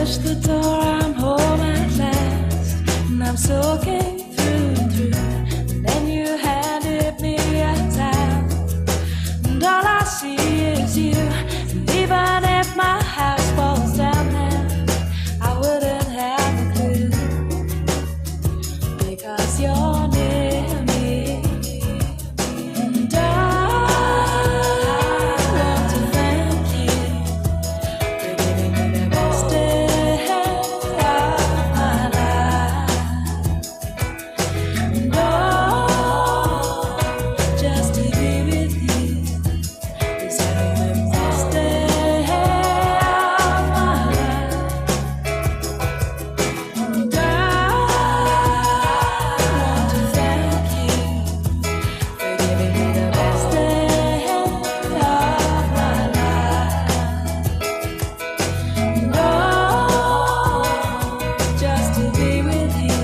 touch the door, I'm home at last, and I'm soaking through and through. And then you handed me a towel, and all I see is you. And even if my house falls down now, I wouldn't have a clue, because you're near me. And I want to thank you for giving me the best day of my life. And just to be with you is having the best day of my life. And I want to thank you for giving me the best day of my life. And just to be with you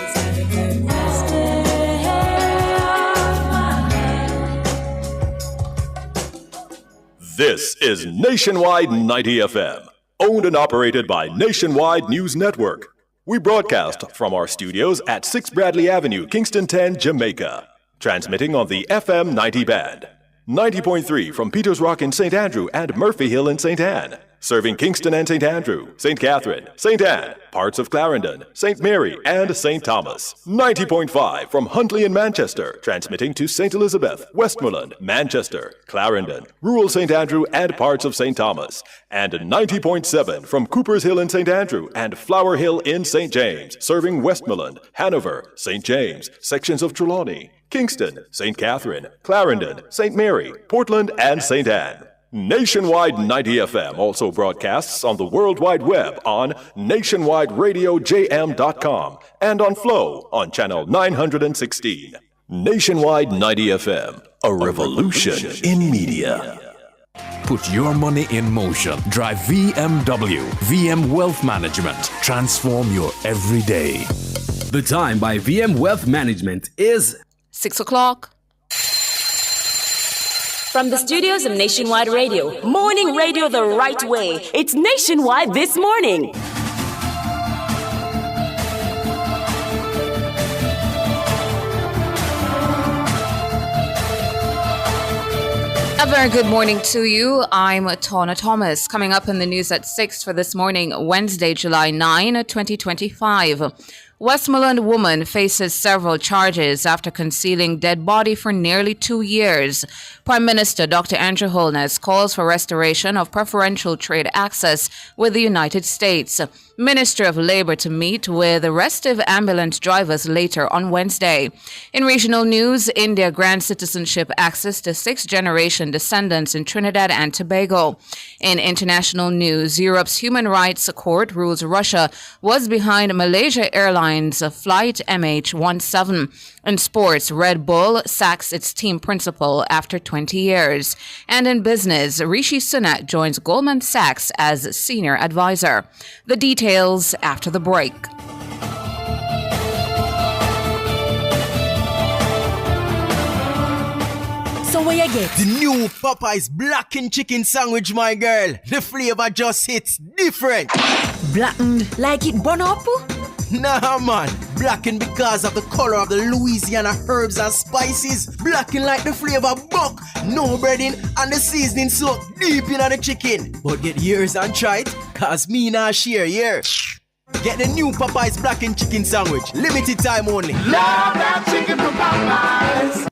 is having the best day of my life. This is Nationwide 90 FM, owned and operated by Nationwide News Network. We broadcast from our studios at 6 Bradley Avenue, Kingston 10, Jamaica. Transmitting on the FM 90 band. 90.3 from Peters Rock in St. Andrew and Murphy Hill in St. Anne. Serving Kingston and St. Andrew, St. Catherine, St. Anne, parts of Clarendon, St. Mary, and St. Thomas. 90.5 from Huntley in Manchester. Transmitting to St. Elizabeth, Westmoreland, Manchester, Clarendon, rural St. Andrew, and parts of St. Thomas. And 90.7 from Coopers Hill in St. Andrew and Flower Hill in St. James. Serving Westmoreland, Hanover, St. James, sections of Trelawney, Kingston, St. Catherine, Clarendon, St. Mary, Portland, and St. Anne. Nationwide 90 FM also broadcasts on the World Wide Web on nationwideradiojm.com and on Flow on channel 916. Nationwide 90 FM, a revolution in media. Put your money in motion. Drive VMW, VM Wealth Management. Transform your everyday. The time by VM Wealth Management is 6 o'clock. From the studios of Nationwide Radio, morning radio the right way. It's Nationwide This Morning. A very good morning to you. I'm Tona Thomas. Coming up in the news at 6 for this morning, Wednesday, July 9, 2025. Westmoreland woman faces several charges after concealing dead body for nearly 2 years. Prime Minister Dr. Andrew Holness calls for restoration of preferential trade access with the United States. Minister of Labour to meet with restive ambulance drivers later on Wednesday. In regional news, India grants citizenship access to 6th-generation descendants in Trinidad and Tobago. In international news, Europe's Human Rights Court rules Russia was behind Malaysia Airlines flight MH17. In sports, Red Bull sacks its team principal after 20 years. And in business, Rishi Sunak joins Goldman Sachs as senior advisor. The details after the break. So where you get? The new Popeyes blackened chicken sandwich, my girl. The flavor just hits different. Blackened like it burn up? Nah, man. Blackened because of the color of the Louisiana herbs and spices. Blackened like the flavor buck. No breading and the seasoning soaked deep in the chicken. But get yours and try it, cause me nah share, yeah. Get the new Popeyes blackened chicken sandwich. Limited time only. Love that chicken from Popeyes.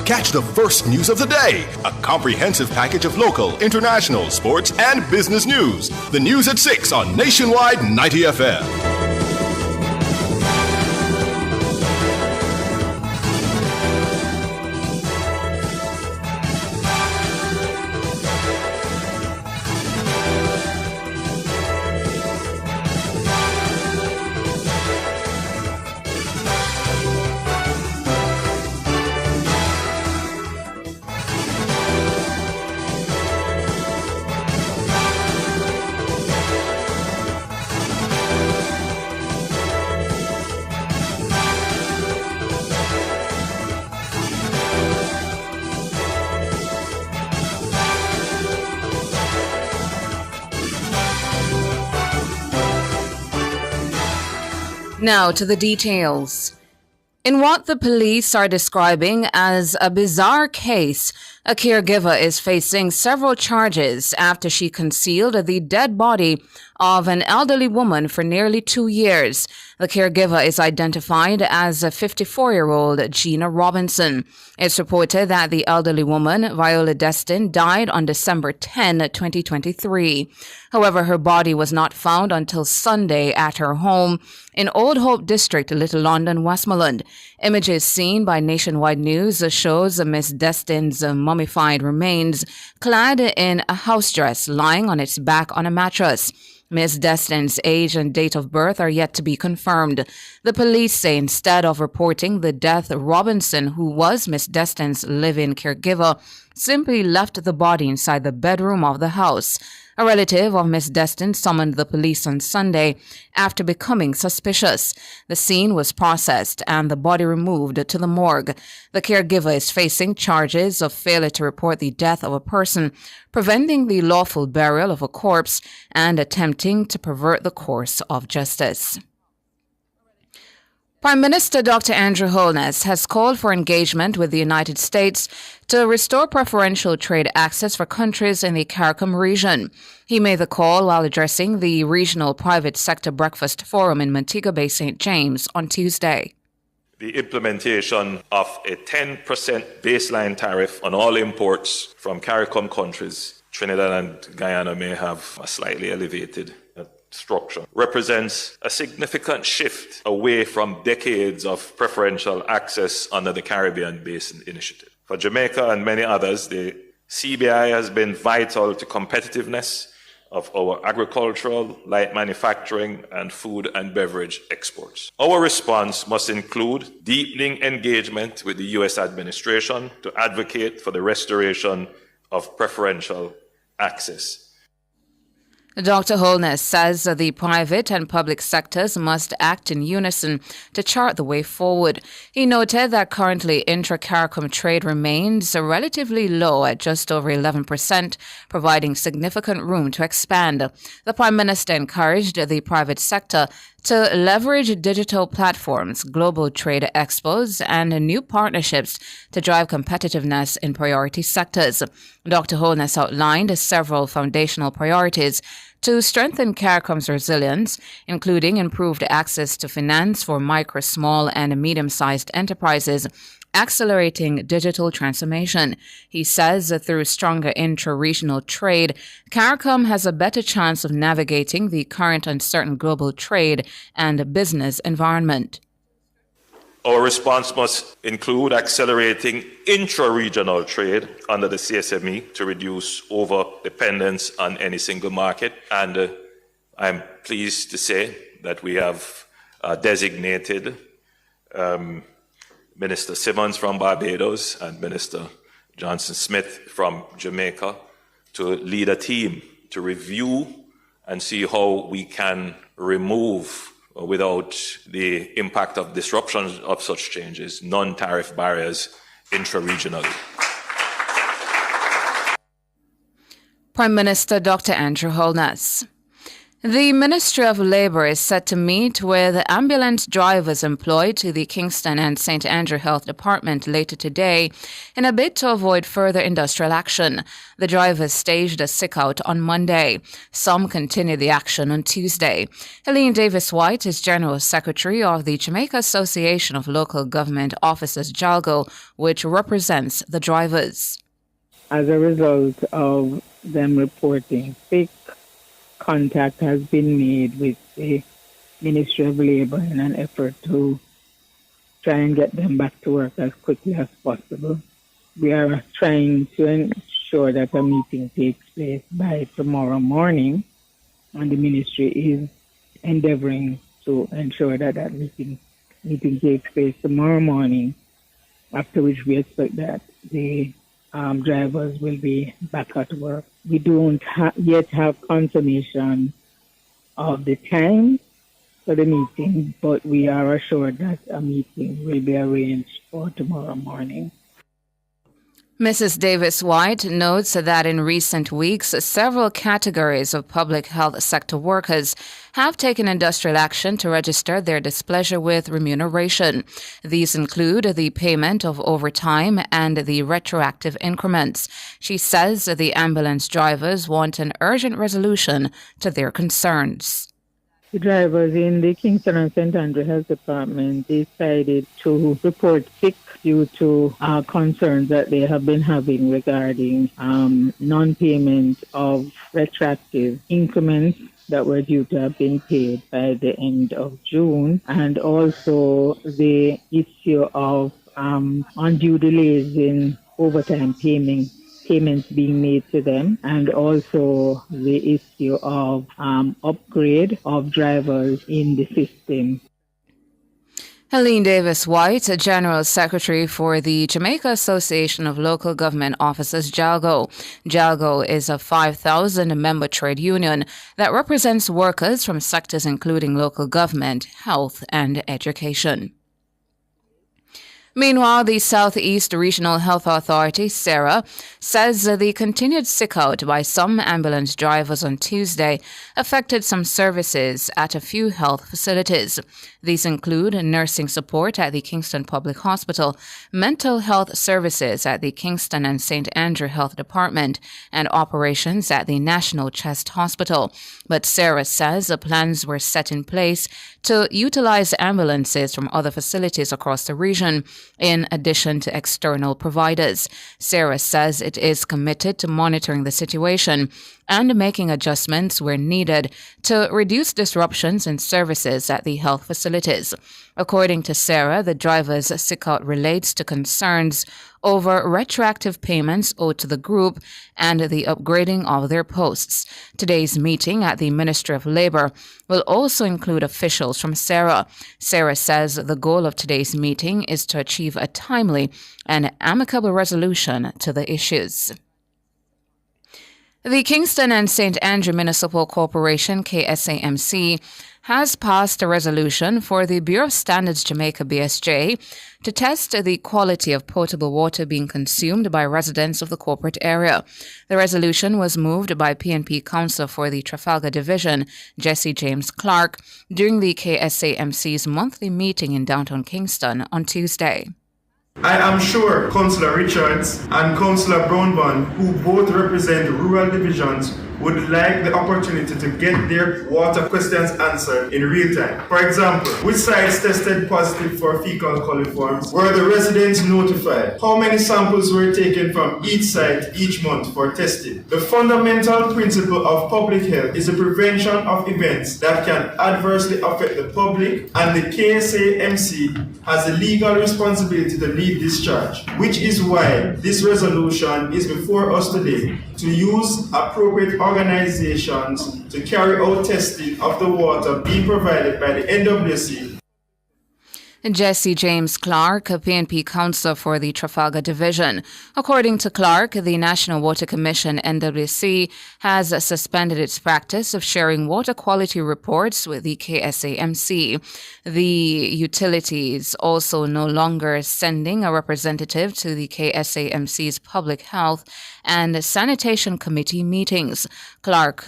Catch the first news of the day. A comprehensive package of local, international, sports, and business news. The news at 6 on Nationwide 90 FM. Now to the details. In what the police are describing as a bizarre case, a caregiver is facing several charges after she concealed the dead body of an elderly woman for nearly 2 years. The caregiver is identified as a 54-year-old Gina Robinson. It's reported that the elderly woman, Viola Destin, died on December 10, 2023. However, her body was not found until Sunday at her home in Old Hope District, Little London, Westmoreland. Images seen by Nationwide News shows Miss Destin's mummified remains clad in a house dress lying on its back on a mattress. Miss Destin's age and date of birth are yet to be confirmed. The police say instead of reporting the death, Robinson, who was Miss Destin's live-in caregiver, simply left the body inside the bedroom of the house. A relative of Miss Destin summoned the police on Sunday after becoming suspicious. The scene was processed and the body removed to the morgue. The caregiver is facing charges of failure to report the death of a person, preventing the lawful burial of a corpse, and attempting to pervert the course of justice. Prime Minister Dr. Andrew Holness has called for engagement with the United States to restore preferential trade access for countries in the CARICOM region. He made the call while addressing the Regional Private Sector Breakfast Forum in Montego Bay, St. James on Tuesday. The implementation of a 10% baseline tariff on all imports from CARICOM countries, Trinidad and Guyana may have a slightly elevated structure, represents a significant shift away from decades of preferential access under the Caribbean Basin Initiative. For Jamaica and many others, the CBI has been vital to competitiveness of our agricultural, light manufacturing, and food and beverage exports. Our response must include deepening engagement with the U.S. administration to advocate for the restoration of preferential access. Dr. Holness says the private and public sectors must act in unison to chart the way forward. He noted that currently intra-CARICOM trade remains relatively low at just over 11%, providing significant room to expand. The Prime Minister encouraged the private sector to leverage digital platforms, global trade expos, and new partnerships to drive competitiveness in priority sectors. Dr. Holness outlined several foundational priorities to strengthen CARICOM's resilience, including improved access to finance for micro, small, and medium-sized enterprises, accelerating digital transformation. He says that through stronger intra-regional trade, CARICOM has a better chance of navigating the current uncertain global trade and business environment. Our response must include accelerating intra-regional trade under the CSME to reduce over-dependence on any single market. And I'm pleased to say that we have designated Minister Simmons from Barbados and Minister Johnson Smith from Jamaica to lead a team to review and see how we can remove, without the impact of disruptions of such changes, non-tariff barriers intra-regionally. Prime Minister Dr. Andrew Holness. The Ministry of Labour is set to meet with ambulance drivers employed to the Kingston and St. Andrew Health Department later today in a bid to avoid further industrial action. The drivers staged a sick-out on Monday. Some continued the action on Tuesday. Helene Davis-White is General Secretary of the Jamaica Association of Local Government Officers, JALGO, which represents the drivers. As a result of them reporting sick, contact has been made with the Ministry of Labour in an effort to try and get them back to work as quickly as possible. We are trying to ensure that a meeting takes place by tomorrow morning, and the ministry is endeavoring to ensure that that meeting takes place tomorrow morning, after which we expect that the drivers will be back at work. We don't yet have confirmation of the time for the meeting, but we are assured that a meeting will be arranged for tomorrow morning. Mrs. Davis-White notes that in recent weeks, several categories of public health sector workers have taken industrial action to register their displeasure with remuneration. These include the payment of overtime and the retroactive increments. She says the ambulance drivers want an urgent resolution to their concerns. The drivers in the Kingston and St. Andrew Health Department decided to report sick due to concerns that they have been having regarding non-payment of retroactive increments that were due to have been paid by the end of June, and also the issue of undue delays in overtime payments being made to them, and also the issue of upgrade of drivers in the system. Helene Davis-White, General Secretary for the Jamaica Association of Local Government Officers, JALGO. JALGO is a 5,000-member trade union that represents workers from sectors including local government, health, and education. Meanwhile, the Southeast Regional Health Authority, SARA, says the continued sick-out by some ambulance drivers on Tuesday affected some services at a few health facilities. These include nursing support at the Kingston Public Hospital, mental health services at the Kingston and St. Andrew Health Department, and operations at the National Chest Hospital. But SARA says plans were set in place to utilize ambulances from other facilities across the region, in addition to external providers. SARA says it is committed to monitoring the situation and making adjustments where needed to reduce disruptions in services at the health facilities. According to SARA, the drivers' sick-out relates to concerns over retroactive payments owed to the group and the upgrading of their posts. Today's meeting at the Ministry of Labour will also include officials from SARA. SARA says the goal of today's meeting is to achieve a timely and amicable resolution to the issues. The Kingston and St. Andrew Municipal Corporation, KSAMC, has passed a resolution for the Bureau of Standards Jamaica, BSJ, to test the quality of potable water being consumed by residents of the corporate area. The resolution was moved by PNP Councillor for the Trafalgar Division, Jesse James Clark, during the KSAMC's monthly meeting in downtown Kingston on Tuesday. I am sure Councillor Richards and Councillor Brownbun, who both represent rural divisions, would like the opportunity to get their water questions answered in real time. For example, which sites tested positive for fecal coliforms? Were the residents notified? How many samples were taken from each site each month for testing? The fundamental principle of public health is the prevention of events that can adversely affect the public, and the KSAMC has the legal responsibility to lead this charge, which is why this resolution is before us today, to use appropriate organizations to carry out testing of the water being provided by the NWC. Jesse James Clark, a PNP councillor for the Trafalgar Division. According to Clark, the National Water Commission, NWC, has suspended its practice of sharing water quality reports with the KSAMC. The utilities also no longer sending a representative to the KSAMC's Public Health and Sanitation Committee meetings. Clark,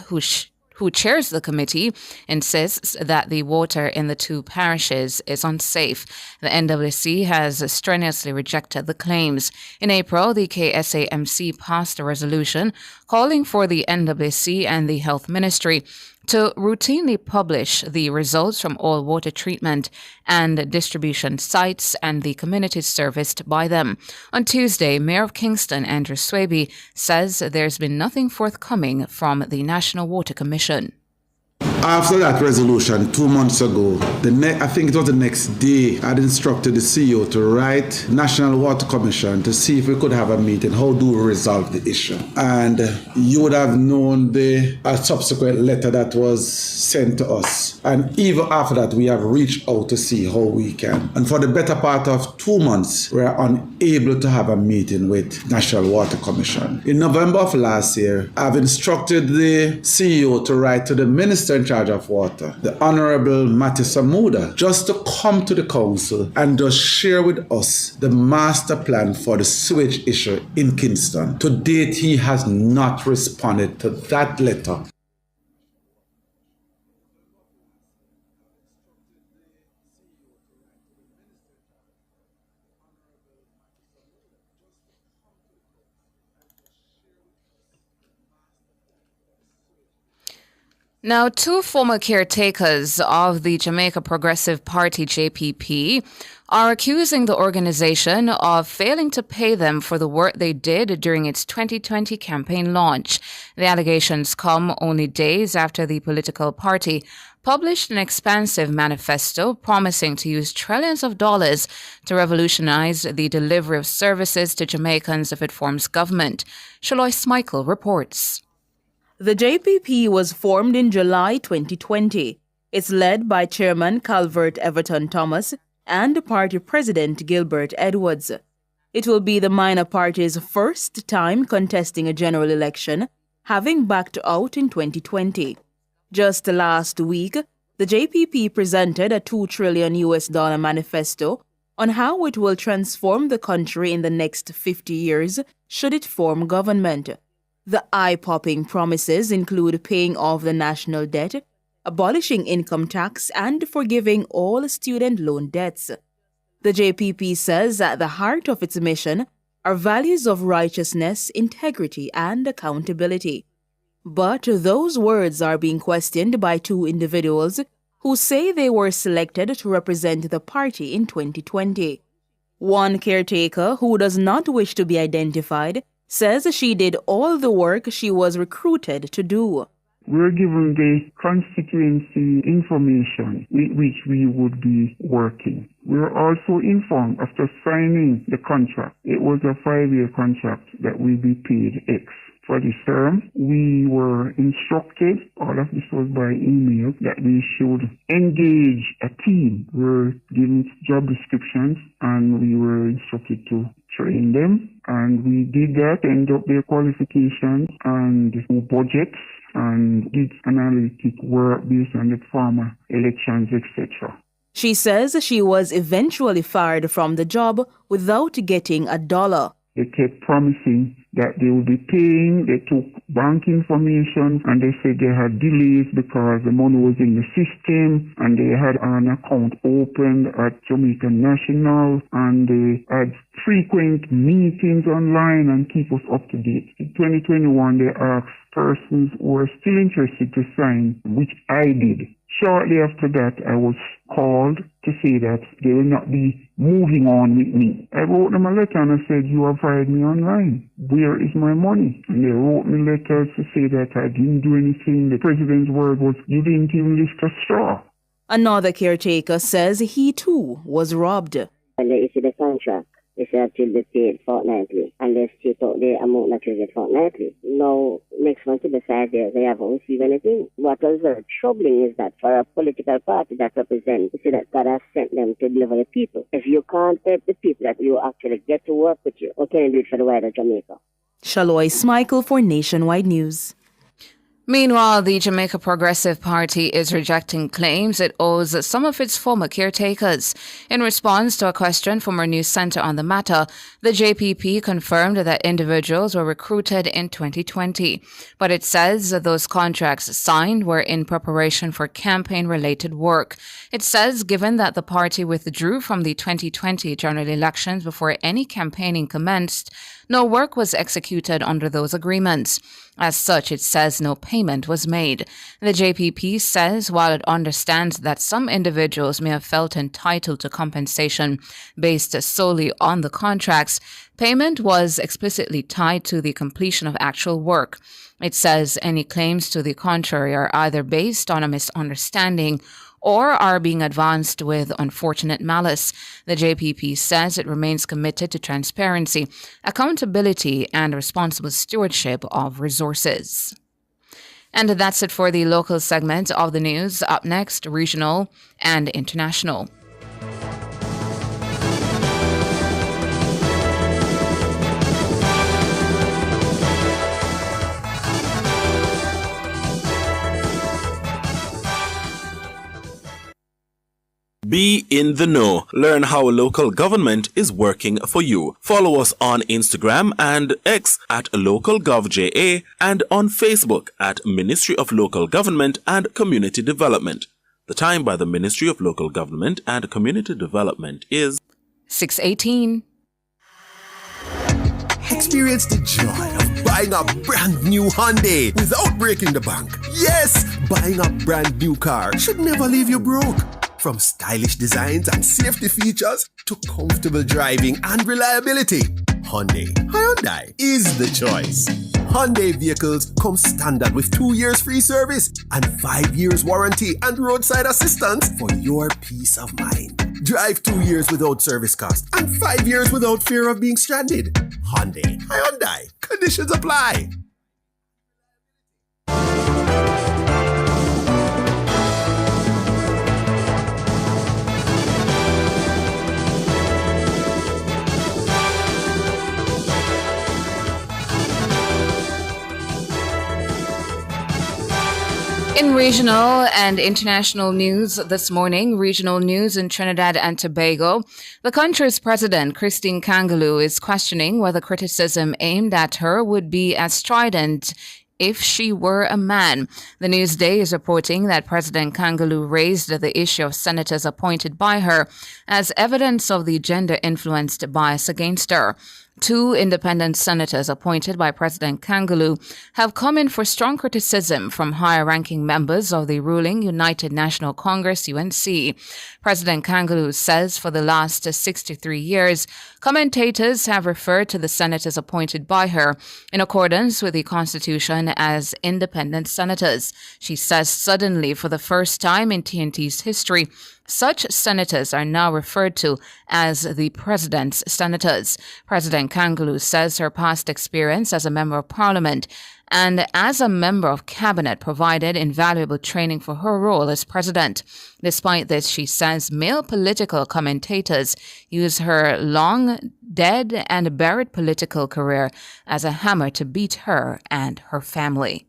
who chairs the committee, insists that the water in the two parishes is unsafe. The NWC has strenuously rejected the claims. In April, the KSAMC passed a resolution calling for the NWC and the Health Ministry to routinely publish the results from all water treatment and distribution sites and the communities serviced by them. On Tuesday, Mayor of Kingston, Andrew Swaby, says there's been nothing forthcoming from the National Water Commission. After that resolution 2 months ago, I think it was the next day, I'd instructed the CEO to write National Water Commission to see if we could have a meeting. How do we resolve the issue? And you would have known the subsequent letter that was sent to us. And even after that, we have reached out to see how we can. And for the better part of 2 months, we are unable to have a meeting with National Water Commission. In November of last year, I've instructed the CEO to write to the Minister in charge charge of water, the Honorable Matty Samuda, just to come to the council and just share with us the master plan for the sewage issue in Kingston. To date, he has not responded to that letter. Now, two former caretakers of the Jamaica Progressive Party, JPP, are accusing the organization of failing to pay them for the work they did during its 2020 campaign launch. The allegations come only days after the political party published an expansive manifesto promising to use trillions of dollars to revolutionize the delivery of services to Jamaicans if it forms government. Shaloy Smikle reports. The JPP was formed in July 2020. It's led by Chairman Calvert Everton Thomas and Party President Gilbert Edwards. It will be the minor party's first time contesting a general election, having backed out in 2020. Just last week, the JPP presented a $2 trillion manifesto on how it will transform the country in the next 50 years should it form government. The eye-popping promises include paying off the national debt, abolishing income tax, and forgiving all student loan debts. The JPP says at the heart of its mission are values of righteousness, integrity, and accountability. But those words are being questioned by two individuals who say they were selected to represent the party in 2020. One caretaker, who does not wish to be identified, says she did all the work she was recruited to do. We're given the constituency information with which we would be working. We're also informed after signing the contract, it was a 5-year contract, that we'll be paid X. For this term, we were instructed, all of this was by email, that we should engage a team. We were given job descriptions and we were instructed to train them. And we did that, end up their qualifications and budgets and did analytic work based on the former elections, etc. She says she was eventually fired from the job without getting a dollar. They kept promising that they would be paying. They took bank information and they said they had delays because the money was in the system and they had an account opened at Jamaica National and they had frequent meetings online and keep us up to date. In 2021, they asked persons who were still interested to sign, which I did. Shortly after that, I was called to say that they will not be moving on with me. I wrote them a letter and I said, you have fired me online. Where is my money? And they wrote me letters to say that I didn't do anything. The president's word was, you didn't even lift a straw. Another caretaker says he too was robbed. When they issued the contract, they said till they paid fortnightly, and they still thought the amount that they get fortnightly. Now, next month to the 5 years, they haven't received anything. What was very troubling is that for a political party that represents, you see that God has sent them to deliver the people. If you can't help the people that you actually get to work with you, what can you do it for the wider Jamaica? Shaloy Smikle for Nationwide News. Meanwhile, the Jamaica Progressive Party is rejecting claims it owes some of its former caretakers. In response to a question from our news centre on the matter, the JPP confirmed that individuals were recruited in 2020. But it says that those contracts signed were in preparation for campaign-related work. It says given that the party withdrew from the 2020 general elections before any campaigning commenced, no work was executed under those agreements. As such, it says no payment was made. The JPP says while it understands that some individuals may have felt entitled to compensation based solely on the contracts, payment was explicitly tied to the completion of actual work. It says any claims to the contrary are either based on a misunderstanding or are being advanced with unfortunate malice. The JPP says it remains committed to transparency, accountability, and responsible stewardship of resources. And that's it for the local segment of the news. Up next, regional and international. Be in the know. Learn how local government is working for you. Follow us on Instagram and X at LocalGovJA and on Facebook at Ministry of Local Government and Community Development. The time by the Ministry of Local Government and Community Development is 6:18. Experience the joy of buying a brand new Hyundai without breaking the bank. Yes, buying a brand new car should never leave you broke. From stylish designs and safety features to comfortable driving and reliability, Hyundai is the choice. Hyundai vehicles come standard with 2 years free service and 5 years warranty and roadside assistance for your peace of mind. Drive 2 years without service cost and 5 years without fear of being stranded. Hyundai. Conditions apply. In regional and international news this morning, regional news in Trinidad and Tobago, the country's president, Christine Kangaloo, is questioning whether criticism aimed at her would be as strident if she were a man. The Newsday is reporting that President Kangaloo raised the issue of senators appointed by her as evidence of the gender-influenced bias against her. 2 independent senators appointed by President Kangaloo have come in for strong criticism from higher-ranking members of the ruling United National Congress, UNC. President Kangaloo says for the last 63 years, commentators have referred to the senators appointed by her in accordance with the Constitution as independent senators. She says suddenly, for the first time in TNT's history, such senators are now referred to as the president's senators. President Kangaloo says her past experience as a member of parliament and as a member of cabinet provided invaluable training for her role as president. Despite this, she says male political commentators use her long, dead and buried political career as a hammer to beat her and her family.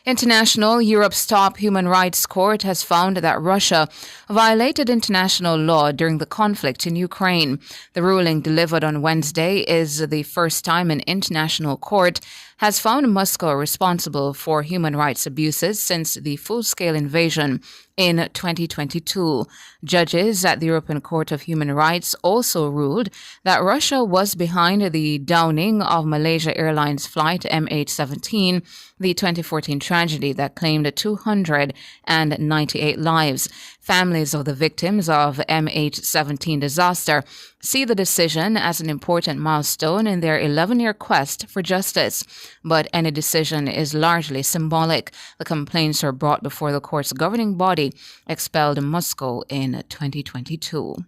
International, Europe's top human rights court has found that Russia violated international law during the conflict in Ukraine. The ruling delivered on Wednesday is the first time an international court has found Moscow responsible for human rights abuses since the full-scale invasion in 2022. Judges at the European Court of Human Rights also ruled that Russia was behind the downing of Malaysia Airlines flight MH17, the 2014 tragedy that claimed 298 lives. Families of the victims of MH17 disaster see the decision as an important milestone in their 11-year quest for justice. But any decision is largely symbolic. The complaints were brought before the court's governing body, expelled Moscow in 2022.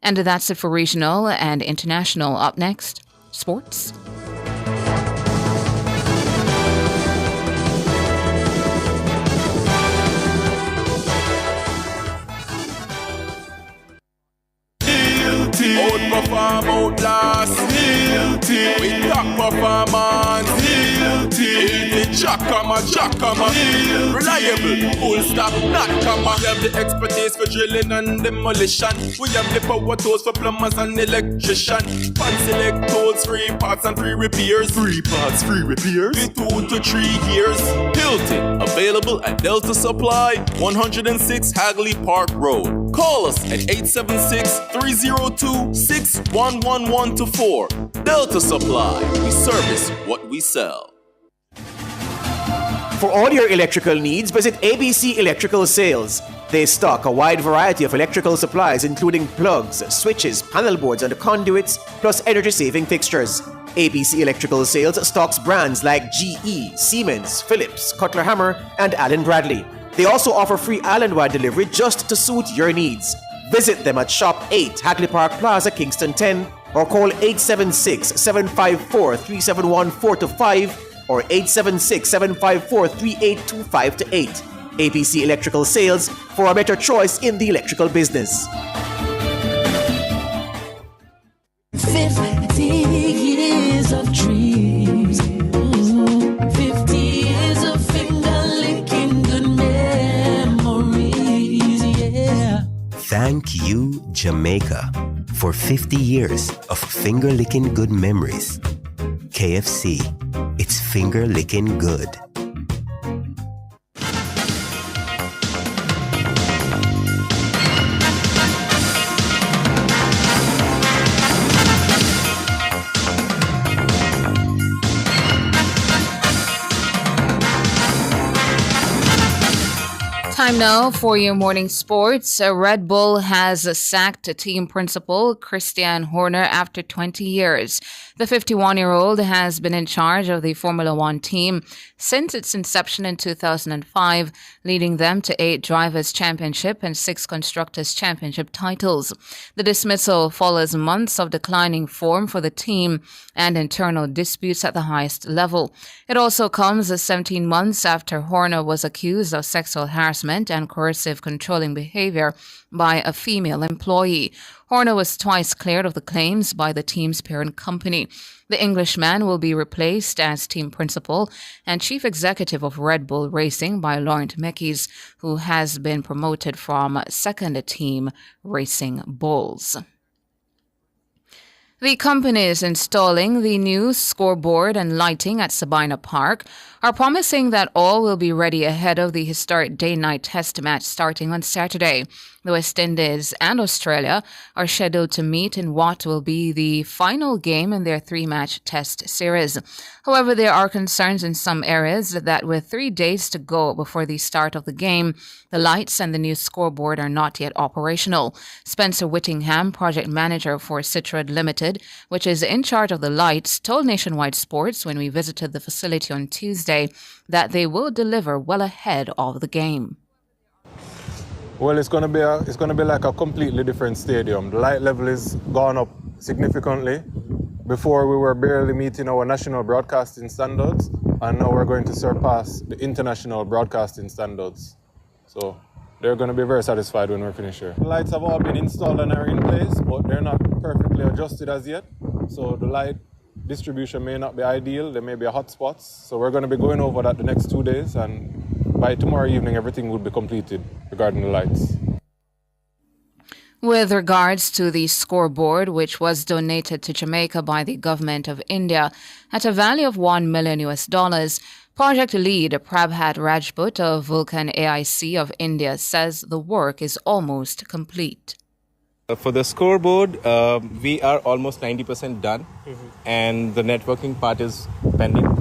And that's it for regional and international. Up next, sports. Outperform, outlast, with top performance, Jackama, reliable, full stop, not comma. We have the expertise for drilling and demolition. We have the power tools for plumbers and electrician. Fancy select tools, free parts and free repairs. Free parts, free repairs. 2 to 3 years. Hilton, available at Delta Supply, 106 Hagley Park Road. Call us at 876-302-61124. Delta Supply, we service what we sell. For all your electrical needs, visit ABC Electrical Sales. They stock a wide variety of electrical supplies including plugs, switches, panel boards and conduits, plus energy-saving fixtures. ABC Electrical Sales stocks brands like GE, Siemens, Philips, Cutler Hammer and Allen Bradley. They also offer free island-wide delivery just to suit your needs. Visit them at Shop 8, Hagley Park Plaza, Kingston 10, or call 876-754-3714-5 or 876-754-3825-8. ABC Electrical Sales, for a better choice in the electrical business. 50 years of dreams. 50 years of finger licking good memories. Yeah. Thank you, Jamaica, for 50 years of finger-licking good memories. KFC, it's finger-licking good. Time now for your morning sports. Red Bull has sacked team principal Christian Horner after 20 years. The 51-year-old has been in charge of the Formula One team since its inception in 2005, leading them to 8 Drivers' Championship and 6 Constructors' Championship titles. The dismissal follows months of declining form for the team and internal disputes at the highest level. It also comes 17 months after Horner was accused of sexual harassment and coercive controlling behavior by a female employee. Horner was twice cleared of the claims by the team's parent company. The Englishman will be replaced as team principal and chief executive of Red Bull Racing by Laurent Mekies, who has been promoted from second team Racing Bulls. The companies installing the new scoreboard and lighting at Sabina Park are promising that all will be ready ahead of the historic day-night test match starting on Saturday. The West Indies and Australia are scheduled to meet in what will be the final game in their 3-match test series. However, there are concerns in some areas that with 3 days to go before the start of the game, the lights and the new scoreboard are not yet operational. Spencer Whittingham, project manager for Citrad Limited, which is in charge of the lights, told Nationwide Sports when we visited the facility on Tuesday that they will deliver well ahead of the game. Well, it's going to be like a completely different stadium. The light level is gone up significantly. Before we were barely meeting our national broadcasting standards, and now we're going to surpass the international broadcasting standards. So they're going to be very satisfied when we're finished here. The lights have all been installed and are in place, but they're not perfectly adjusted as yet. So the light distribution may not be ideal. There may be hot spots. So we're going to be going over that the next 2 days, and by tomorrow evening, everything will be completed regarding the lights. With regards to the scoreboard, which was donated to Jamaica by the government of India at a value of $1 million, project lead Prabhat Rajput of Vulcan AIC of India says the work is almost complete. For the scoreboard, we are almost 90% done, and the networking part is pending.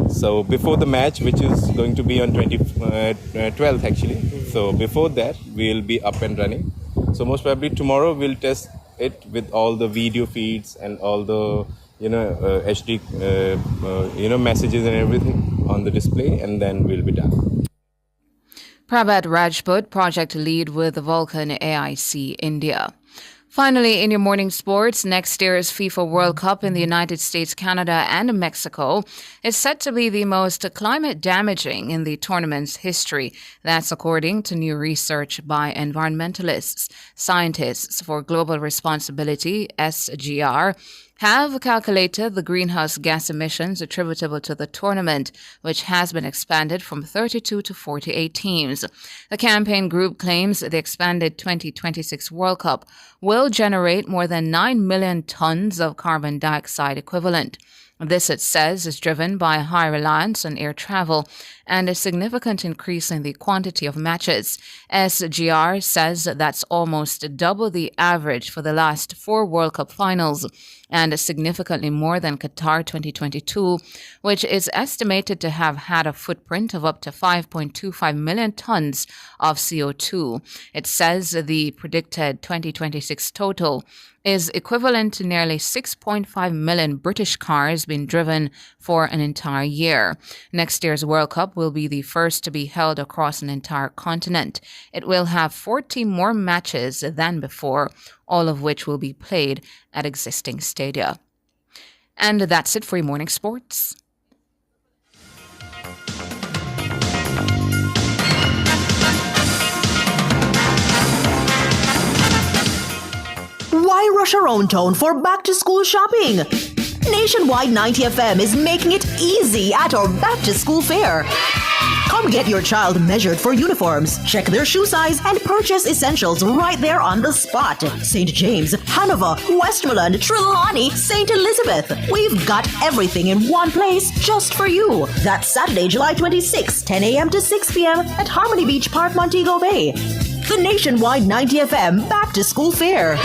So before the match, which is going to be on 12th actually, so before that we'll be up and running. So most probably tomorrow we'll test it with all the video feeds and all the HD messages and everything on the display, and then we'll be done. Prabhat Rajput, project lead with Vulcan AIC India. Finally, in your morning sports, next year's FIFA World Cup in the United States, Canada, and Mexico is set to be the most climate damaging in the tournament's history. That's according to new research by environmentalists. Scientists for Global Responsibility, SGR, have calculated the greenhouse gas emissions attributable to the tournament, which has been expanded from 32 to 48 teams. The campaign group claims the expanded 2026 World Cup will generate more than 9 million tons of carbon dioxide equivalent. This, it says, is driven by a high reliance on air travel and a significant increase in the quantity of matches. SGR says that's almost double the average for the last 4 World Cup finals and significantly more than Qatar 2022, which is estimated to have had a footprint of up to 5.25 million tons of CO2. It says the predicted 2026 total is equivalent to nearly 6.5 million British cars being driven for an entire year. Next year's World Cup will be the first to be held across an entire continent. It will have 14 more matches than before, all of which will be played at existing stadia. And that's it for your morning sports. Why rush around town for back-to-school shopping? Nationwide 90 FM is making it easy at our back-to-school fair. Come get your child measured for uniforms, check their shoe size, and purchase essentials right there on the spot. St. James, Hanover, Westmoreland, Trelawney, St. Elizabeth. We've got everything in one place just for you. That's Saturday, July 26, 10 a.m. to 6 p.m. at Harmony Beach Park, Montego Bay. The nationwide 90 FM Back to School Fair.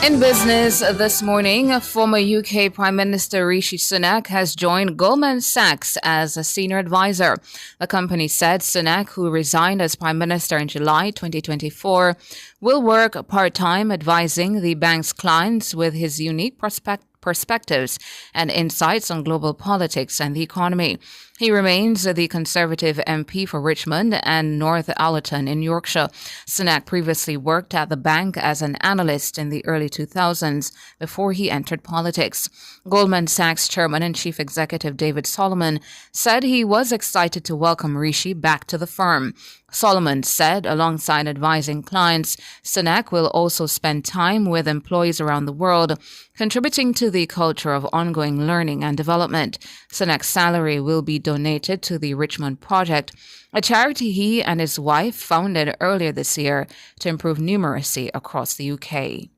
In business this morning, former UK Prime Minister Rishi Sunak has joined Goldman Sachs as a senior advisor. The company said Sunak, who resigned as Prime Minister in July 2024, will work part-time advising the bank's clients with his unique perspectives and insights on global politics and the economy. He remains the Conservative MP for Richmond and North Allerton in Yorkshire. Sunak previously worked at the bank as an analyst in the early 2000s before he entered politics. Goldman Sachs Chairman and Chief Executive David Solomon said he was excited to welcome Rishi back to the firm. Solomon said, alongside advising clients, Sunak will also spend time with employees around the world, contributing to the culture of ongoing learning and development. Sunak's salary will be donated to the Richmond Project, a charity he and his wife founded earlier this year to improve numeracy across the UK.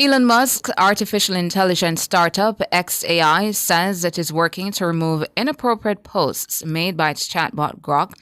Elon Musk's artificial intelligence startup xAI says it is working to remove inappropriate posts made by its chatbot Grok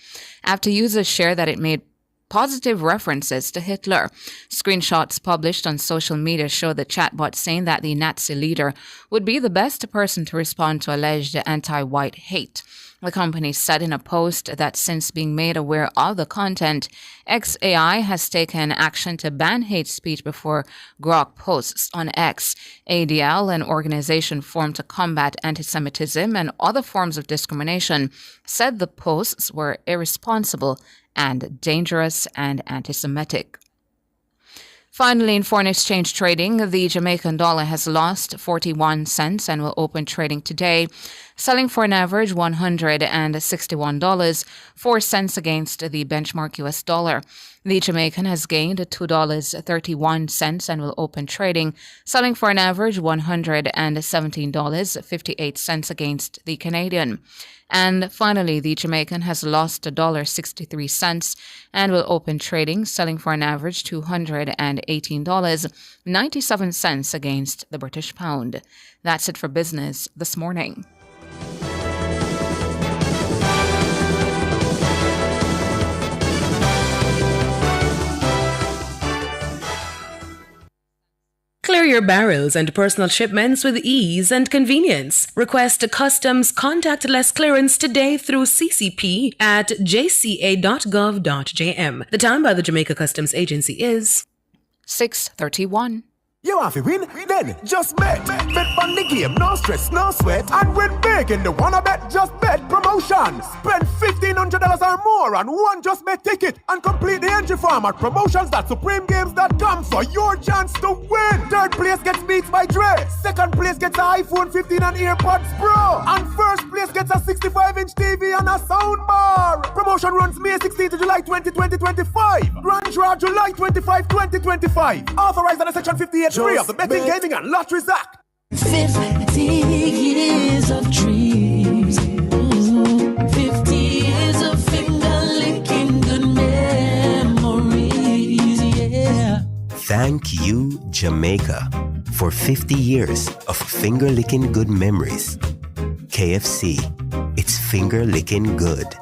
after users share that it made positive references to Hitler. Screenshots published on social media show the chatbot saying that the Nazi leader would be the best person to respond to alleged anti-white hate. The company said in a post that since being made aware of the content, xAI has taken action to ban hate speech before Grok posts on X. ADL, an organization formed to combat anti-Semitism and other forms of discrimination, said the posts were irresponsible and dangerous and anti-Semitic. Finally, in foreign exchange trading, the Jamaican dollar has lost 41 cents and will open trading today, selling for an average $161.04 against the benchmark U.S. dollar. The Jamaican has gained $2.31 and will open trading, selling for an average $117.58 against the Canadian. And finally, the Jamaican has lost $1.63 and will open trading, selling for an average $218.97 against the British pound. That's it for business this morning. Clear your barrels and personal shipments with ease and convenience. Request a customs contactless clearance today through CCP at jca.gov.jm. The time by the Jamaica Customs Agency is 6:31. You want to win? Then just bet. Bet on the game, no stress, no sweat. And win big in the Wanna Bet Just Bet promotion. Spend $1,500 or more on one Just Bet ticket and complete the entry form at promotions.supremegames.com for your chance to win. Third place gets Beats by Dre. Second place gets an iPhone 15 and AirPods Pro. And first place gets a 65-inch TV and a soundbar. Promotion runs May 16 to July 20, 2025. Grand draw July 25, 2025. Authorized under Section 58. Of the Betting, Gaming and Lotteries Act. 50 years of dreams. 50 years of finger-licking good memories, yeah. Thank you, Jamaica, for 50 years of finger-licking good memories. KFC, it's finger-licking good.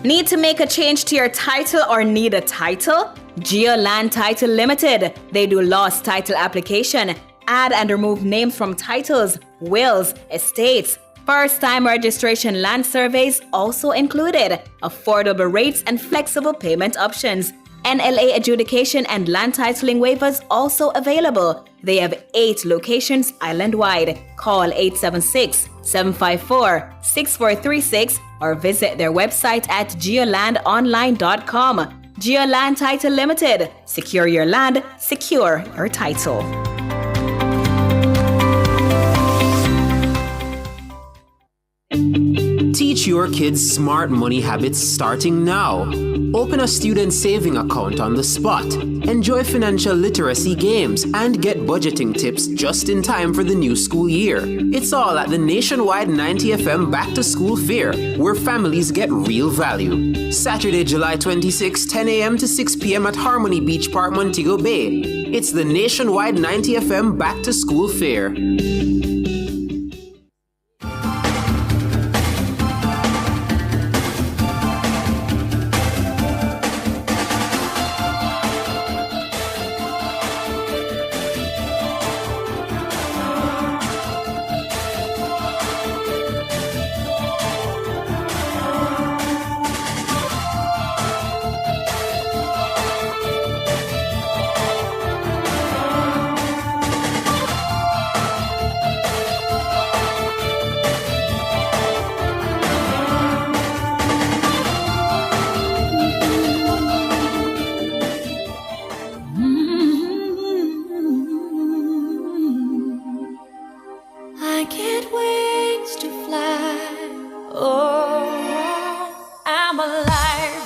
Need to make a change to your title or need a title? GeoLand Title Limited. They do lost title application, add and remove names from titles, wills, estates. First-time registration land surveys also included. Affordable rates and flexible payment options. NLA adjudication and land titling waivers also available. They have 8 locations island-wide. Call 876-754-6436 or visit their website at geolandonline.com. GeoLand Title Limited. Secure your land, secure your title. Teach your kids smart money habits starting now. Open a student saving account on the spot. Enjoy financial literacy games and get budgeting tips just in time for the new school year. It's all at the nationwide 90FM Back to School Fair, where families get real value. Saturday, July 26, 10 a.m. to 6 p.m. at Harmony Beach Park, Montego Bay. It's the nationwide 90FM Back to School Fair. I get wings to fly. Oh, I'm alive.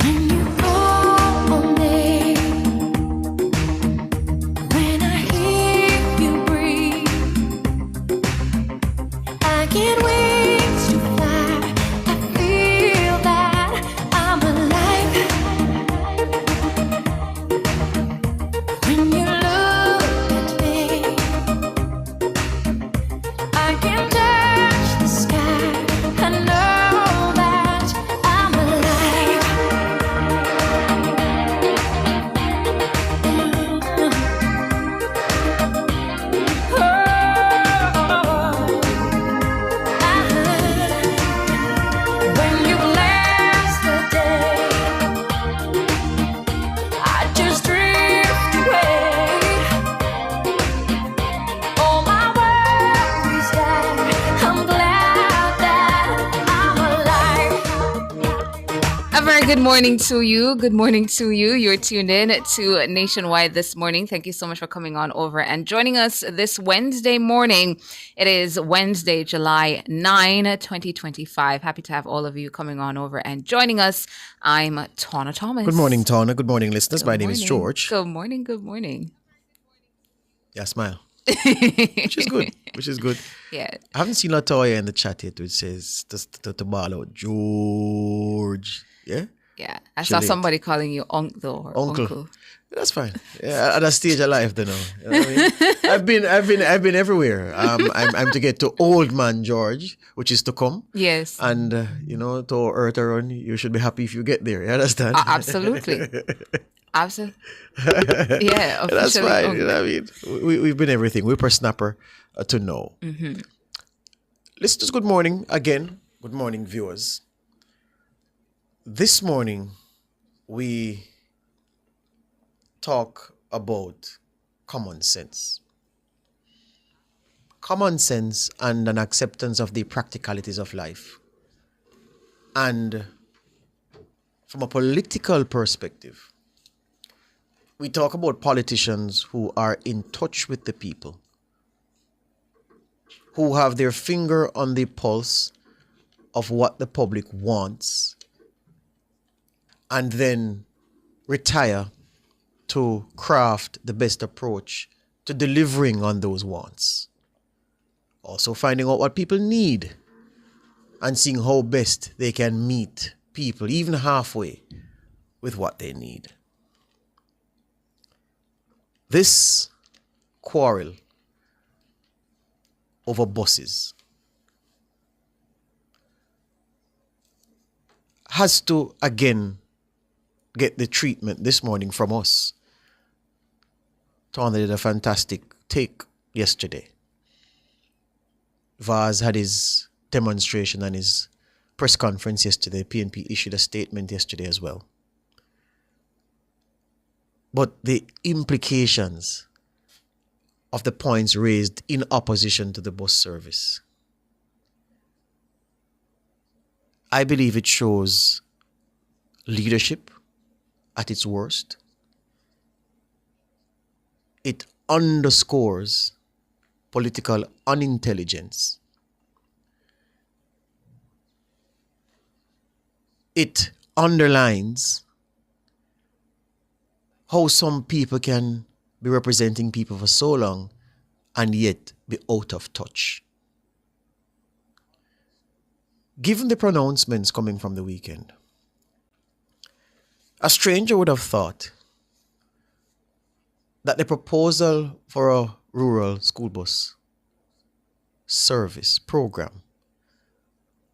When you call on me, when I hear you breathe, I get wings to fly. I feel that I'm alive. When you look at me, I can touch the sky. I know that I'm alive. When you glance today, I just drift away. All my worries die. I'm glad that I'm alive. A very good morning to you. Good morning to you. You're tuned in to Nationwide this morning. Thank you so much for coming on over and joining us this Wednesday morning. It is Wednesday, July 9, 2025. Happy to have all of you coming on over and joining us. I'm Tawna Thomas. Good morning, Tawna. Good morning, listeners. Good My name is morning. George. Good morning. Good morning. Yeah, smile. Which is good. Which is good. Yeah. I haven't seen Latoya in the chat yet, which says to ball out George. Yeah? Yeah. I She saw late. somebody calling you Unc though. Or Uncle. That's fine. Yeah, at that stage of life, you know. You know what I mean? I've been everywhere. I'm to get to old man George, which is to come. Yes. And to earth around, you should be happy if you get there. You understand? Absolutely. Absolutely. Yeah. That's officially fine. Unc. You know what I mean? We've been everything. Whippersnapper to know. Mhm. Listeners, good morning again. Good morning, viewers. This morning, we talk about common sense. Common sense and an acceptance of the practicalities of life. And from a political perspective, we talk about politicians who are in touch with the people, who have their finger on the pulse of what the public wants, and then retire to craft the best approach to delivering on those wants. Also finding out what people need and seeing how best they can meet people, even halfway, with what they need. This quarrel over buses has to, again, get the treatment this morning from us. Tawna did a fantastic take yesterday. Vaz had his demonstration and his press conference yesterday. PNP issued a statement yesterday as well. But the implications of the points raised in opposition to the bus service, I believe it shows leadership at its worst. It underscores political unintelligence. It underlines how some people can be representing people for so long and yet be out of touch. Given the pronouncements coming from the weekend, a stranger would have thought that the proposal for a rural school bus service program,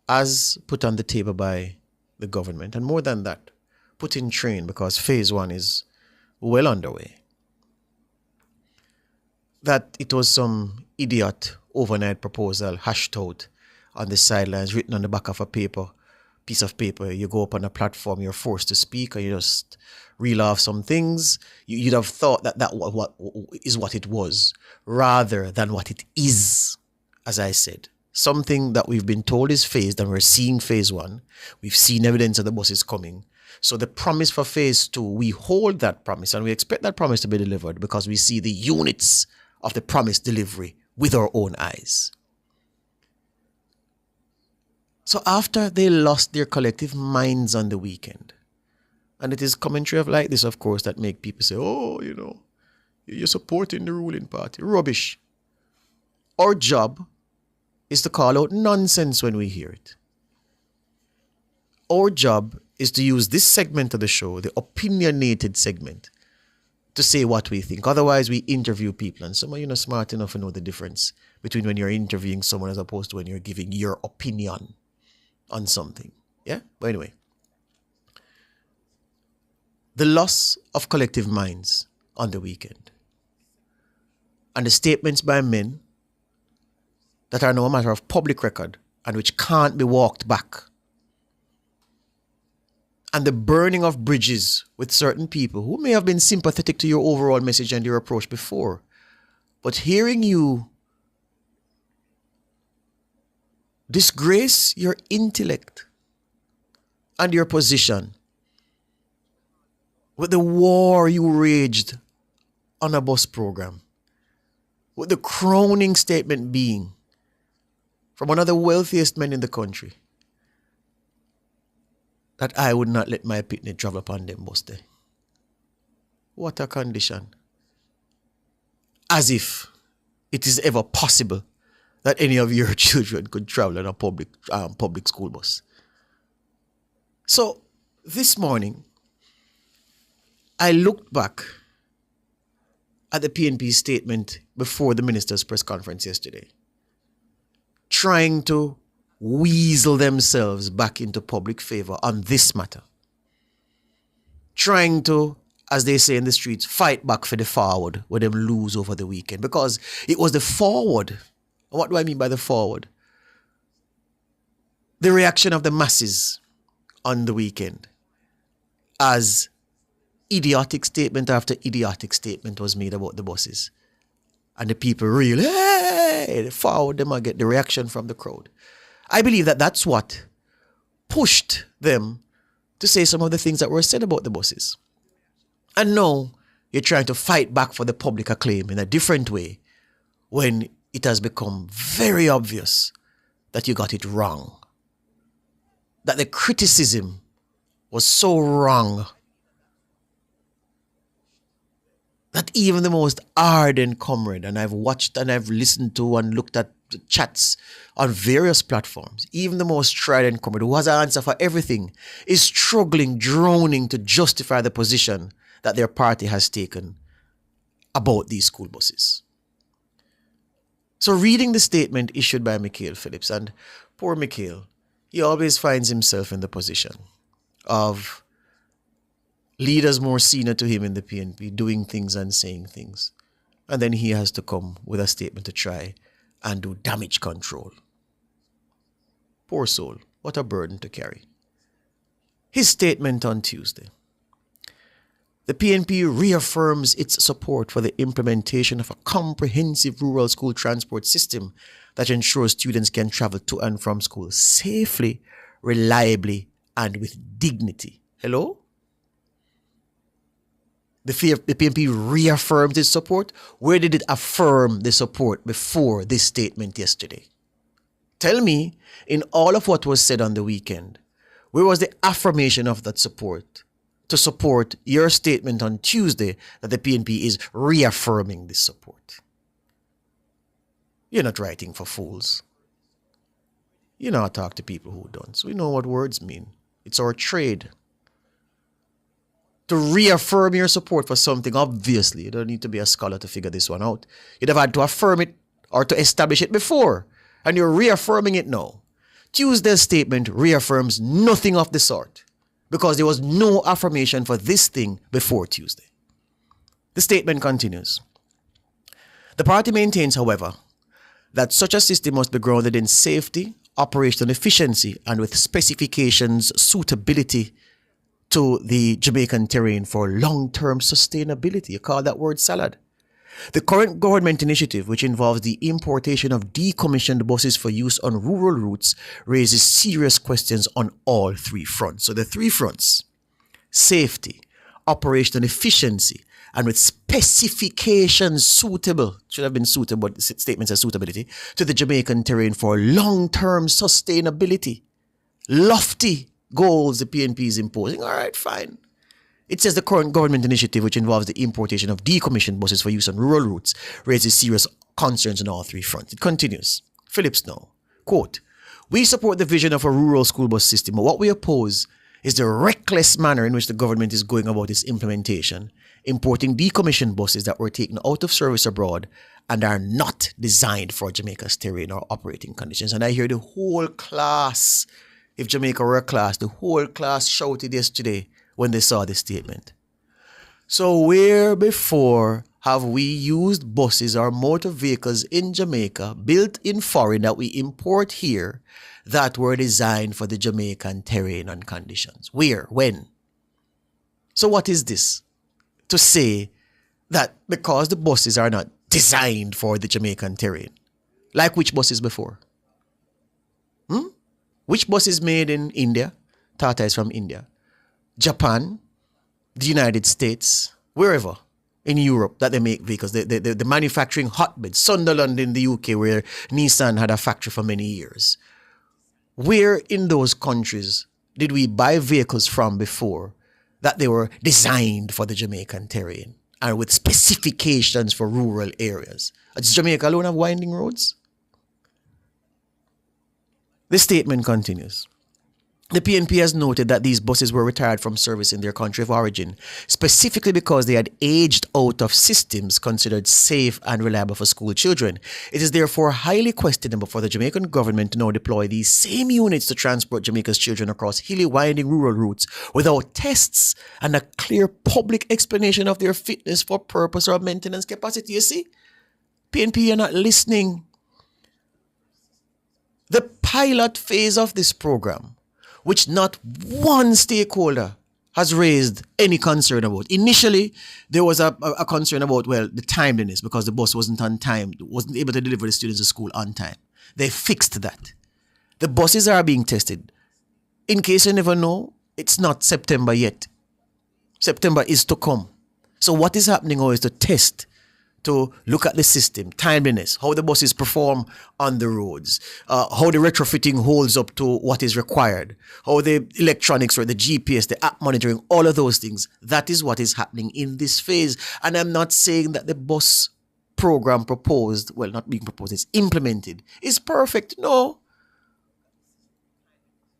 as put on the table by the government, and more than that, put in train because phase 1 is well underway, that it was some idiot overnight proposal hashed out on the sidelines, written on the back of a piece of paper. You go up on a platform, you're forced to speak, and you just reel off some things. You'd have thought that is what it was, rather than what it is. As I said, something that we've been told is phased, and we're seeing phase 1. We've seen evidence of the buses coming. So the promise for phase 2, we hold that promise, and we expect that promise to be delivered because we see the units of the promised delivery with our own eyes. So after they lost their collective minds on the weekend, and it is commentary of like this, of course, that make people say, oh, you're supporting the ruling party. Rubbish. Our job is to call out nonsense when we hear it. Our job is to use this segment of the show, the opinionated segment, to say what we think. Otherwise, we interview people, and some of you are not smart enough to know the difference between when you're interviewing someone as opposed to when you're giving your opinion on something. Yeah? But anyway, the loss of collective minds on the weekend and the statements by men that are now a matter of public record and which can't be walked back, and the burning of bridges with certain people who may have been sympathetic to your overall message and your approach before, but hearing you disgrace your intellect and your position with the war you waged on a bus program, with the crowning statement being from one of the wealthiest men in the country that I would not let my pitney travel upon them bus day. What a condition. As if it is ever possible that any of your children could travel on a public school bus. So this morning, I looked back at the PNP statement before the minister's press conference yesterday, trying to weasel themselves back into public favor on this matter, trying to, as they say in the streets, fight back for the forward where them lose over the weekend, because it was the forward. What do I mean by the forward? The reaction of the masses on the weekend as idiotic statement after idiotic statement was made about the buses. And the people really, hey, forward them and get the reaction from the crowd. I believe that that's what pushed them to say some of the things that were said about the buses. And now you're trying to fight back for the public acclaim in a different way when it has become very obvious that you got it wrong. That the criticism was so wrong that even the most ardent comrade, and I've watched and I've listened to and looked at chats on various platforms, even the most strident comrade who has an answer for everything is struggling, droning to justify the position that their party has taken about these school buses. So reading the statement issued by Michael Phillips, and poor Michael, he always finds himself in the position of leaders more senior to him in the PNP doing things and saying things. And then he has to come with a statement to try and do damage control. Poor soul, what a burden to carry. His statement on Tuesday. The PNP reaffirms its support for the implementation of a comprehensive rural school transport system that ensures students can travel to and from school safely, reliably, and with dignity. Hello? The PNP reaffirmed its support. Where did it affirm the support before this statement yesterday? Tell me, in all of what was said on the weekend, where was the affirmation of that support to support your statement on Tuesday that the PNP is reaffirming this support? You're not writing for fools. You know how to talk to people who don't. So we know what words mean. It's our trade. To reaffirm your support for something, obviously, you don't need to be a scholar to figure this one out. You'd have had to affirm it or to establish it before. And you're reaffirming it now. Tuesday's statement reaffirms nothing of the sort because there was no affirmation for this thing before Tuesday. The statement continues. The party maintains, however, that such a system must be grounded in safety, operational efficiency, and with specifications suitability to the Jamaican terrain for long-term sustainability. You call that word salad. The current government initiative, which involves the importation of decommissioned buses for use on rural routes, raises serious questions on all three fronts. So the three fronts: safety, operational efficiency, and with specifications suitable, should have been suitable, but statements of suitability, to the Jamaican terrain for long-term sustainability. Lofty goals the PNP is imposing. All right, fine. It says the current government initiative, which involves the importation of decommissioned buses for use on rural routes, raises serious concerns on all three fronts. It continues. Phillips now, quote, "We support the vision of a rural school bus system, but what we oppose is the reckless manner in which the government is going about its implementation, importing decommissioned buses that were taken out of service abroad and are not designed for Jamaica's terrain or operating conditions." And I hear the whole class, if Jamaica were a class, the whole class shouted yesterday when they saw this statement. So where before have we used buses or motor vehicles in Jamaica built in foreign that we import here that were designed for the Jamaican terrain and conditions? Where? When? So what is this? To say that because the buses are not designed for the Jamaican terrain. Like which buses before? Which bus is made in India? Tata is from India. Japan, the United States, wherever in Europe that they make vehicles, the manufacturing hotbed, Sunderland in the UK where Nissan had a factory for many years. Where in those countries did we buy vehicles from before that they were designed for the Jamaican terrain and with specifications for rural areas? Does Jamaica alone have winding roads? The statement continues. The PNP has noted that these buses were retired from service in their country of origin, specifically because they had aged out of systems considered safe and reliable for school children. It is therefore highly questionable for the Jamaican government to now deploy these same units to transport Jamaica's children across hilly, winding rural routes without tests and a clear public explanation of their fitness for purpose or maintenance capacity. You see, PNP, you're not listening. The pilot phase of this program, which not one stakeholder has raised any concern about. Initially, there was a concern about, the timeliness because the bus wasn't on time, wasn't able to deliver the students to school on time. They fixed that. The buses are being tested. In case you never know, it's not September yet. September is to come. So what is happening now is to test, to look at the system, timeliness, how the buses perform on the roads, how the retrofitting holds up to what is required, how the electronics or the GPS, the app monitoring, all of those things. That is what is happening in this phase. And I'm not saying that the bus program proposed, not being proposed, it's implemented, is perfect. No.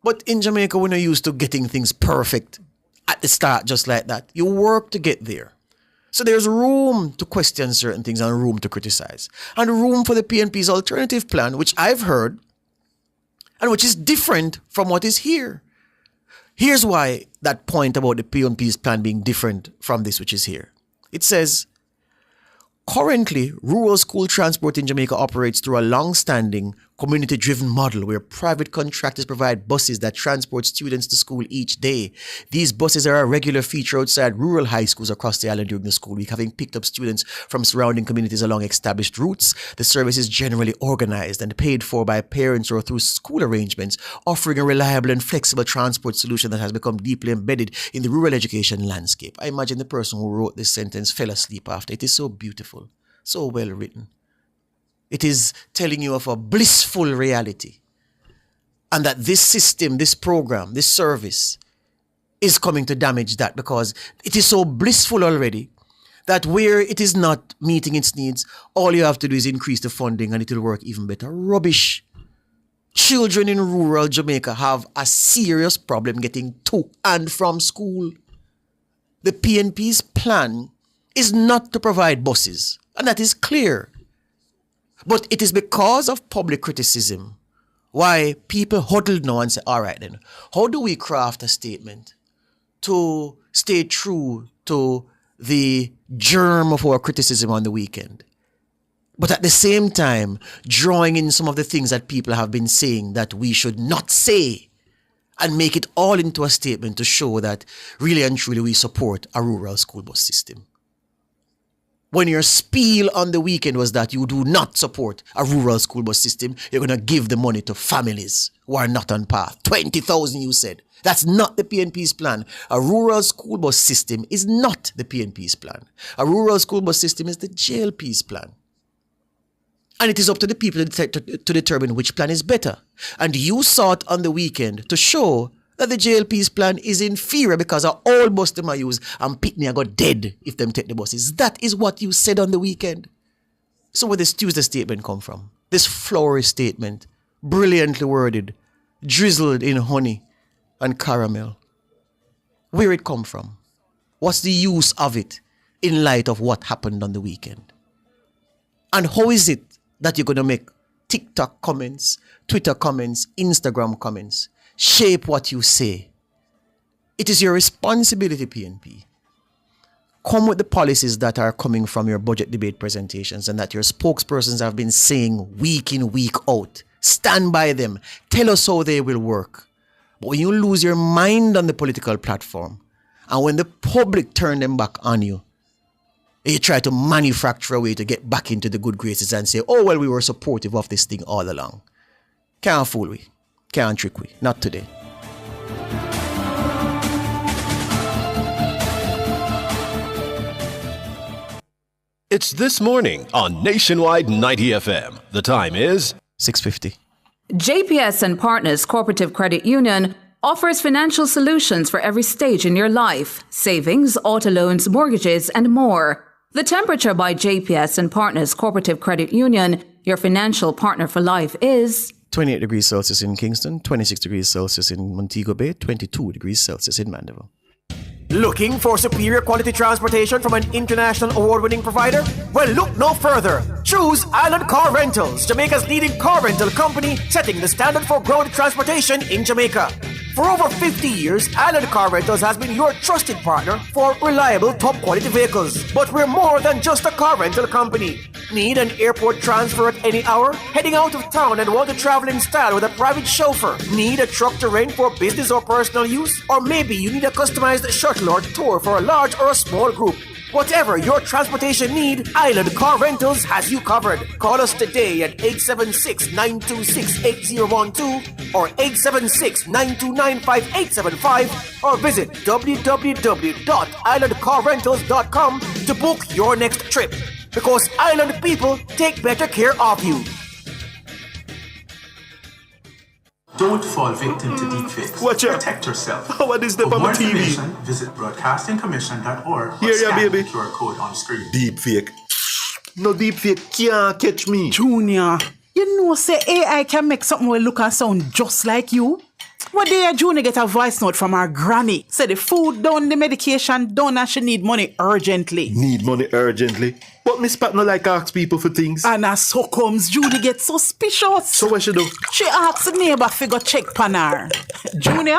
But in Jamaica, we're not used to getting things perfect at the start just like that. You work to get there. So there's room to question certain things and room to criticize. And room for the PNP's alternative plan, which I've heard, and which is different from what is here. Here's why that point about the PNP's plan being different from this which is here. It says, currently, rural school transport in Jamaica operates through a long-standing community-driven model where private contractors provide buses that transport students to school each day. These buses are a regular feature outside rural high schools across the island during the school week, having picked up students from surrounding communities along established routes. The service is generally organized and paid for by parents or through school arrangements, offering a reliable and flexible transport solution that has become deeply embedded in the rural education landscape. I imagine the person who wrote this sentence fell asleep after. It is so beautiful, so well written. It is telling you of a blissful reality, and that this system, this program, this service is coming to damage that, because it is so blissful already that where it is not meeting its needs, all you have to do is increase the funding and it will work even better. Rubbish. Children in rural Jamaica have a serious problem getting to and from school. The PNP's plan is not to provide buses, and that is clear. But it is because of public criticism why people huddled now and say, all right then, how do we craft a statement to stay true to the germ of our criticism on the weekend, but at the same time drawing in some of the things that people have been saying that we should not say, and make it all into a statement to show that really and truly we support a rural school bus system. When your spiel on the weekend was that you do not support a rural school bus system, you're going to give the money to families who are not on path. 20,000 you said. That's not the PNP's plan. A rural school bus system is not the PNP's plan. A rural school bus system is the JLP's plan. And it is up to the people to determine which plan is better. And you sought on the weekend to show that the JLP's plan is inferior because of all bus them I use and Pitney I got dead if them take the buses. That is what you said on the weekend. So where this Tuesday statement come from? This flowery statement, brilliantly worded, drizzled in honey and caramel. Where it come from? What's the use of it in light of what happened on the weekend? And how is it that you're going to make TikTok comments, Twitter comments, Instagram comments shape what you say? It is your responsibility, PNP. Come with the policies that are coming from your budget debate presentations and that your spokespersons have been saying week in, week out. Stand by them. Tell us how they will work. But when you lose your mind on the political platform and when the public turn them back on you, you try to manufacture a way to get back into the good graces and say, oh, well, we were supportive of this thing all along. Can't fool we. Can't trick we. Not today. It's This Morning on Nationwide 90 FM. The time is 6:50. JPS and Partners Cooperative Credit Union offers financial solutions for every stage in your life: savings, auto loans, mortgages, and more. The Temperature by JPS and Partners Cooperative Credit Union, your financial partner for life, is 28 degrees Celsius in Kingston, 26 degrees Celsius in Montego Bay, 22 degrees Celsius in Mandeville. Looking for superior quality transportation from an international award-winning provider? Well, look no further. Choose Island Car Rentals, Jamaica's leading car rental company, setting the standard for ground transportation in Jamaica. For over 50 years, Island Car Rentals has been your trusted partner for reliable, top-quality vehicles. But we're more than just a car rental company. Need an airport transfer at any hour? Heading out of town and want to travel in style with a private chauffeur? Need a truck to rent for business or personal use? Or maybe you need a customized shuttle or tour for a large or a small group. Whatever your transportation need, Island Car Rentals has you covered. Call us today at 876-926-8012 or 876-929-5875 or visit www.islandcarrentals.com to book your next trip. Because Island people take better care of you. Don't fall victim to deepfakes. Watch out. Protect yourself. What is that For on more my TV? information, visit broadcastingcommission.org or Here, scan baby. the QR code on screen. Deepfake. No deepfake can't catch me. Junior, you know say AI can make something will look and sound just like you? One day Junior get a voice note from her granny. Say the food done, the medication done, and she need money urgently. Need money urgently? But Miss Pat no like ask people for things. And as so comes, Junie get suspicious. So what she do? She asks the neighbor to go check pan her. Junior,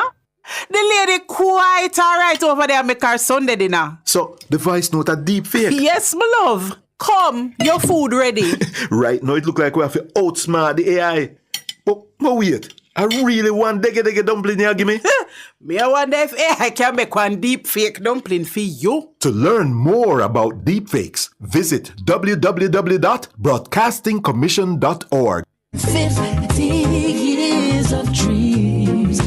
the lady quite alright over there make her Sunday dinner. So the voice note a deepfake? Yes, my love. Come, your food ready. Right now it look like we have to outsmart the AI. But wait, I really want dege dumpling you give me. Me I wonder if AI can make one deep fake dumpling for you. To learn more about deepfakes, visit www.broadcastingcommission.org. 50 years of dreams.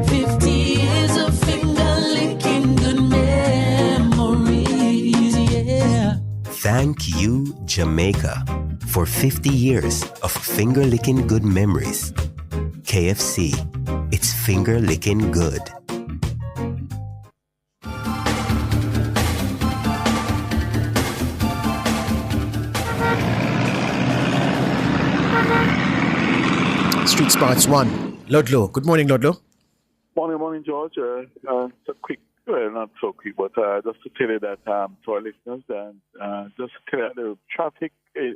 50 years of finger-licking good memories, yeah. Thank you, Jamaica, for 50 years of finger-licking good memories. KFC, it's finger-licking good. Street Smarts 1. Ludlow. Good morning, Ludlow. Morning, George. It's a quick, well, not so quick, but just to tell you that to our listeners, just to tell you that the traffic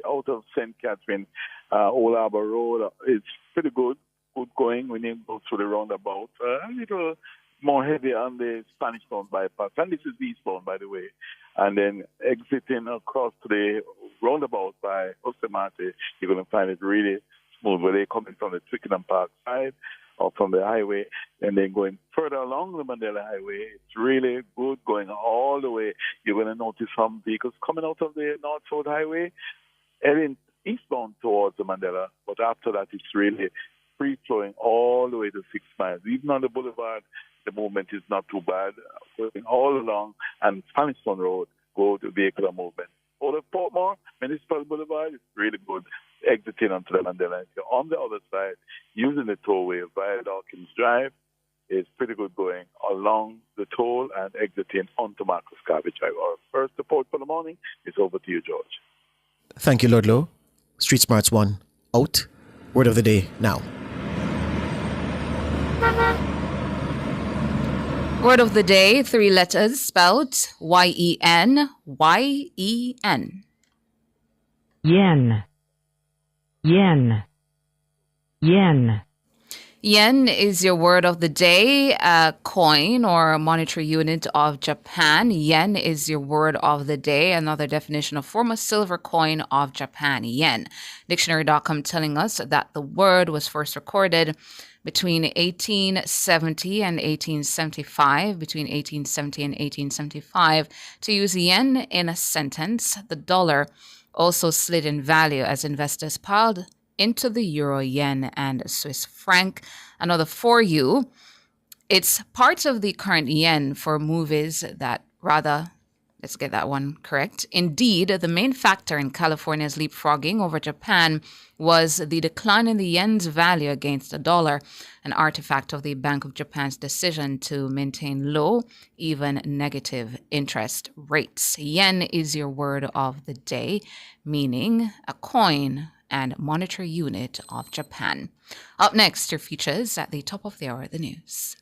out of St. Catherine, Old Harbour Road, is pretty good going when you go through the roundabout. A little more heavy on the Spanish Town bypass, and this is eastbound, by the way. And then exiting across to the roundabout by Osemate, you're going to find it really smooth, where they're coming from the Twickenham Park side or from the highway, and then going further along the Mandela Highway. It's really good going all the way. You're going to notice some vehicles coming out of the North-South Highway, heading eastbound towards the Mandela, but after that it's really free-flowing all the way to 6 miles. Even on the boulevard, the movement is not too bad. Going all along, and Spanish Town Road, go to vehicular movement. Out of Portmore, Municipal Boulevard, it's really good. Exiting onto the Mandela. If you're on the other side, using the tollway via Dawkins Drive, is pretty good going along the toll and exiting onto Marcus Garvey Drive. Our first report for the morning is over to you, George. Thank you, Ludlow. Street Smarts 1. Out. Word of the day now. Word of the day, 3 letters spelled Y-E-N, Y-E-N. Yen. Yen. Yen. Yen is your word of the day, a coin or monetary unit of Japan. Yen is your word of the day, another definition of former silver coin of Japan, yen. Dictionary.com telling us that the word was first recorded between 1870 and 1875, between 1870 and 1875, to use yen in a sentence. The dollar also slid in value as investors piled into the euro, yen, and Swiss franc. Another for you. It's part of the current yen for movies that let's get that one correct. Indeed, the main factor in California's leapfrogging over Japan was the decline in the yen's value against the dollar, an artifact of the Bank of Japan's decision to maintain low, even negative interest rates. Yen is your word of the day, meaning a coin and monetary unit of Japan. Up next, your features at the top of the hour, the news.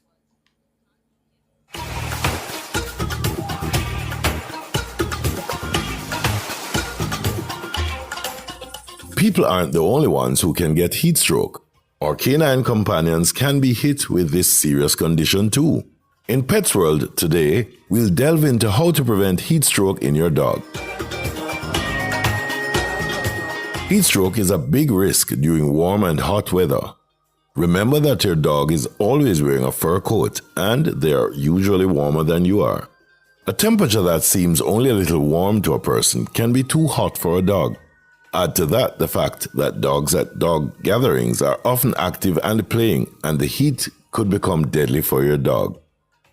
People aren't the only ones who can get heat stroke. Our canine companions can be hit with this serious condition too. In Pets World today, we'll delve into how to prevent heat stroke in your dog. Heat stroke is a big risk during warm and hot weather. Remember that your dog is always wearing a fur coat and they are usually warmer than you are. A temperature that seems only a little warm to a person can be too hot for a dog. Add to that the fact that dogs at dog gatherings are often active and playing, and the heat could become deadly for your dog.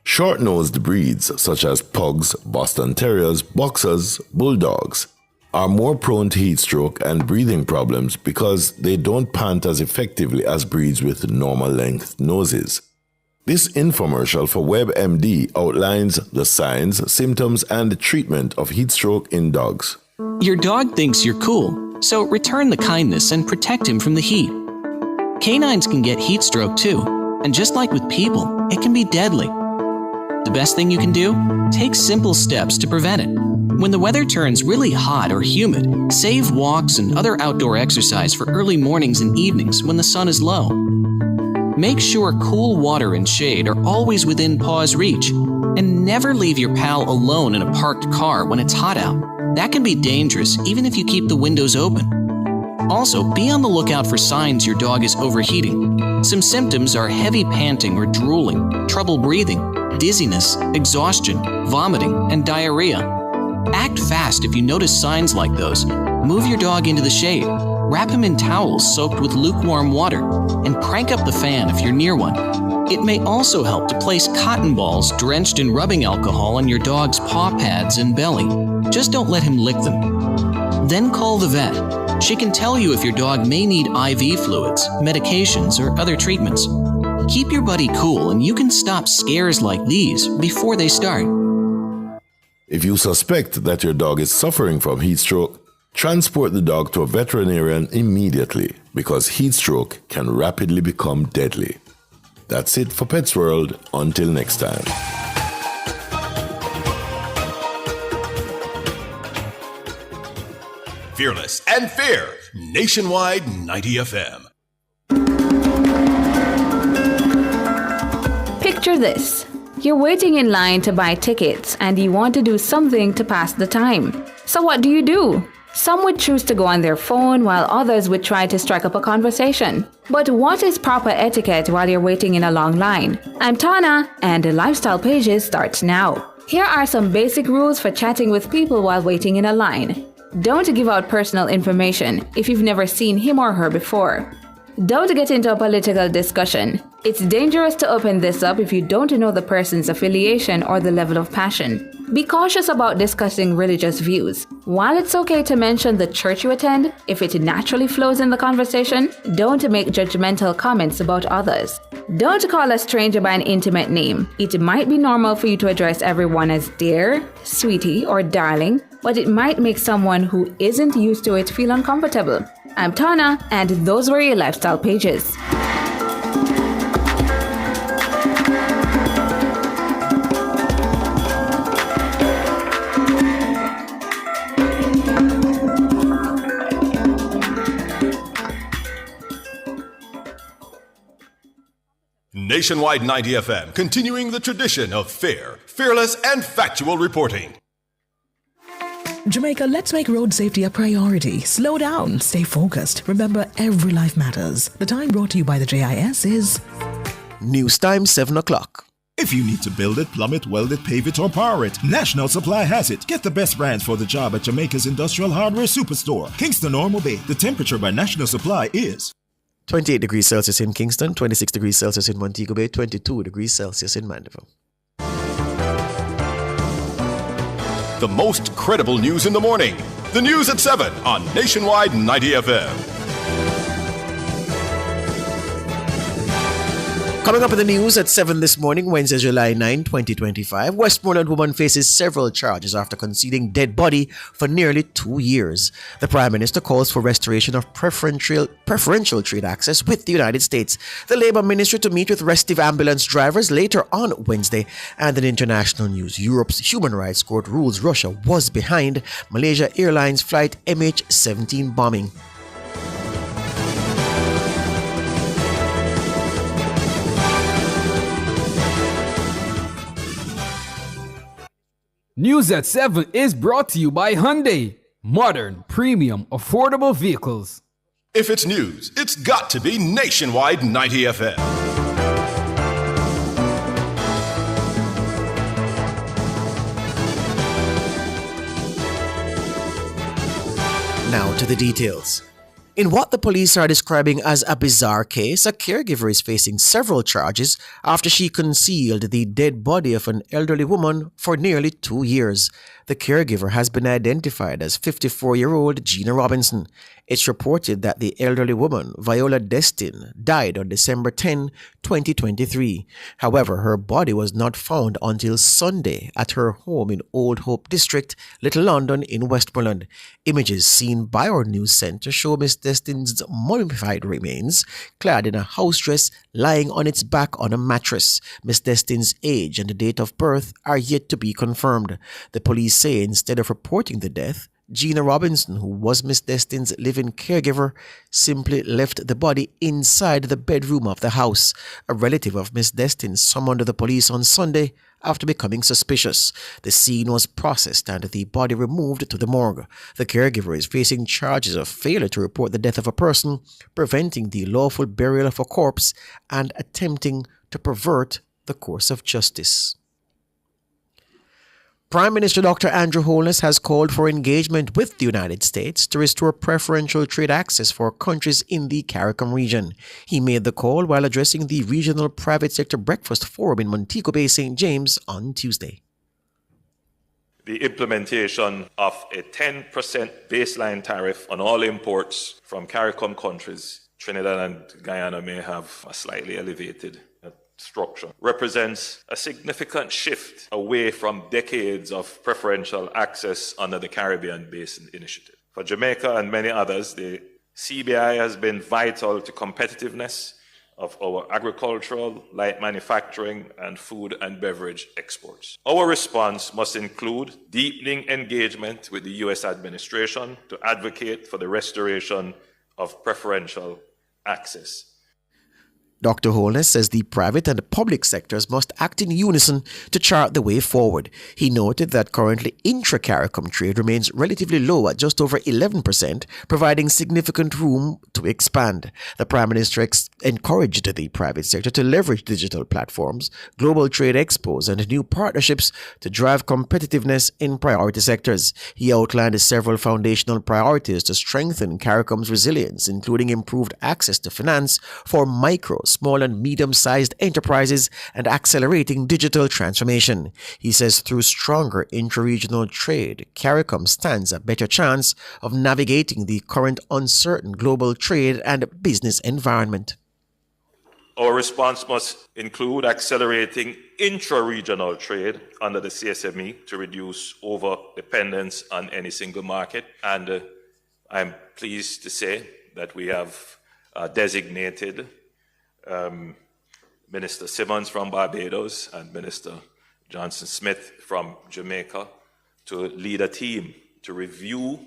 Short-nosed breeds such as pugs, Boston Terriers, Boxers, Bulldogs are more prone to heat stroke and breathing problems because they don't pant as effectively as breeds with normal length noses. This infomercial for WebMD outlines the signs, symptoms, and treatment of heat stroke in dogs. Your dog thinks you're cool, so return the kindness and protect him from the heat. Canines can get heat stroke too, and just like with people, it can be deadly. The best thing you can do? Take simple steps to prevent it. When the weather turns really hot or humid, save walks and other outdoor exercise for early mornings and evenings when the sun is low. Make sure cool water and shade are always within paw's reach, and never leave your pal alone in a parked car when it's hot out. That can be dangerous even if you keep the windows open. Also, be on the lookout for signs your dog is overheating. Some symptoms are heavy panting or drooling, trouble breathing, dizziness, exhaustion, vomiting, and diarrhea. Act fast if you notice signs like those. Move your dog into the shade. Wrap him in towels soaked with lukewarm water, and crank up the fan if you're near one. It may also help to place cotton balls drenched in rubbing alcohol on your dog's paw pads and belly. Just don't let him lick them. Then call the vet. She can tell you if your dog may need IV fluids, medications, or other treatments. Keep your buddy cool, and you can stop scares like these before they start. If you suspect that your dog is suffering from heat stroke, transport the dog to a veterinarian immediately, because heat stroke can rapidly become deadly. That's it for Pets World. Until next time. Fearless and fair. Nationwide 90 FM. Picture this. You're waiting in line to buy tickets and you want to do something to pass the time. So what do? Some would choose to go on their phone while others would try to strike up a conversation. But what is proper etiquette while you're waiting in a long line? I'm Tana, and the Lifestyle Pages starts now. Here are some basic rules for chatting with people while waiting in a line. Don't give out personal information if you've never seen him or her before. Don't get into a political discussion. It's dangerous to open this up if you don't know the person's affiliation or the level of passion. Be cautious about discussing religious views. While it's okay to mention the church you attend, if it naturally flows in the conversation, don't make judgmental comments about others. Don't call a stranger by an intimate name. It might be normal for you to address everyone as dear, sweetie, or darling, but it might make someone who isn't used to it feel uncomfortable. I'm Tana, and those were your Lifestyle Pages. Nationwide 90 FM, continuing the tradition of fair, fearless, and factual reporting. Jamaica, let's make road safety a priority. Slow down, stay focused. Remember, every life matters. The time brought to you by the JIS is... News time, 7 o'clock. If you need to build it, plumb it, weld it, pave it, or power it, National Supply has it. Get the best brands for the job at Jamaica's Industrial Hardware Superstore, Kingston or Bay. The temperature by National Supply is 28 degrees Celsius in Kingston, 26 degrees Celsius in Montego Bay, 22 degrees Celsius in Mandeville. The most credible news in the morning. The news at 7 on Nationwide 90 FM. Coming up in the news at 7 this morning, Wednesday, July 9, 2025, Westmoreland woman faces several charges after concealing dead body for nearly 2 years. The Prime Minister calls for restoration of preferential trade access with the United States. The Labour Ministry to meet with restive ambulance drivers later on Wednesday. And in international news, Europe's Human Rights Court rules Russia was behind Malaysia Airlines flight MH17 bombing. News at 7 is brought to you by Hyundai. Modern, premium, affordable vehicles. If it's news, it's got to be Nationwide 90 FM. Now to the details. In what the police are describing as a bizarre case, a caregiver is facing several charges after she concealed the dead body of an elderly woman for nearly 2 years. The caregiver has been identified as 54-year-old Gina Robinson. It's reported that the elderly woman, Viola Destin, died on December 10, 2023. However, her body was not found until Sunday at her home in Old Hope District, Little London in Westmoreland. Images seen by our news centre show Miss Destin's mummified remains, clad in a house dress, lying on its back on a mattress. Miss Destin's age and the date of birth are yet to be confirmed. The police say instead of reporting the death, Gina Robinson, who was Miss Destin's living caregiver, simply left the body inside the bedroom of the house. A relative of Miss Destin summoned the police on Sunday after becoming suspicious. The scene was processed and the body removed to the morgue. The caregiver is facing charges of failure to report the death of a person, preventing the lawful burial of a corpse, and attempting to pervert the course of justice. Prime Minister Dr. Andrew Holness has called for engagement with the United States to restore preferential trade access for countries in the CARICOM region. He made the call while addressing the Regional Private Sector Breakfast Forum in Montego Bay, St. James on Tuesday. The implementation of a 10% baseline tariff on all imports from CARICOM countries, Trinidad and Guyana may have a slightly elevated structure, represents a significant shift away from decades of preferential access under the Caribbean Basin Initiative. For Jamaica and many others, the CBI has been vital to competitiveness of our agricultural, light manufacturing, and food and beverage exports. Our response must include deepening engagement with the U.S. administration to advocate for the restoration of preferential access. Dr. Holness says the private and public sectors must act in unison to chart the way forward. He noted that currently intra-CARICOM trade remains relatively low at just over 11%, providing significant room to expand. The Prime Minister encouraged the private sector to leverage digital platforms, global trade expos, and new partnerships to drive competitiveness in priority sectors. He outlined several foundational priorities to strengthen CARICOM's resilience, including improved access to finance for micro, small and medium-sized enterprises and accelerating digital transformation. He says through stronger intra-regional trade, CARICOM stands a better chance of navigating the current uncertain global trade and business environment. Our response must include accelerating intra-regional trade under the CSME to reduce over-dependence on any single market. And I'm pleased to say that we have designated Minister Simmons from Barbados and Minister Johnson Smith from Jamaica to lead a team to review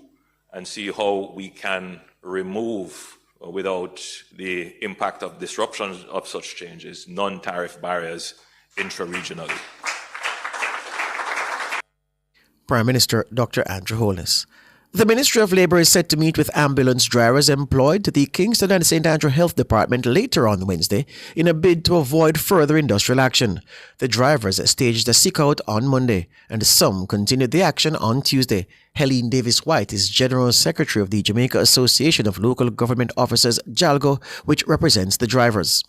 and see how we can remove, without the impact of disruptions of such changes, non-tariff barriers intra-regionally. Prime Minister Dr. Andrew Holness. The Ministry of Labour is set to meet with ambulance drivers employed to the Kingston and St. Andrew Health Department later on Wednesday in a bid to avoid further industrial action. The drivers staged a sick-out on Monday, and some continued the action on Tuesday. Helene Davis-White is General Secretary of the Jamaica Association of Local Government Officers, JALGO, which represents the drivers.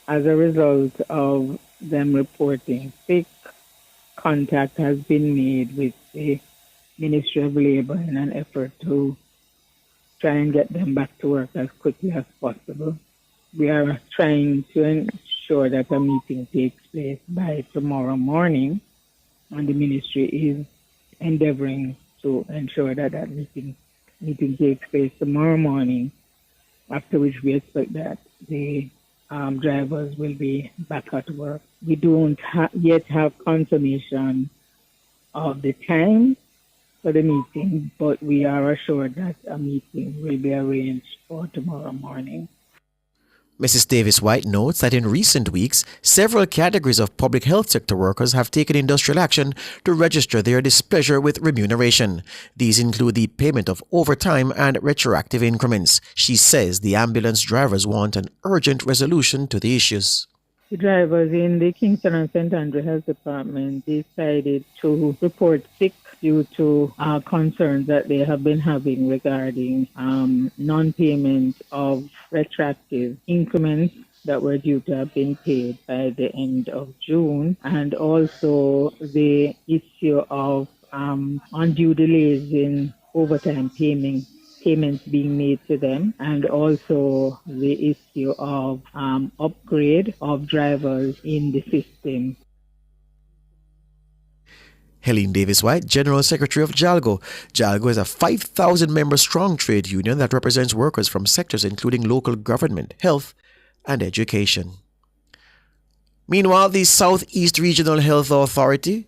As a result of them reporting sick, contact has been made with the Ministry of Labour in an effort to try and get them back to work as quickly as possible. We are trying to ensure that a meeting takes place by tomorrow morning, and the ministry is endeavoring to ensure that that meeting takes place tomorrow morning, after which we expect that the drivers will be back at work. We don't yet have confirmation of the time for the meeting, but we are assured that a meeting will be arranged for tomorrow morning. Mrs. Davis-White notes that in recent weeks, several categories of public health sector workers have taken industrial action to register their displeasure with remuneration. These include the payment of overtime and retroactive increments. She says the ambulance drivers want an urgent resolution to the issues. The drivers in the Kingston and St. Andrew Health Department decided to report sick due to concerns that they have been having regarding non-payment of retroactive increments that were due to have been paid by the end of June, and also the issue of undue delays in overtime payments being made to them, and also the issue of upgrade of drivers in the system. Helene Davis-White, General Secretary of JALGO. JALGO is a 5,000-member strong trade union that represents workers from sectors including local government, health, and education. Meanwhile, the Southeast Regional Health Authority,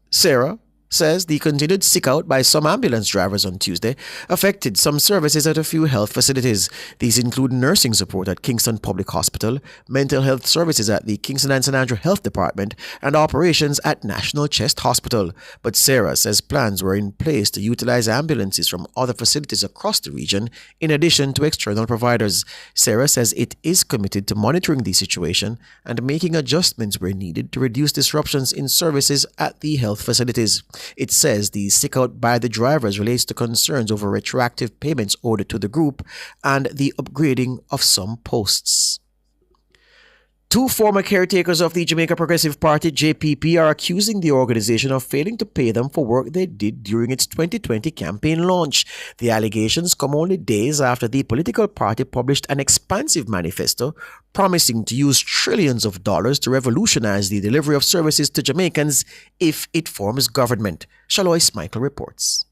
SARA, says the continued sick-out by some ambulance drivers on Tuesday affected some services at a few health facilities. These include nursing support at Kingston Public Hospital, mental health services at the Kingston and St. Andrew Health Department, and operations at National Chest Hospital. But Sarah says plans were in place to utilize ambulances from other facilities across the region in addition to external providers. Sarah says it is committed to monitoring the situation and making adjustments where needed to reduce disruptions in services at the health facilities. It says the sick-out by the drivers relates to concerns over retroactive payments owed to the group and the upgrading of some posts. Two former caretakers of the Jamaica Progressive Party, JPP, are accusing the organization of failing to pay them for work they did during its 2020 campaign launch. The allegations come only days after the political party published an expansive manifesto promising to use trillions of dollars to revolutionize the delivery of services to Jamaicans if it forms government. Shalois Michael reports.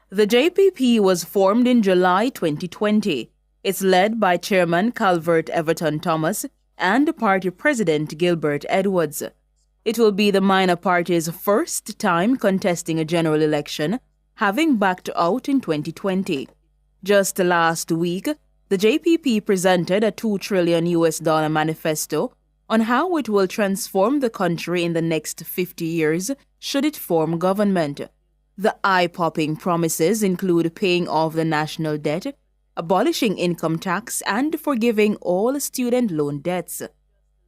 The JPP was formed in July 2020. It's led by Chairman Calvert Everton Thomas and Party President Gilbert Edwards. It will be the minor party's first time contesting a general election, having backed out in 2020. Just last week, the JPP presented a $2 trillion manifesto on how it will transform the country in the next 50 years should it form government. The eye-popping promises include paying off the national debt, abolishing income tax, and forgiving all student loan debts.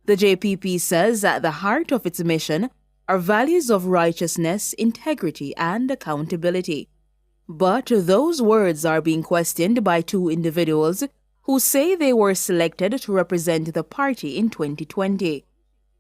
The JPP says at the heart of its mission are values of righteousness, integrity, and accountability. But those words are being questioned by two individuals who say they were selected to represent the party in 2020.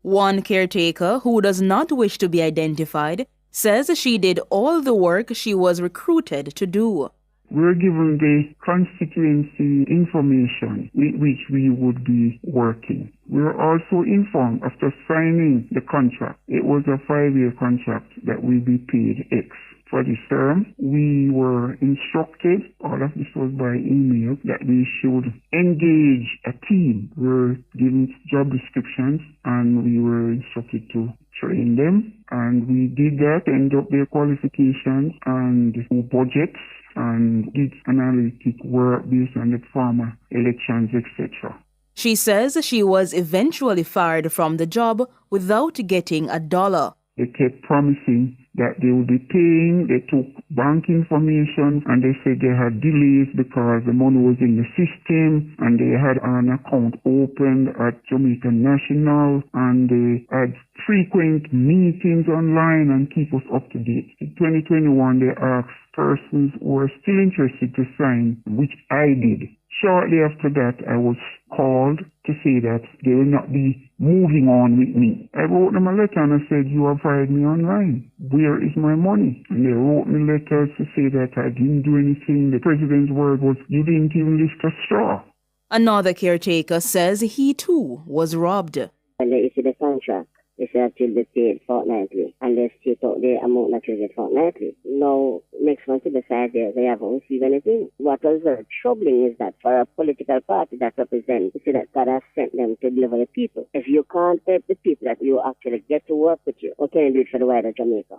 One caretaker, who does not wish to be identified, says she did all the work she was recruited to do. We're given the constituency information with which we would be working. We're also informed after signing the contract, it was a 5-year contract, that we'll be paid X. For this term, we were instructed, all of this was by email, that we should engage a team. We were given job descriptions and we were instructed to train them. And we did that, end up their qualifications and budgets, and did analytic work based on the former elections, etc. She says she was eventually fired from the job without getting $1. They kept promising that they would be paying. They took bank information and they said they had delays because the money was in the system and they had an account opened at Jamaica National and they had frequent meetings online and keep us up to date. In 2021, they asked persons who were still interested to sign, which I did. Shortly after that, I was called to say that they will not be moving on with me. I wrote them a letter and I said, you have fired me online. Where is my money? And they wrote me letters to say that I didn't do anything. The president's word was, you didn't even lift a straw. Another caretaker says he too was robbed. When they issued the contract, they said to be paid fortnightly, and they still thought the amount that you get fortnightly. Now, next month to the 5 years, they haven't received anything. What was very troubling is that for a political party that represents, you see that God has sent them to deliver the people. If you can't help the people that you actually get to work with you, what can you do for the wider Jamaica?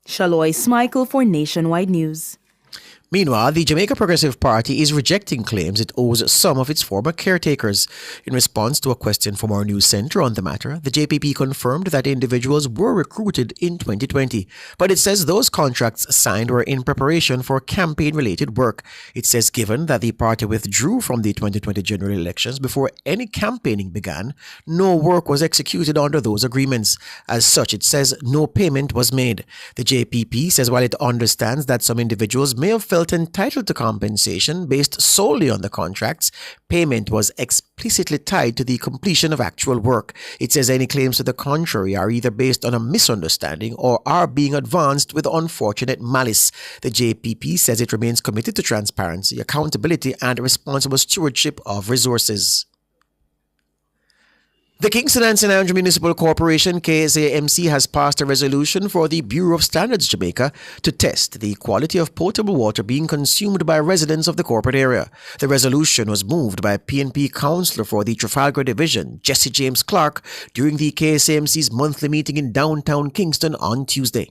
Shalois Michael for Nationwide News. Meanwhile, the Jamaica Progressive Party is rejecting claims it owes some of its former caretakers. In response to a question from our news centre on the matter, the JPP confirmed that individuals were recruited in 2020, but it says those contracts signed were in preparation for campaign-related work. It says given that the party withdrew from the 2020 general elections before any campaigning began, no work was executed under those agreements. As such, it says no payment was made. The JPP says while it understands that some individuals may have felt entitled to compensation based solely on the contracts, payment was explicitly tied to the completion of actual work. It says any claims to the contrary are either based on a misunderstanding or are being advanced with unfortunate malice. The JPP says it remains committed to transparency, accountability, and responsible stewardship of resources. The Kingston and St. Andrew Municipal Corporation, KSAMC, has passed a resolution for the Bureau of Standards Jamaica to test the quality of potable water being consumed by residents of the corporate area. The resolution was moved by PNP Councillor for the Trafalgar Division, Jesse James Clark, during the KSAMC's monthly meeting in downtown Kingston on Tuesday.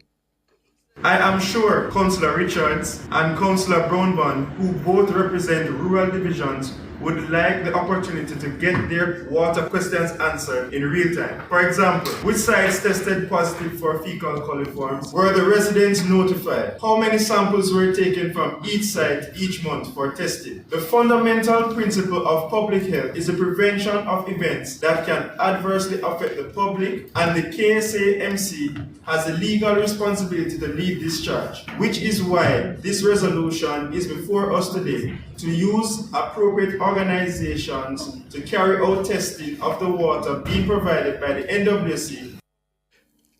I am sure Councillor Richards and Councillor Brownband, who both represent rural divisions, would like the opportunity to get their water questions answered in real time. For example, which sites tested positive for fecal coliforms? Were the residents notified? How many samples were taken from each site each month for testing? The fundamental principle of public health is the prevention of events that can adversely affect the public, and the KSAMC has the legal responsibility to lead this charge, which is why this resolution is before us today, to use appropriate organizations to carry out testing of the water being provided by the NWC.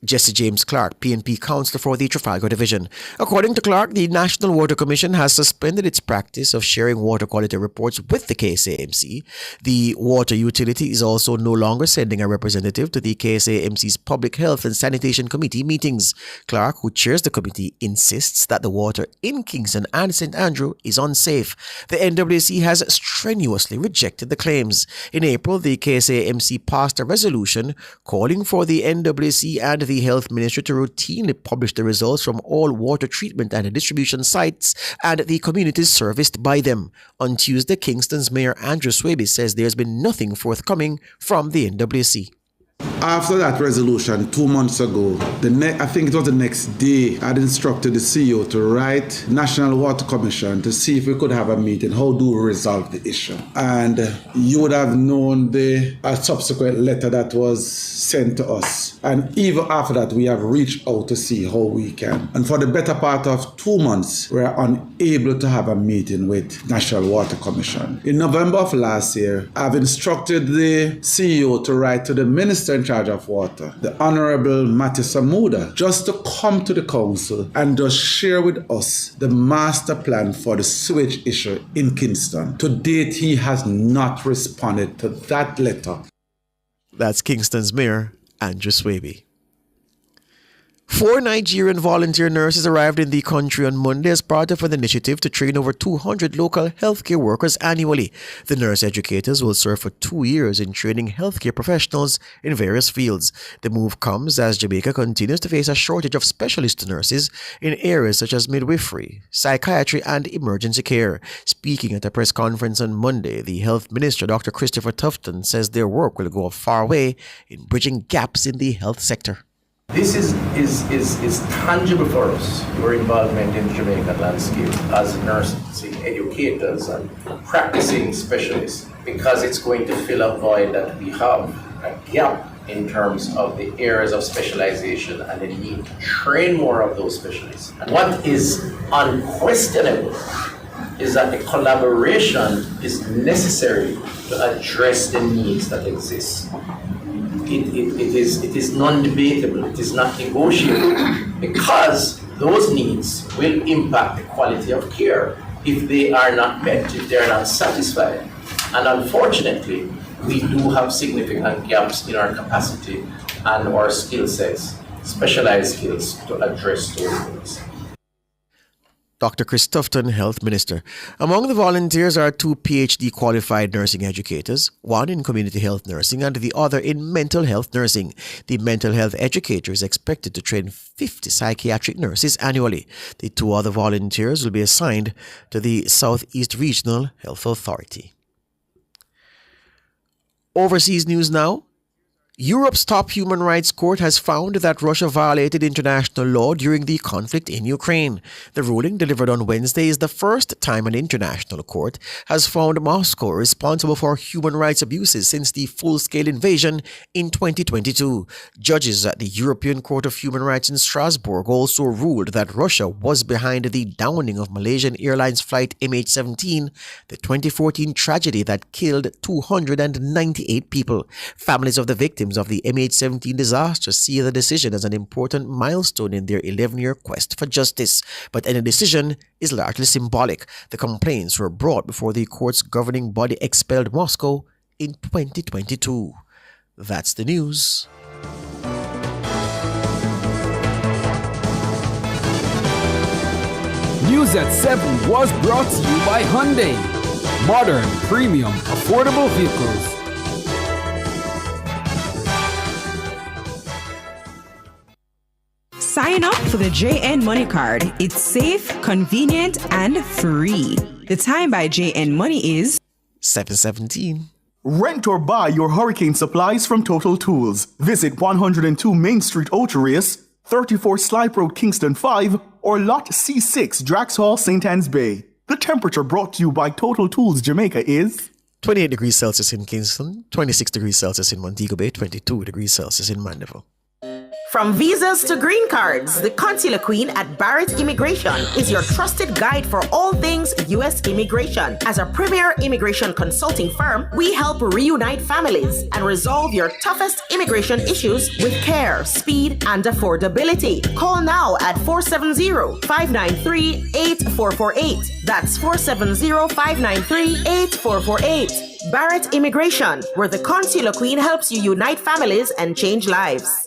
Jesse James Clark, PNP councillor for the Trafalgar Division. According to Clark, the National Water Commission has suspended its practice of sharing water quality reports with the KSAMC. The water utility is also no longer sending a representative to the KSAMC's Public Health and Sanitation Committee meetings. Clark, who chairs the committee, insists that the water in Kingston and St. Andrew is unsafe. The NWC has strenuously rejected the claims. In April, the KSAMC passed a resolution calling for the NWC and the Health Ministry to routinely publish the results from all water treatment and distribution sites and the communities serviced by them. On Tuesday, Kingston's Mayor Andrew Swaby says there's been nothing forthcoming from the NWC. After that resolution 2 months ago, I think it was the next day, I'd instructed the CEO to write National Water Commission to see if we could have a meeting. How do we resolve the issue? And you would have known a subsequent letter that was sent to us. And even after that, we have reached out to see how we can. And for the better part of 2 months, we are unable to have a meeting with National Water Commission. In November of last year, I've instructed the CEO to write to the Minister in charge of water, the Honorable Matthew Samuda, just to come to the council and just share with us the master plan for the sewage issue in Kingston. To date, he has not responded to that letter. That's Kingston's Mayor Andrew Swaby. 4 Nigerian volunteer nurses arrived in the country on Monday as part of an initiative to train over 200 local healthcare workers annually. The nurse educators will serve for 2 years in training healthcare professionals in various fields. The move comes as Jamaica continues to face a shortage of specialist nurses in areas such as midwifery, psychiatry, and emergency care. Speaking at a press conference on Monday, the Health Minister, Dr. Christopher Tufton, says their work will go a far way in bridging gaps in the health sector. This is tangible for us, your involvement in the Jamaican landscape as nursing educators and practicing specialists, because it's going to fill a void that we have, a gap in terms of the areas of specialization and the need to train more of those specialists. And what is unquestionable is that the collaboration is necessary to address the needs that exist. It is non-debatable, it is not negotiable, because those needs will impact the quality of care if they are not met, if they are not satisfied. And unfortunately, we do have significant gaps in our capacity and our skill sets, specialized skills to address those needs. Dr. Chris Tufton, Health Minister. Among the volunteers are 2 PhD qualified nursing educators, one in community health nursing and the other in mental health nursing. The mental health educator is expected to train 50 psychiatric nurses annually. The 2 other volunteers will be assigned to the Southeast Regional Health Authority. Overseas news now. Europe's top human rights court has found that Russia violated international law during the conflict in Ukraine. The ruling, delivered on Wednesday, is the first time an international court has found Moscow responsible for human rights abuses since the full-scale invasion in 2022. Judges at the European Court of Human Rights in Strasbourg also ruled that Russia was behind the downing of Malaysian Airlines flight MH17, the 2014 tragedy that killed 298 people. Families of the victims of the MH17 disaster see the decision as an important milestone in their 11-year quest for justice. But any decision is largely symbolic. The complaints were brought before the court's governing body expelled Moscow in 2022. That's the news. News at 7 was brought to you by Hyundai. Modern, premium, affordable vehicles. Sign up for the JN Money Card. It's safe, convenient, and free. The time by JN Money is 7:17. Rent or buy your hurricane supplies from Total Tools. Visit 102 Main Street, Ocharis, 34 Slipe Road, Kingston 5, or Lot C6, Drax Hall, St. Anne's Bay. The temperature brought to you by Total Tools Jamaica is 28 degrees Celsius in Kingston, 26 degrees Celsius in Montego Bay, 22 degrees Celsius in Mandeville. From visas to green cards, the Consular Queen at Barrett Immigration is your trusted guide for all things U.S. immigration. As a premier immigration consulting firm, we help reunite families and resolve your toughest immigration issues with care, speed, and affordability. Call now at 470-593-8448. That's 470-593-8448. Barrett Immigration, where the Consular Queen helps you unite families and change lives.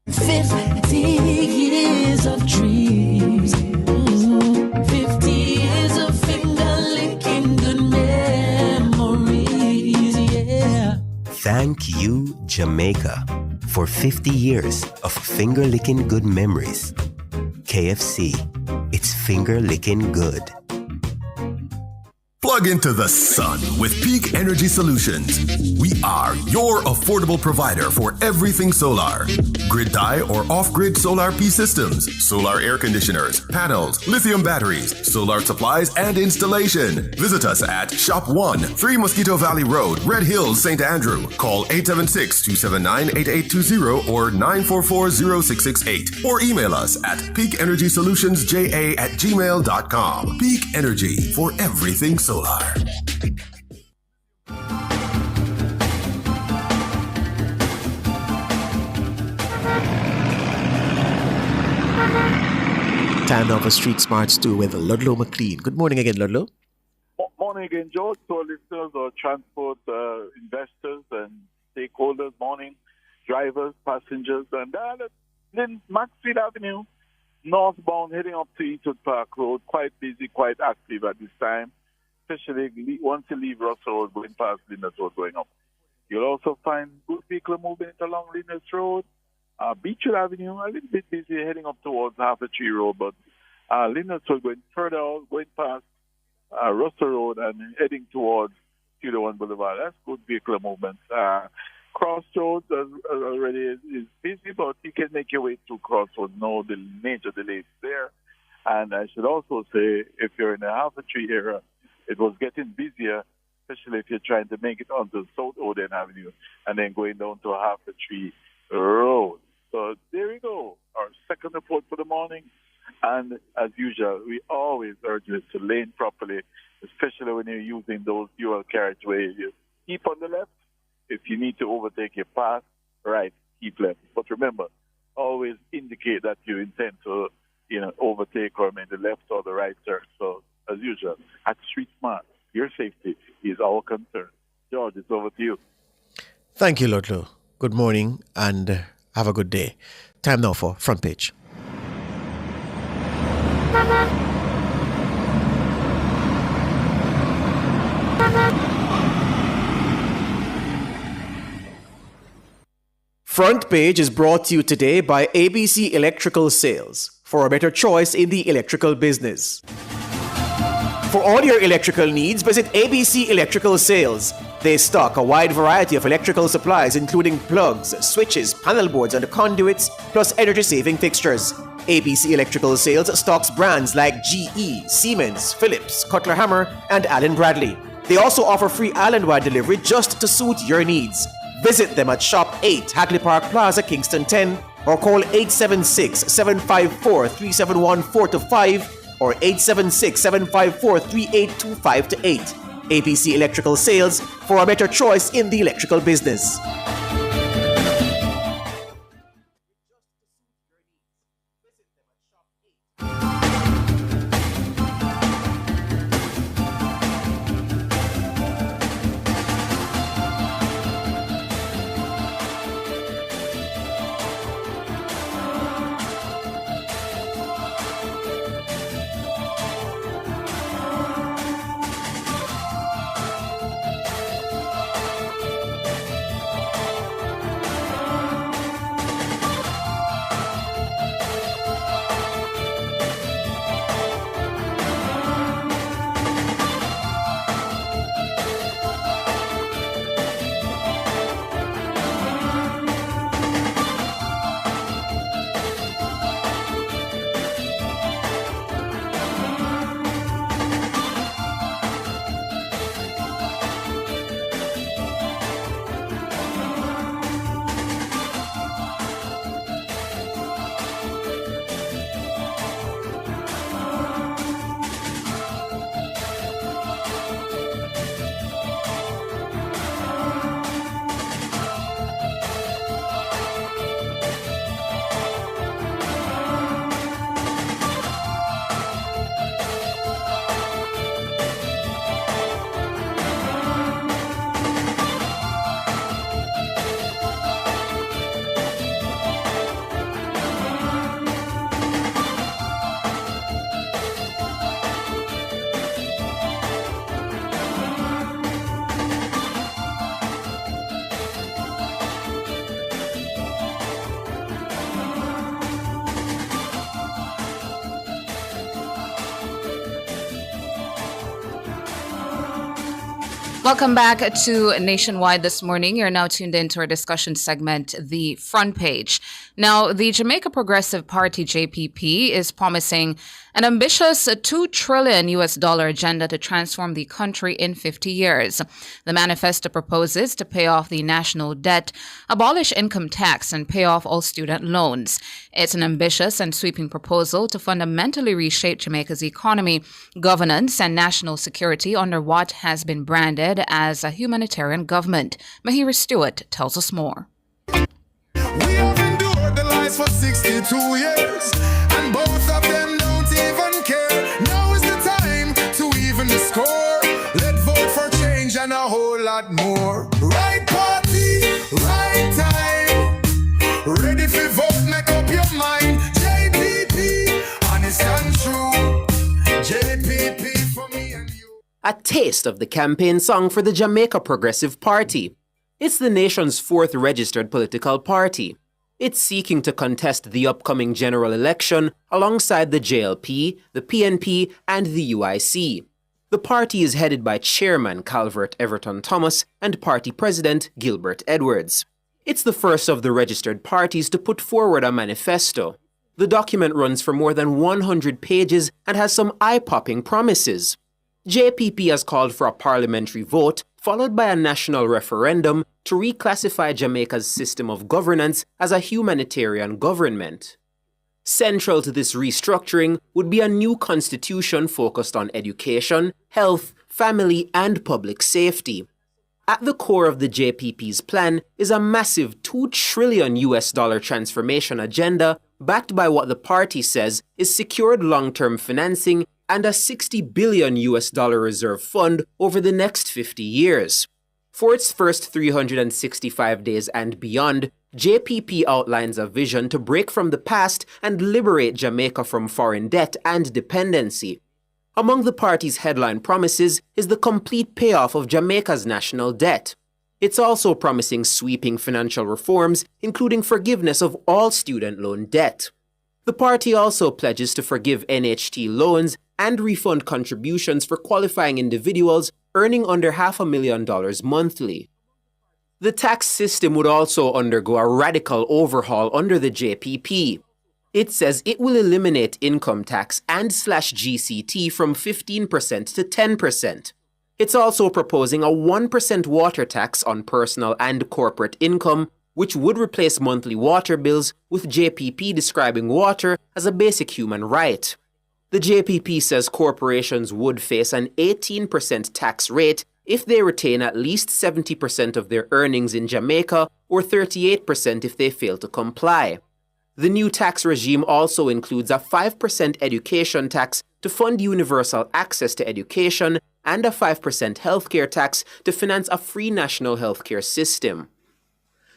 50 years of dreams. 50 years of finger-licking good memories, yeah. Thank you, Jamaica, for 50 years of finger-licking good memories. KFC, it's finger-licking good. Plug into the sun with Peak Energy Solutions. We are your affordable provider for everything solar. Grid tie or off-grid solar P systems, solar air conditioners, panels, lithium batteries, solar supplies, and installation. Visit us at Shop 1, 3 Mosquito Valley Road, Red Hills, St. Andrew. Call 876-279-8820 or 944-0668. Or email us at peakenergysolutionsja@gmail.com. Peak Energy for everything solar. Time now for Street Smarts 2 with Ludlow McLean. Good morning again, Ludlow. Morning again, George. To our listeners, our transport investors and stakeholders, morning, drivers, passengers, and then Maxfield Avenue, northbound, heading up to Eastwood Park Road, quite busy, quite active at this time, especially once you leave Russell Road, going past Linus Road, going up. You'll also find good vehicle movement along Linus Road, Beechwood Avenue, a little bit busy, heading up towards Half a Tree Road, but Linus Road going further out, going past Russell Road and heading towards Tudor One Boulevard. That's good vehicle movement. Crossroads already is busy, but you can make your way through Crossroads. No major delays there. And I should also say, if you're in the Half a Tree area, it was getting busier, especially if you're trying to make it onto South Oden Avenue and then going down to Half a Tree Road. So there we go, our second report for the morning. And as usual, we always urge you to lane properly, especially when you're using those dual carriageways. You keep on the left. If you need to overtake your path, right, keep left. But remember, always indicate that you intend to, overtake or make the left or the right turn. So as usual, at Street Smart, your safety is our concern. George, it's over to you. Thank you, Ludlow. Good morning and have a good day. Time now for Front Page. Front Page is brought to you today by ABC Electrical Sales, for a better choice in the electrical business. For all your electrical needs, visit ABC Electrical Sales. They stock a wide variety of electrical supplies, including plugs, switches, panel boards, and conduits, plus energy-saving fixtures. ABC Electrical Sales stocks brands like GE, Siemens, Philips, Cutler Hammer, and Allen Bradley. They also offer free island-wide delivery just to suit your needs. Visit them at Shop 8, Hagley Park Plaza, Kingston 10, or call 876-754-3714-5 or 876-754-3825-8. ABC Electrical Sales, for a better choice in the electrical business. Welcome back to Nationwide this morning. You're now tuned into our discussion segment, The Front Page. Now, the Jamaica Progressive Party, JPP, is promising an ambitious $2 trillion agenda to transform the country in 50 years. The manifesto proposes to pay off the national debt, abolish income tax, and pay off all student loans. It's an ambitious and sweeping proposal to fundamentally reshape Jamaica's economy, governance, and national security under what has been branded as a humanitarian government. Mahira Stewart tells us more. We have endured the lies for 62 years, and both of them don't even care. Now is the time to even the score. Let's vote for change and a whole lot more. Right party, right time. Ready for vote, make up your mind. JPP, honest and true. JPP for me and you. A taste of the campaign song for the Jamaica Progressive Party. It's the nation's fourth registered political party. It's seeking to contest the upcoming general election alongside the JLP, the PNP, and the UIC. The party is headed by Chairman Calvert Everton Thomas and Party President Gilbert Edwards. It's the first of the registered parties to put forward a manifesto. The document runs for more than 100 pages and has some eye-popping promises. JPP has called for a parliamentary vote, followed by a national referendum to reclassify Jamaica's system of governance as a humanitarian government. Central to this restructuring would be a new constitution focused on education, health, family, and public safety. At the core of the JPP's plan is a massive $2 trillion transformation agenda backed by what the party says is secured long-term financing and a $60 billion reserve fund over the next 50 years. For its first 365 days and beyond, JPP outlines a vision to break from the past and liberate Jamaica from foreign debt and dependency. Among the party's headline promises is the complete payoff of Jamaica's national debt. It's also promising sweeping financial reforms, including forgiveness of all student loan debt. The party also pledges to forgive NHT loans and refund contributions for qualifying individuals earning under $500,000 monthly. The tax system would also undergo a radical overhaul under the JPP. It says it will eliminate income tax and slash GCT from 15% to 10%. It's also proposing a 1% water tax on personal and corporate income, which would replace monthly water bills, with JPP describing water as a basic human right. The JPP says corporations would face an 18% tax rate if they retain at least 70% of their earnings in Jamaica, or 38% if they fail to comply. The new tax regime also includes a 5% education tax to fund universal access to education and a 5% healthcare tax to finance a free national healthcare system.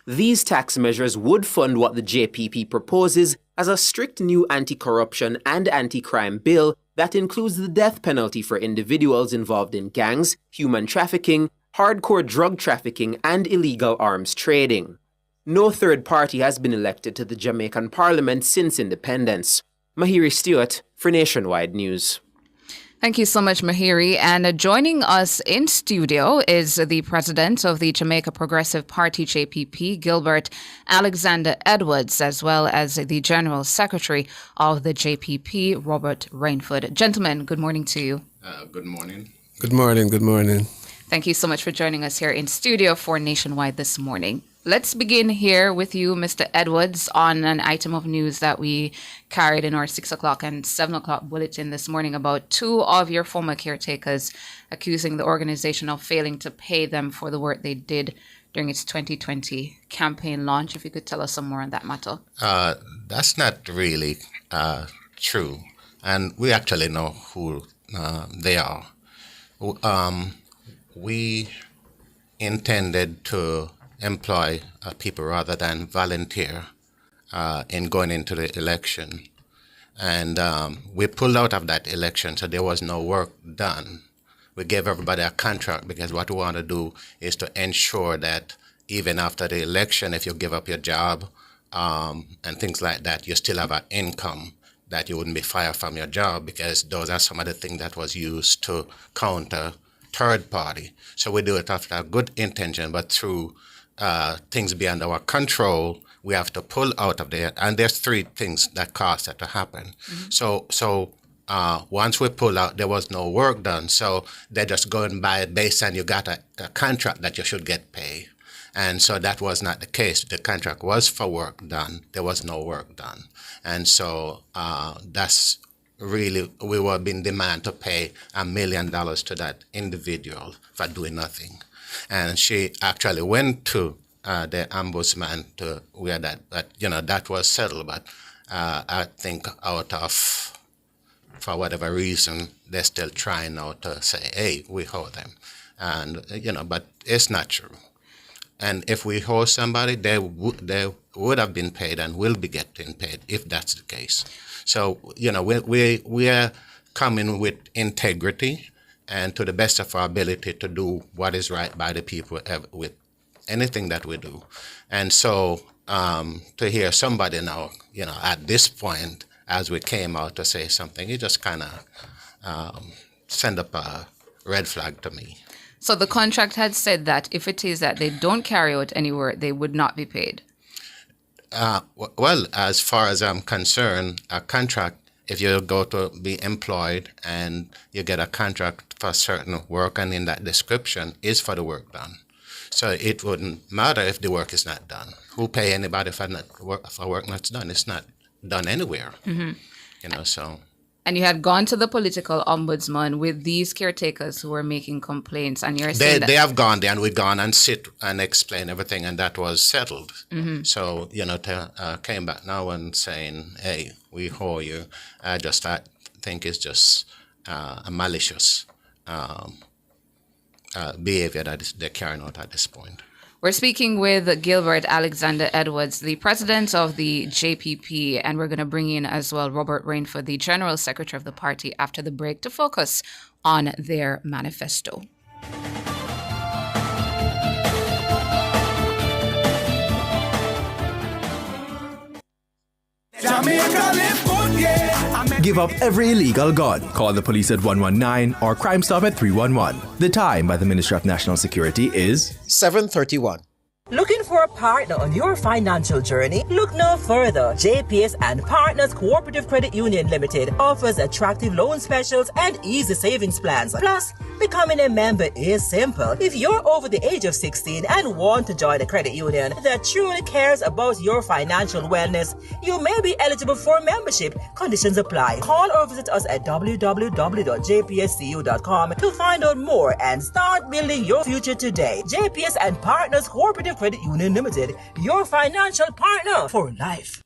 These tax measures would fund what the JPP proposes as a strict new anti-corruption and anti-crime bill that includes the death penalty for individuals involved in gangs, human trafficking, hardcore drug trafficking, and illegal arms trading. No third party has been elected to the Jamaican Parliament since independence. Mahiri Stewart for Nationwide News. Thank you so much, Mahiri. And joining us in studio is the president of the Jamaica Progressive Party, JPP, Gilbert Alexander Edwards, as well as the general secretary of the JPP, Robert Rainford. Gentlemen, good morning to you. Good morning. Good morning. Good morning. Thank you so much for joining us here in studio for Nationwide this morning. Let's begin here with you, Mr. Edwards, on an item of news that we carried in our 6 o'clock and 7 o'clock bulletin this morning about two of your former caretakers accusing the organization of failing to pay them for the work they did during its 2020 campaign launch. If you could tell us some more on that matter. That's not really true. And we actually know who they are. We intended to employ people rather than volunteer in going into the election. And we pulled out of that election, so there was no work done. We gave everybody a contract because what we want to do is to ensure that even after the election, if you give up your job and things like that, you still have an income, that you wouldn't be fired from your job, because those are some of the things that was used to counter third party. So we do it after a good intention, but through things beyond our control, we have to pull out of there. And there's three things that cause that to happen. So once we pull out, there was no work done. So they're just going by it based on you got a contract that you should get paid. And so that was not the case. The contract was for work done. There was no work done. And so that's really, we were being demanded to pay $1 million to that individual for doing nothing. And she actually went to the ombudsman to where that was settled. But I think for whatever reason, they're still trying now to say, hey, we owe them. And, but it's not true. And if we owe somebody, they would have been paid and will be getting paid if that's the case. So, we are coming with integrity and to the best of our ability to do what is right by the people with anything that we do. And so to hear somebody now, at this point, as we came out to say something, it just kind of send up a red flag to me. So the contract had said that if it is that they don't carry out any work, they would not be paid. Well, as far as I'm concerned, a contract, if you go to be employed and you get a contract for certain work and in that description is for the work done. So it wouldn't matter if the work is not done. Who pay anybody for work not done? It's not done anywhere. So. And you had gone to the political ombudsman with these caretakers who were making complaints, and you're saying they have gone there, and we've gone and sit and explain everything, and that was settled. So, came back now and saying, hey, we owe you. I think it's just a malicious behavior that they're carrying out at this point. We're speaking with Gilbert Alexander Edwards, the president of the JPP, and we're going to bring in as well Robert Rainford, the general secretary of the party, after the break to focus on their manifesto. Give up every illegal gun. Call the police at 119 or Crime Stop at 311. The time by the Ministry of National Security is 7:31. Looking for a partner on your financial journey? Look no further. JPS and Partners Cooperative Credit Union Limited offers attractive loan specials and easy savings plans. Plus, becoming a member is simple. If you're over the age of 16 and want to join a credit union that truly cares about your financial wellness, you may be eligible for membership. Conditions apply. Call or visit us at www.jpscu.com to find out more and start building your future today. JPS and Partners Cooperative Credit Union Limited, your financial partner for life.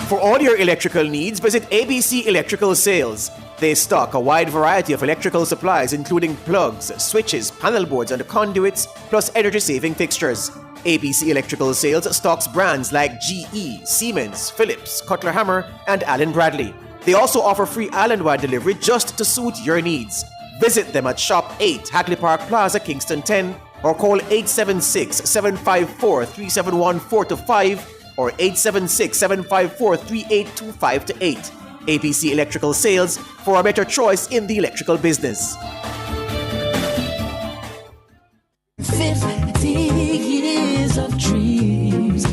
For all your electrical needs, visit ABC Electrical Sales. They stock a wide variety of electrical supplies, including plugs, switches, panel boards, and conduits, plus energy-saving fixtures. ABC Electrical Sales stocks brands like GE, Siemens, Philips, Cutler Hammer, and Allen Bradley. They also offer free island-wide delivery just to suit your needs. Visit them at Shop 8, Hagley Park Plaza, Kingston 10, or call 876-754-3714-5 or 876-754-3825-8. ABC Electrical Sales for a better choice in the electrical business. 50 years of dreams.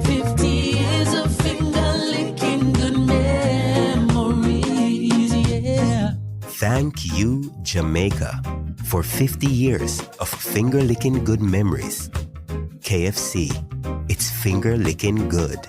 50 years of finger-licking good memories, yeah. Thank you, Jamaica, for 50 years of finger-licking good memories. KFC, it's finger-licking good.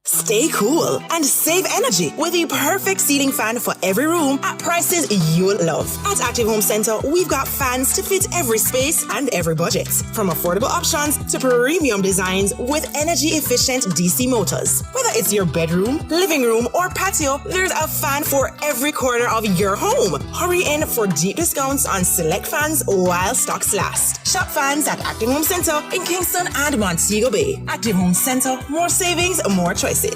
Stay cool and save energy with the perfect ceiling fan for every room at prices you'll love. At Active Home Center, we've got fans to fit every space and every budget. From affordable options to premium designs with energy-efficient DC motors. Whether it's your bedroom, living room, or patio, there's a fan for every corner of your home. Hurry in for deep discounts on select fans while stocks last. Shop fans at Active Home Center in Kingston and Montego Bay. Active Home Center, more savings, more choices.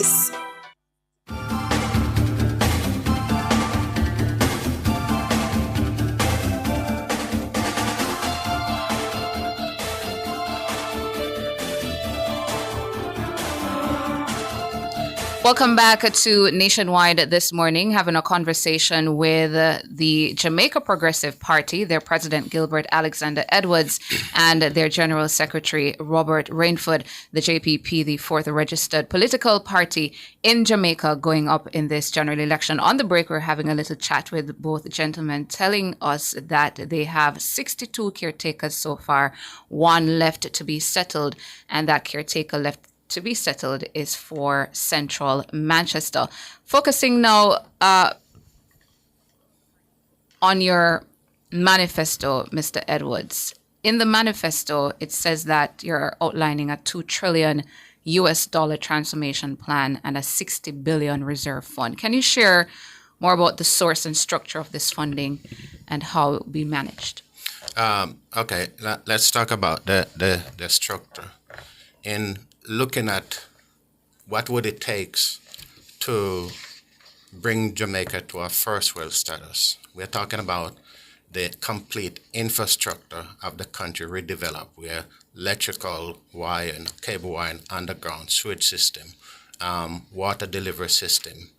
Welcome back to Nationwide this morning, having a conversation with the Jamaica Progressive Party, their president Gilbert Alexander Edwards, and their general secretary Robert Rainford, the JPP, the fourth registered political party in Jamaica going up in this general election. On the break, we're having a little chat with both gentlemen, telling us that they have 62 caretakers so far, one left to be settled, and that caretaker left to be settled is for Central Manchester. Focusing now on your manifesto, Mr. Edwards. In the manifesto, it says that you're outlining a $2 trillion transformation plan and a $60 billion reserve fund. Can you share more about the source and structure of this funding and how it will be managed? Okay, let's talk about the structure. In looking at what would it take to bring Jamaica to a first world status, we're talking about the complete infrastructure of the country redeveloped, where electrical wire and cable wire and underground sewage system, water delivery system.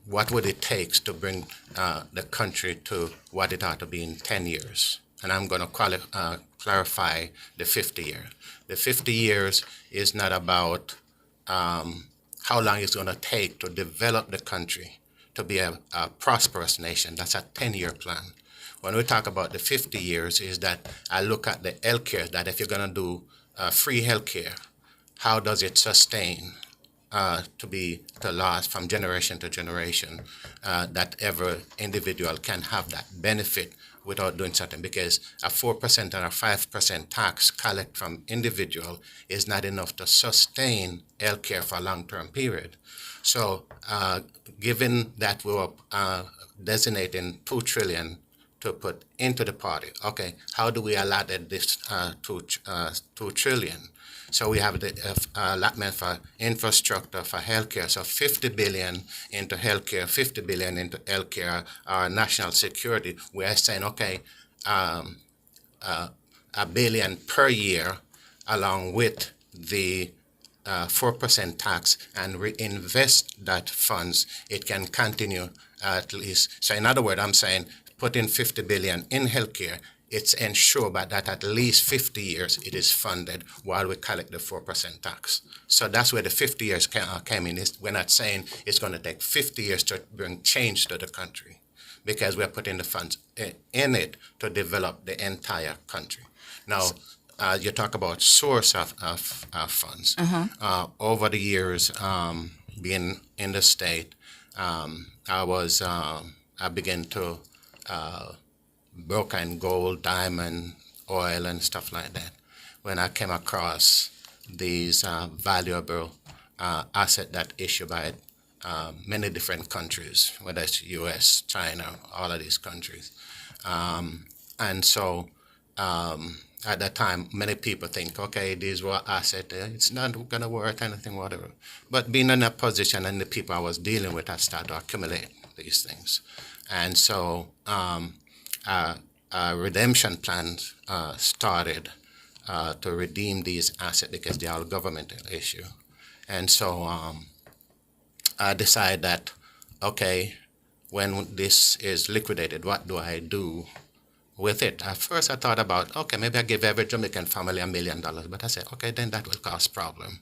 What would it take to bring the country to what it ought to be in 10 years? And I'm going to clarify the 50 year. The 50 years is not about how long it's going to take to develop the country to be a prosperous nation. That's a 10-year plan. When we talk about the 50 years, is that I look at the healthcare, that if you're going to do free healthcare, how does it sustain to last from generation to generation, that every individual can have that benefit without doing something, because a 4% and a 5% tax collect from individual is not enough to sustain healthcare for a long-term period. So given that we were designating $2 trillion to put into the party, okay, how do we allot this $2 trillion? So we have the allotment for infrastructure for healthcare. So 50 billion into healthcare, 50 billion into healthcare, our national security. We are saying, okay, $1 billion per year, along with the 4% tax, and reinvest that funds. It can continue at least. So in other words, I'm saying put in 50 billion in healthcare. It's ensured that at least 50 years it is funded while we collect the 4% tax. So that's where the 50 years came in. We're not saying it's going to take 50 years to bring change to the country, because we're putting the funds in it to develop the entire country. Now, you talk about source of funds. Over the years, being in the state, I began to broke in gold, diamond, oil, and stuff like that. When I came across these valuable assets that issued by many different countries, whether it's U.S., China, all of these countries. And so at that time, many people think, okay, these were assets, it's not going to work, anything, whatever. But being in that position and the people I was dealing with, I started to accumulate these things. And so redemption plans started to redeem these assets, because they are a governmental issue. And so I decided that, okay, when this is liquidated, what do I do with it? At first I thought about, okay, maybe I give every Jamaican family $1 million. But I said, okay, then that will cause problem.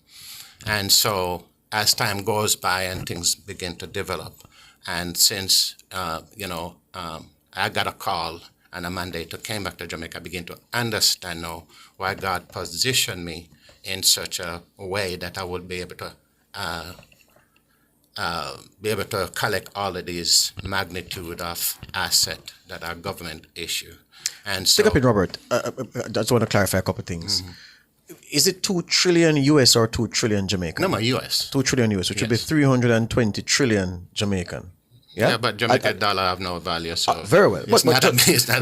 And so as time goes by and things begin to develop, and since, I got a call and a mandate to came back to Jamaica, I begin to understand now why God positioned me in such a way that I would be able to collect all of these magnitude of asset that are government issue. And so, stick up in, Robert. I just want to clarify a couple of things. Is it 2 trillion US or 2 trillion Jamaican? No, US. 2 trillion US, which would be 320 trillion Jamaican. Yeah, but Jamaican dollar have no value, so very well. It's not a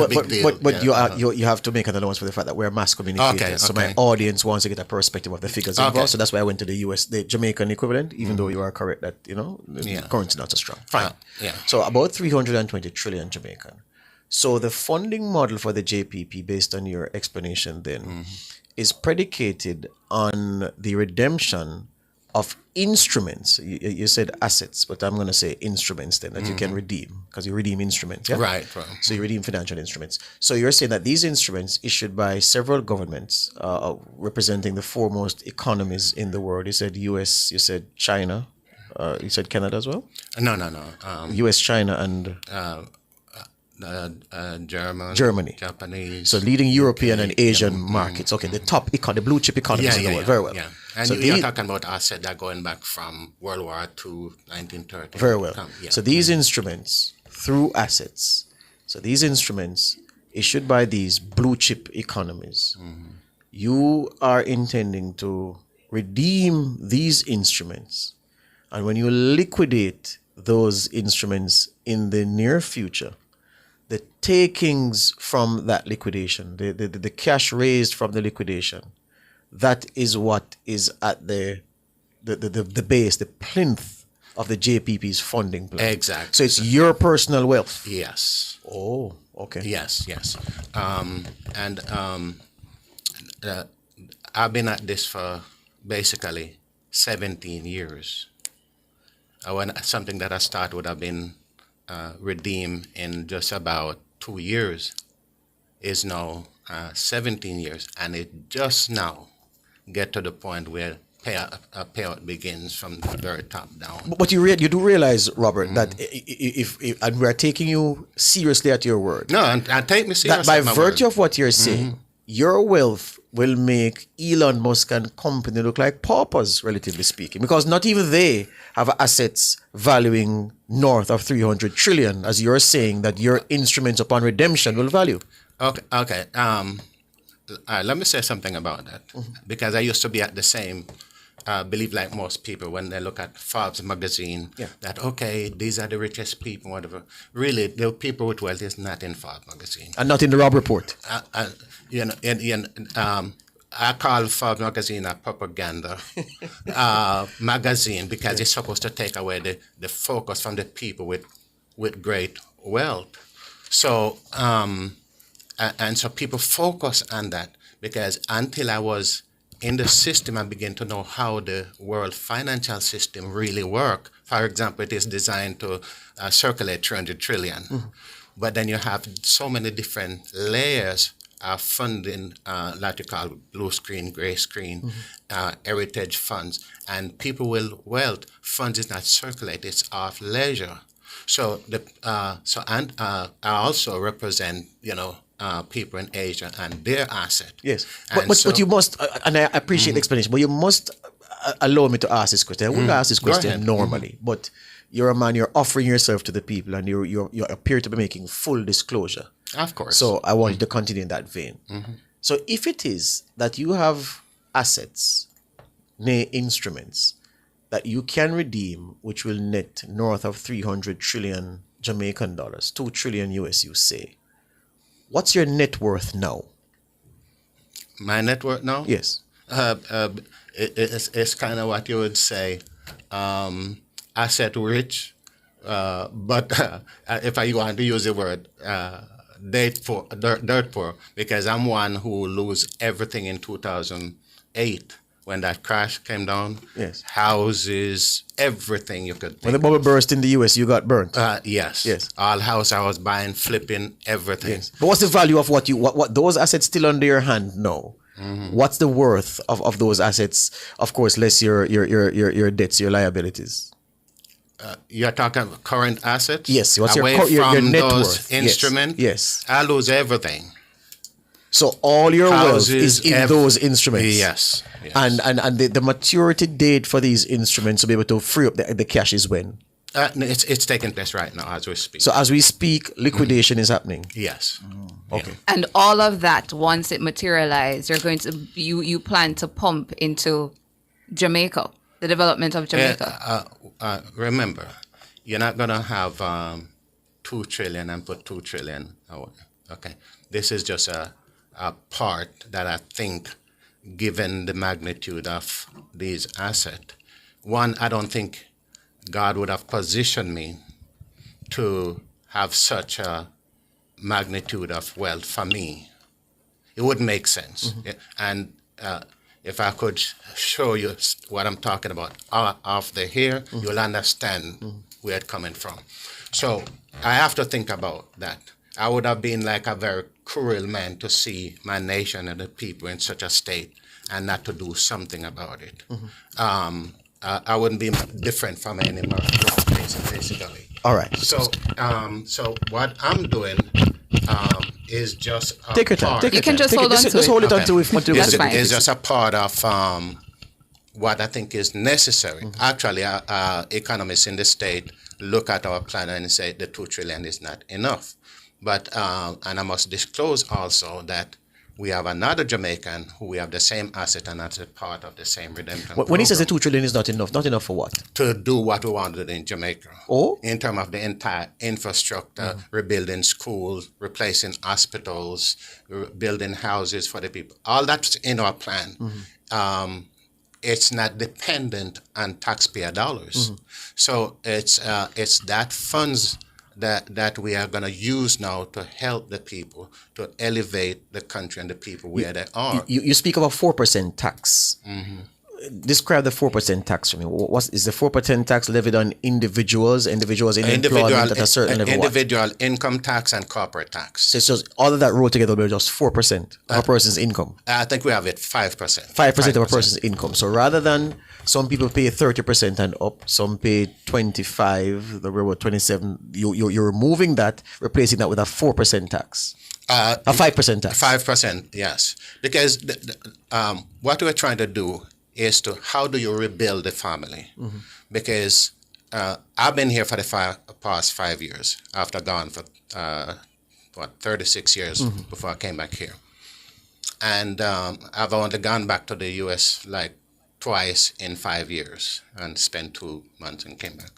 big deal. But you have to make an allowance for the fact that we're mass communicators. Okay. So my audience wants to get a perspective of the figures involved. So that's why I went to the US, the Jamaican equivalent, even though you are correct that, the currency is not so strong. Fine. So about 320 trillion Jamaican. So the funding model for the JPP, based on your explanation then, is predicated on the redemption of instruments. You said assets, but I'm going to say instruments then that you can redeem, because you redeem instruments. Yeah? Right. So you redeem financial instruments. So you're saying that these instruments issued by several governments representing the foremost economies in the world. You said US, you said China, you said Canada as well? No. US, China, and Germany, Japanese. So leading European and Asian markets. Okay, the top the blue chip economies in the world. Very well. Yeah. And so you're talking about assets that are going back from World War II, 1930. Very well. So these instruments through assets. So these instruments issued by these blue chip economies. You are intending to redeem these instruments, and when you liquidate those instruments in the near future, the takings from that liquidation, the cash raised from the liquidation, that is what is at the base, the plinth of the JPP's funding plan. Exactly. So it's your personal wealth. Yes. Oh, okay. Yes. I've been at this for basically 17 years. Something that I started would have been redeemed in just about 2 years is now 17 years, and it just now get to the point where payout begins from the very top down. But you do realize, Robert, that if and we're taking you seriously at your word. No, and take me seriously. That by virtue of what you're saying, your wealth will make Elon Musk and company look like paupers, relatively speaking, because not even they have assets valuing north of 300 trillion, as you're saying that your instruments upon redemption will value. Okay. Let me say something about that, because I used to be at the same belief like most people when they look at Forbes magazine, that, okay, these are the richest people, whatever. Really, the people with wealth is not in Forbes magazine. And not in the Rob Report. I call Forbes magazine a propaganda magazine, because it's supposed to take away the focus from the people with great wealth. So, and so people focus on that, because until I was in the system, I began to know how the world financial system really works. For example, it is designed to circulate 300 trillion. But then you have so many different layers of funding, like you call blue screen, gray screen, heritage funds. And people with wealth, funds is not circulate, it's off leisure. So I also represent, people in Asia and their asset. Yes, but you must, and I appreciate the explanation, but you must allow me to ask this question. I wouldn't ask this question normally, but you're a man, you're offering yourself to the people, and you appear to be making full disclosure. Of course. So I want you to continue in that vein. So if it is that you have assets, nay, instruments, that you can redeem, which will net north of 300 trillion Jamaican dollars, 2 trillion US, you say, what's your net worth now? My net worth now? Yes. It's kind of what you would say, asset rich, but if I want to use the word, dirt poor, because I'm one who lose everything in 2008 when that crash came down. Yes. Houses, everything you could think. When the bubble burst in the US, you got burnt. Yes. Yes. All house I was buying, flipping, everything. Yes. But what's the value of what those assets still under your hand now? What's the worth of those assets? Of course, less your debts, your liabilities. You're talking current assets? Yes. What's away your net those worth? Instruments? Yes. I lose everything. So all your Houses, wealth is in those instruments. Yes. And the maturity date for these instruments to be able to free up the cash is when? It's taking place right now as we speak. So as we speak, liquidation is happening. Yes. Okay. And all of that, once it materializes, you're going to you plan to pump into Jamaica, the development of Jamaica. Remember, you're not gonna have 2 trillion and put 2 trillion away. Okay. This is just a part that I think, given the magnitude of these assets, one, I don't think God would have positioned me to have such a magnitude of wealth for me. It wouldn't make sense. And if I could show you what I'm talking about off the here, you'll understand where it's coming from. So I have to think about that. I would have been like a very cruel man to see my nation and the people in such a state and not to do something about it. I wouldn't be different from any more basically. All right. So, so what I'm doing is just a Take your time. part. Take You your can time. just Take hold it, on just, to just it. hold it until we want to That's fine. It's just a part of what I think is necessary. Actually, economists in the state look at our plan and say the 2 trillion is not enough. But and I must disclose also that we have another Jamaican who we have the same asset and that's a part of the same redemption. When he says the 2 trillion is not enough for what? To do what we wanted in Jamaica. Oh? In terms of the entire infrastructure, rebuilding schools, replacing hospitals, building houses for the people. All that's in our plan. It's not dependent on taxpayer dollars. So it's that funds that we are going to use now to help the people, to elevate the country and the people where they are. You speak of a 4% tax. Describe the 4% tax for me. What is the 4% tax levied on individuals in employment at a certain level? Individual income tax and corporate tax. So it's just all of that rolled together will be just 4% of a person's income. I think we have it 5%. 5% of a person's income. So rather than some people pay 30% and up, some pay 25, the about 27. You're removing that, replacing that with a 4% tax. A 5% tax. 5%, yes. Because what we're trying to do is to how do you rebuild the family? Because I've been here for the past 5 years after gone for 36 years before I came back here. And I've only gone back to the US like twice in 5 years and spent 2 months and came back.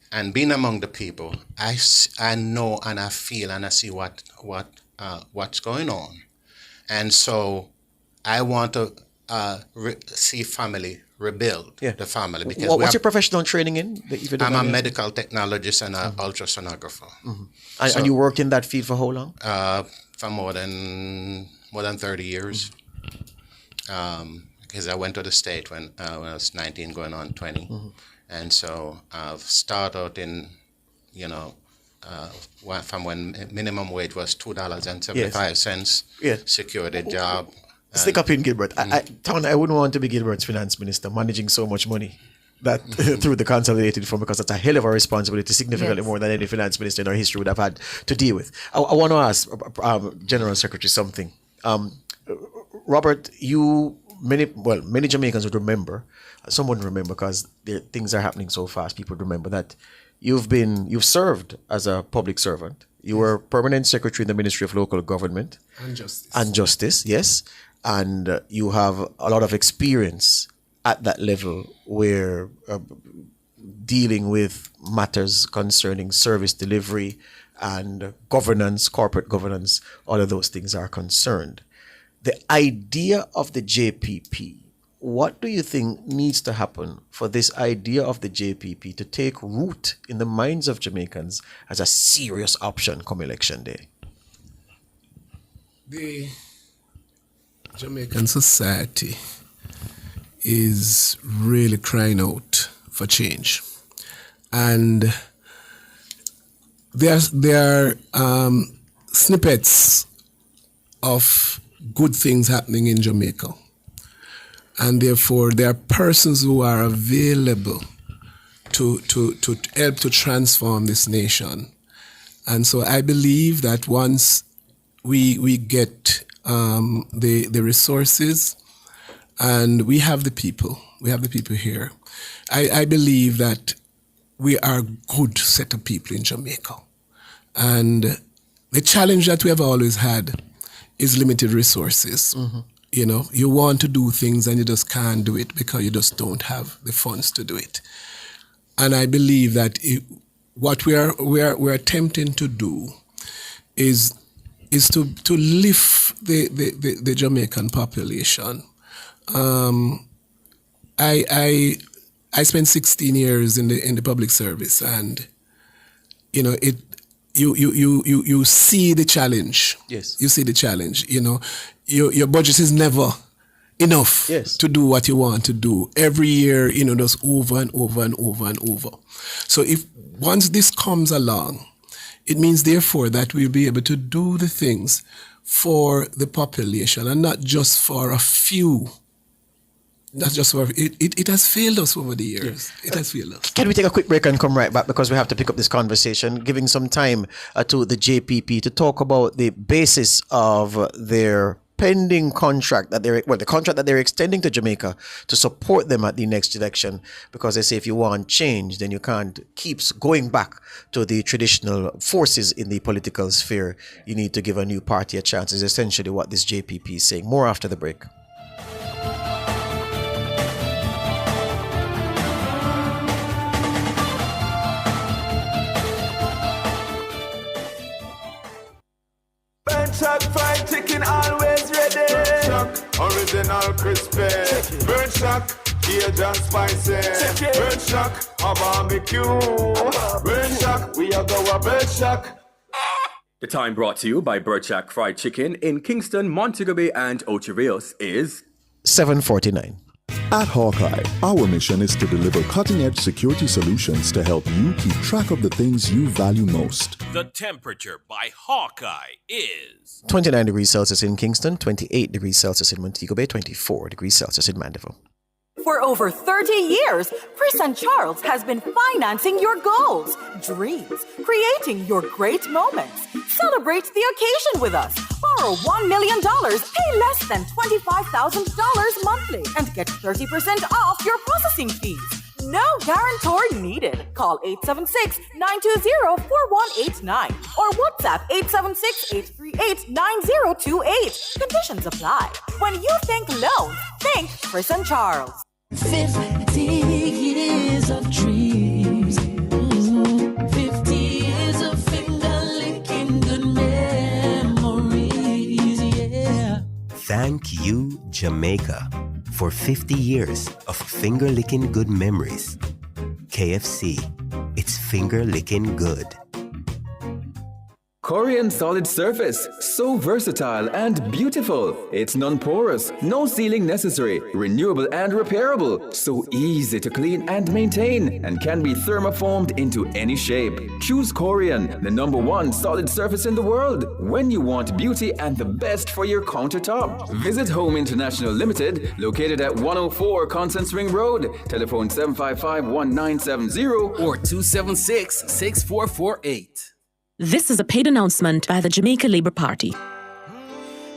And being among the people, I know and I feel and I see what's going on. And so I want to see family rebuild the family. Because what's your professional training in? I'm a medical technologist and an ultrasonographer. And you worked in that field for how long? For more than 30 years. Because I went to the state when I was 19, going on 20, and so I've started in, from when minimum wage was $2.75. Yes. Secured a job. Stick up in Gilbert. I wouldn't want to be Gilbert's finance minister managing so much money that through the consolidated fund, because that's a hell of a responsibility, significantly more than any finance minister in our history would have had to deal with. I want to ask General Secretary something. Robert, many Jamaicans would remember, some wouldn't remember because things are happening so fast, people would remember that you've served as a public servant. You were permanent secretary in the Ministry of Local Government and Justice, yes. And you have a lot of experience at that level where dealing with matters concerning service delivery and governance, corporate governance, all of those things are concerned. The idea of the JPP, what do you think needs to happen for this idea of the JPP to take root in the minds of Jamaicans as a serious option come election day? The Jamaican society is really crying out for change. And there are snippets of good things happening in Jamaica. And therefore, there are persons who are available to help to transform this nation. And so I believe that once we get the resources and we have the people here, I believe that we are a good set of people in Jamaica. And the challenge that we have always had is limited resources. You want to do things and you just can't do it because you just don't have the funds to do it. And I believe that what we are attempting to do is to lift the Jamaican population. I spent 16 years in the public service, and you see the challenge. Yes. You see the challenge. Your budget is never enough Yes. to do what you want to do. Every year, just over and over and over and over. So if once this comes along, it means therefore that we'll be able to do the things for the population and not just for a few. Not just for it has failed us over the years. It has failed us. Can we take a quick break and come right back, because we have to pick up this conversation, giving some time to the JPP to talk about the basis of their pending contract the contract that they're extending to Jamaica to support them at the next election, because they say if you want change, then you can't keep going back to the traditional forces in the political sphere. You need to give a new party a chance, is essentially what this JPP is saying. More after the break. Chuck fried chicken always ready. Chuck, original crispy. Burn Chuck, Cajun spicy. Burn Chuck, a barbecue. Burn Chuck, we are going Burn Chuck. The time brought to you by Bird Shack Fried Chicken in Kingston, Montego Bay, and Ocho Rios is 7:49. At Hawkeye, our mission is to deliver cutting-edge security solutions to help you keep track of the things you value most. The temperature by Hawkeye is 29 degrees Celsius in Kingston, 28 degrees Celsius in Montego Bay, 24 degrees Celsius in Mandeville. For over 30 years, Chris and Charles has been financing your goals, dreams, creating your great moments. Celebrate the occasion with us. Borrow $1 million, pay less than $25,000 monthly, and get 30% off your processing fees. No guarantor needed. Call 876-920-4189 or WhatsApp 876-838-9028. Conditions apply. When you think loans, think Chris and Charles. 50 years of dreams. 50 years of finger-licking good memories, yeah. Thank you, Jamaica, for 50 years of finger-licking good memories. KFC, it's finger-licking good. Corian solid surface, so versatile and beautiful. It's non-porous, no sealing necessary, renewable and repairable, so easy to clean and maintain, and can be thermoformed into any shape. Choose Corian, the #1 solid surface in the world, when you want beauty and the best for your countertop. Visit Home International Limited, located at 104 Constance Ring Road. Telephone 755-1970 or 276-6448. This is a paid announcement by the Jamaica Labour Party.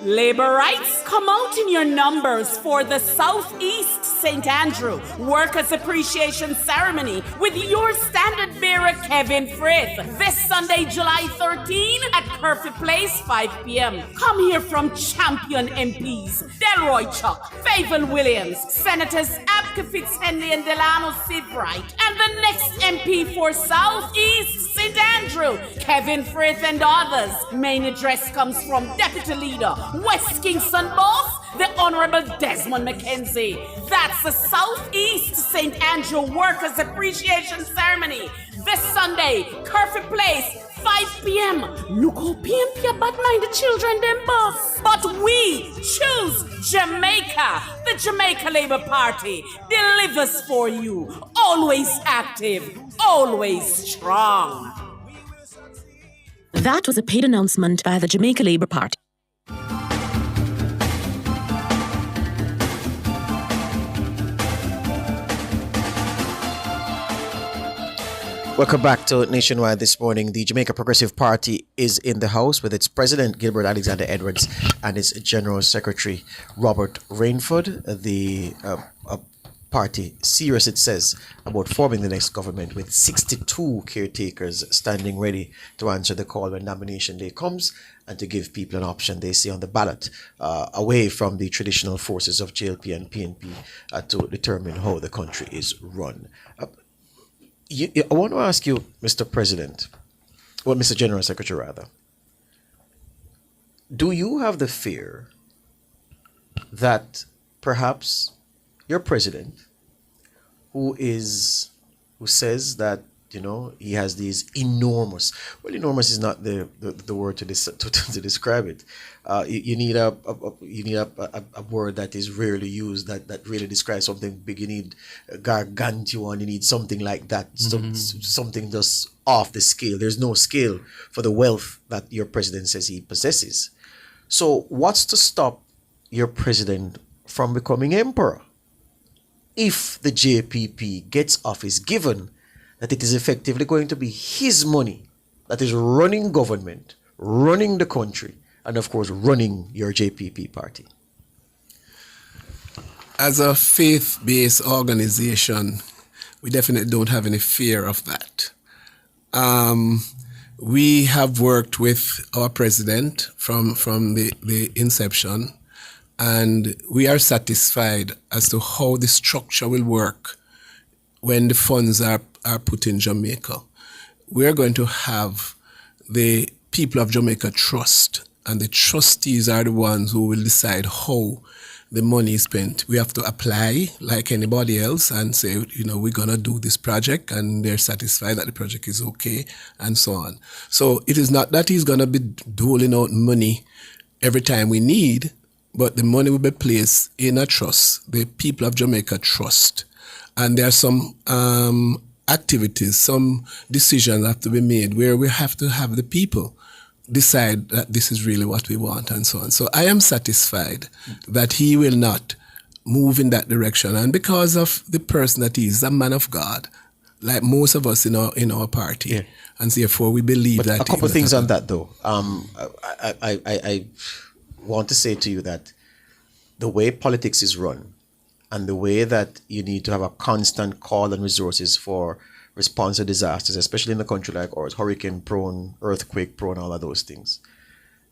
Labor rights, come out in your numbers for the Southeast St. Andrew Workers' Appreciation Ceremony with your standard bearer, Kevin Frith, this Sunday, July 13 at Curfew Place, 5 p.m. Come hear from champion MPs Delroy Chuck, Favour Williams, Senators Abka Fitzhenley and Delano Sidbright, and the next MP for Southeast St. Andrew, Kevin Frith and others. Main address comes from Deputy Leader West Kingston Boss, the Honorable Desmond McKenzie. That's the Southeast St. Andrew Workers' Appreciation Ceremony this Sunday, Curfew Place, 5 p.m. Look how PMP bad-minded children them boss. But we choose Jamaica. The Jamaica Labour Party delivers for you. Always active, always strong. That was a paid announcement by the Jamaica Labour Party. Welcome back to Nationwide this morning. The Jamaica Progressive Party is in the house with its president, Gilbert Alexander Edwards, and its general secretary, Robert Rainford. The party serious, it says, about forming the next government with 62 caretakers standing ready to answer the call when nomination day comes and to give people an option, they say, on the ballot away from the traditional forces of JLP and PNP to determine how the country is run. I want to ask you, Mr. President, or Mr. General Secretary rather, do you have the fear that perhaps your president, who says that You know, he has these enormous. Well, enormous is not the word to describe it. You need a word that is rarely used that really describes something big. You need gargantuan. You need something like that. Something just off the scale. There's no scale for the wealth that your president says he possesses. So, what's to stop your president from becoming emperor? If the JPP gets office, given that it is effectively going to be his money that is running government, running the country, and of course running your JPP party. As a faith-based organization, we definitely don't have any fear of that. We have worked with our president from the inception, and we are satisfied as to how the structure will work when the funds are put in Jamaica. We're going to have the people of Jamaica trust, and the trustees are the ones who will decide how the money is spent. We have to apply like anybody else and say, you know, we're going to do this project, and they're satisfied that the project is okay, and so on. So it is not that he's going to be doling out money every time we need, but the money will be placed in a trust, the people of Jamaica trust. And there are some activities, some decisions have to be made where we have to have the people decide that this is really what we want, and so on. So I am satisfied that he will not move in that direction. And because of the person that he is, a man of God, like most of us in our party. Yeah. And therefore we believe but that. A couple of things on that though. I want to say to you that the way politics is run and the way that you need to have a constant call on resources for response to disasters, especially in a country like ours, hurricane prone, earthquake prone, all of those things.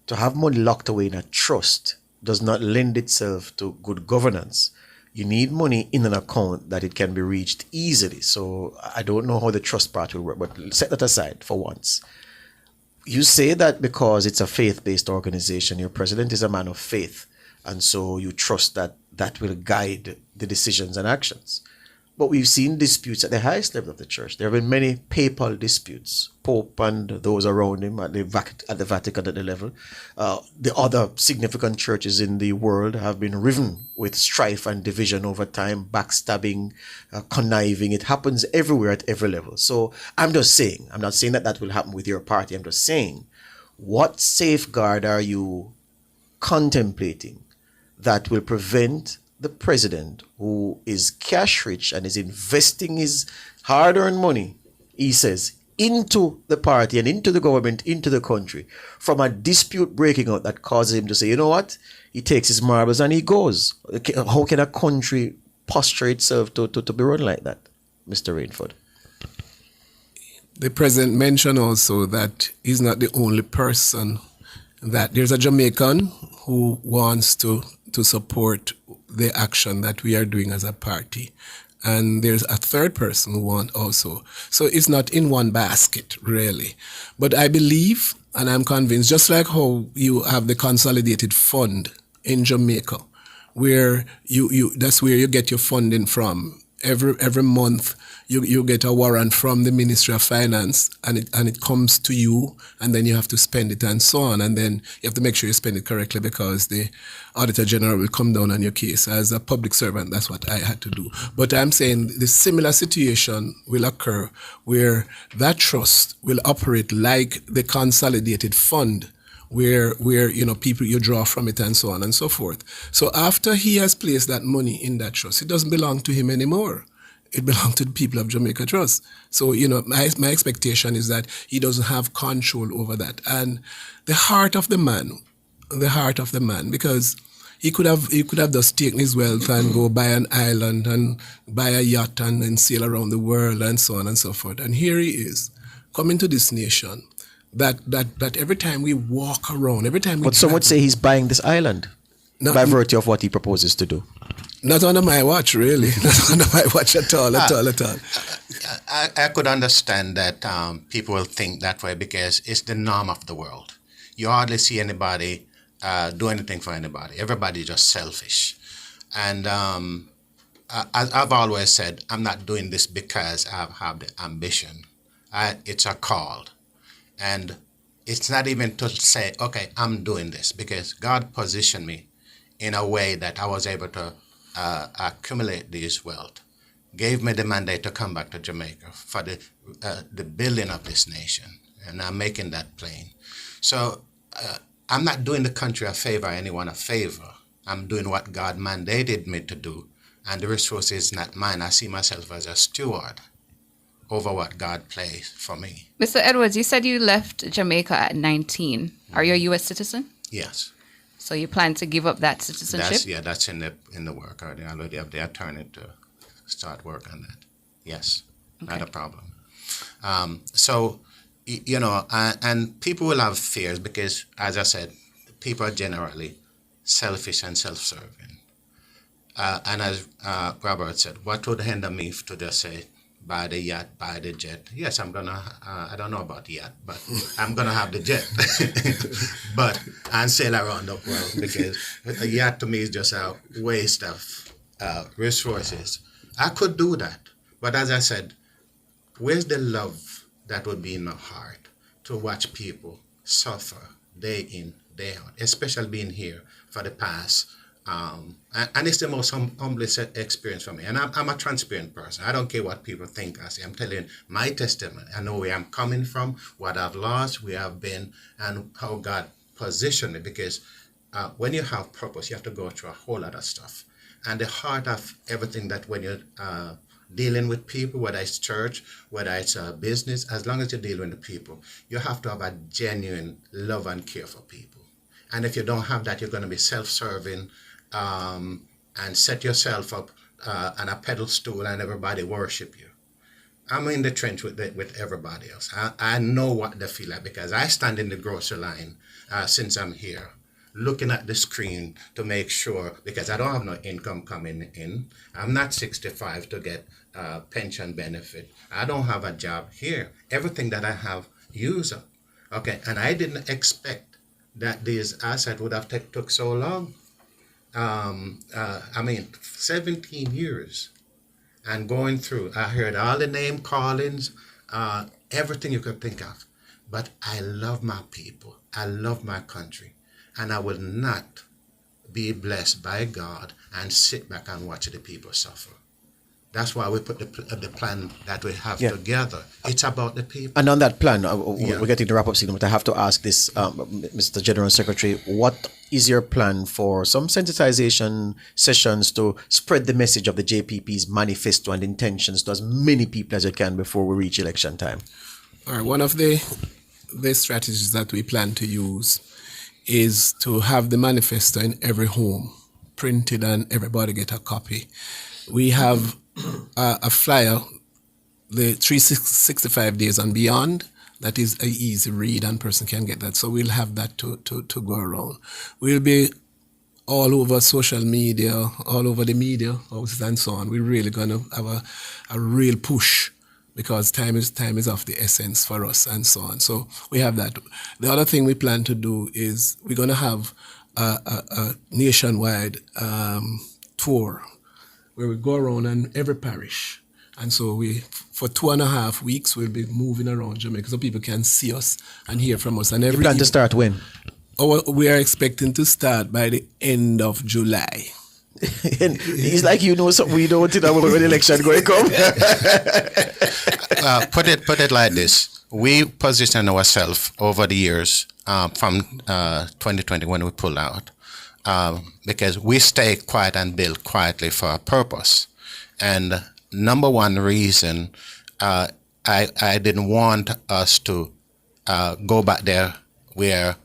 To have money locked away in a trust does not lend itself to good governance. You need money in an account that it can be reached easily. So I don't know how the trust part will work, but set that aside for once. You say that because it's a faith-based organization, your president is a man of faith, and so you trust that that will guide the decisions and actions. But we've seen disputes at the highest level of the church. There have been many papal disputes, Pope and those around him at the Vatican at the level. The other significant churches in the world have been riven with strife and division over time, backstabbing, conniving. It happens everywhere at every level. So I'm just saying, I'm not saying that that will happen with your party. I'm just saying, what safeguard are you contemplating that will prevent the president, who is cash rich and is investing his hard-earned money, he says, into the party and into the government, into the country, from a dispute breaking out that causes him to say, you know what? He takes his marbles and he goes. How can a country posture itself to be run like that, Mr. Rainford? The president mentioned also that he's not the only person, that there's a Jamaican who wants to support the action that we are doing as a party. And there's a third person who wants also. So it's not in one basket, really. But I believe, and I'm convinced, just like how you have the consolidated fund in Jamaica, where you that's where you get your funding from. Every month you get a warrant from the Ministry of Finance, and it comes to you, and then you have to spend it and so on, and then you have to make sure you spend it correctly because the Auditor General will come down on your case. As a public servant, that's what I had to do. But I'm saying the similar situation will occur where that trust will operate like the consolidated fund, where people, you draw from it and so on and so forth. So after he has placed that money in that trust, it doesn't belong to him anymore. It belongs to the people of Jamaica Trust. So, my expectation is that he doesn't have control over that. And the heart of the man, because he could have just taken his wealth and go buy an island and buy a yacht and then sail around the world and so on and so forth. And here he is, coming to this nation, that every time we walk around, every time we... But some would say he's buying this island by virtue of what he proposes to do. Not under my watch, really. Not under my watch at all. I could understand that people will think that way because it's the norm of the world. You hardly see anybody do anything for anybody. Everybody's just selfish. And as I've always said, I'm not doing this because I have the ambition. It's a call. And it's not even to say, okay, I'm doing this, because God positioned me in a way that I was able to accumulate this wealth, gave me the mandate to come back to Jamaica for the building of this nation. And I'm making that plain. So I'm not doing the country a favor, anyone a favor. I'm doing what God mandated me to do. And the resource is not mine. I see myself as a steward over what God placed for me. Mr. Edwards, you said you left Jamaica at 19. Are you a U.S. citizen? Yes. So you plan to give up that citizenship? That's in the work. I already have the attorney to start work on that. Yes, okay. Not a problem. And people will have fears because, as I said, people are generally selfish and self-serving. And as Robert said, what would hinder me to just say, buy the yacht, buy the jet? Yes, I'm going to, I don't know about the yacht, but I'm going to have the jet. And sail around the world, because a yacht to me is just a waste of resources. I could do that. But as I said, where's the love that would be in my heart to watch people suffer day in, day out, especially being here for the past. And it's the most humbling experience for me. And I'm a transparent person. I don't care what people think I say. I'm telling my testimony. I know where I'm coming from, what I've lost, where I've been, and how God positioned me. Because when you have purpose, you have to go through a whole lot of stuff. And the heart of everything that when you're dealing with people, whether it's church, whether it's a business, as long as you're dealing with people, you have to have a genuine love and care for people. And if you don't have that, you're going to be self-serving and set yourself up on a pedestal and everybody worship you. I'm in the trench with everybody else. I know what they feel like, because I stand in the grocery line since I'm here, looking at the screen to make sure, because I don't have no income coming in. I'm not 65 to get pension benefit. I don't have a job here. Everything that I have, use up. Okay, and I didn't expect that these assets would have took so long. 17 years and going through. I heard all the name callings, everything you could think of. But I love my people. I love my country. And I will not be blessed by God and sit back and watch the people suffer. That's why we put the plan that we have together. It's about the people. And on that plan, we're getting to wrap up soon, but I have to ask this, Mr. General Secretary, what is your plan for some sensitization sessions to spread the message of the JPP's manifesto and intentions to as many people as you can before we reach election time? All right, one of the strategies that we plan to use is to have the manifesto in every home, printed, and everybody get a copy. We have a flyer, the 365 days and beyond, that is an easy read and person can get that. So we'll have that to go around. We'll be all over social media, all over the media houses and so on. We're really going to have a real push, because time is of the essence for us and so on. So we have that. The other thing we plan to do is we're going to have a nationwide tour where we go around in every parish. And so for 2.5 weeks, we'll be moving around Jamaica so people can see us and hear from us. And you plan to start when? We are expecting to start by the end of July. It's like you know something we don't know when the election going to come. Put it like this. We position ourselves over the years from 2020 when we pull out. Because we stay quiet and build quietly for a purpose. And number one reason, I didn't want us to go back there where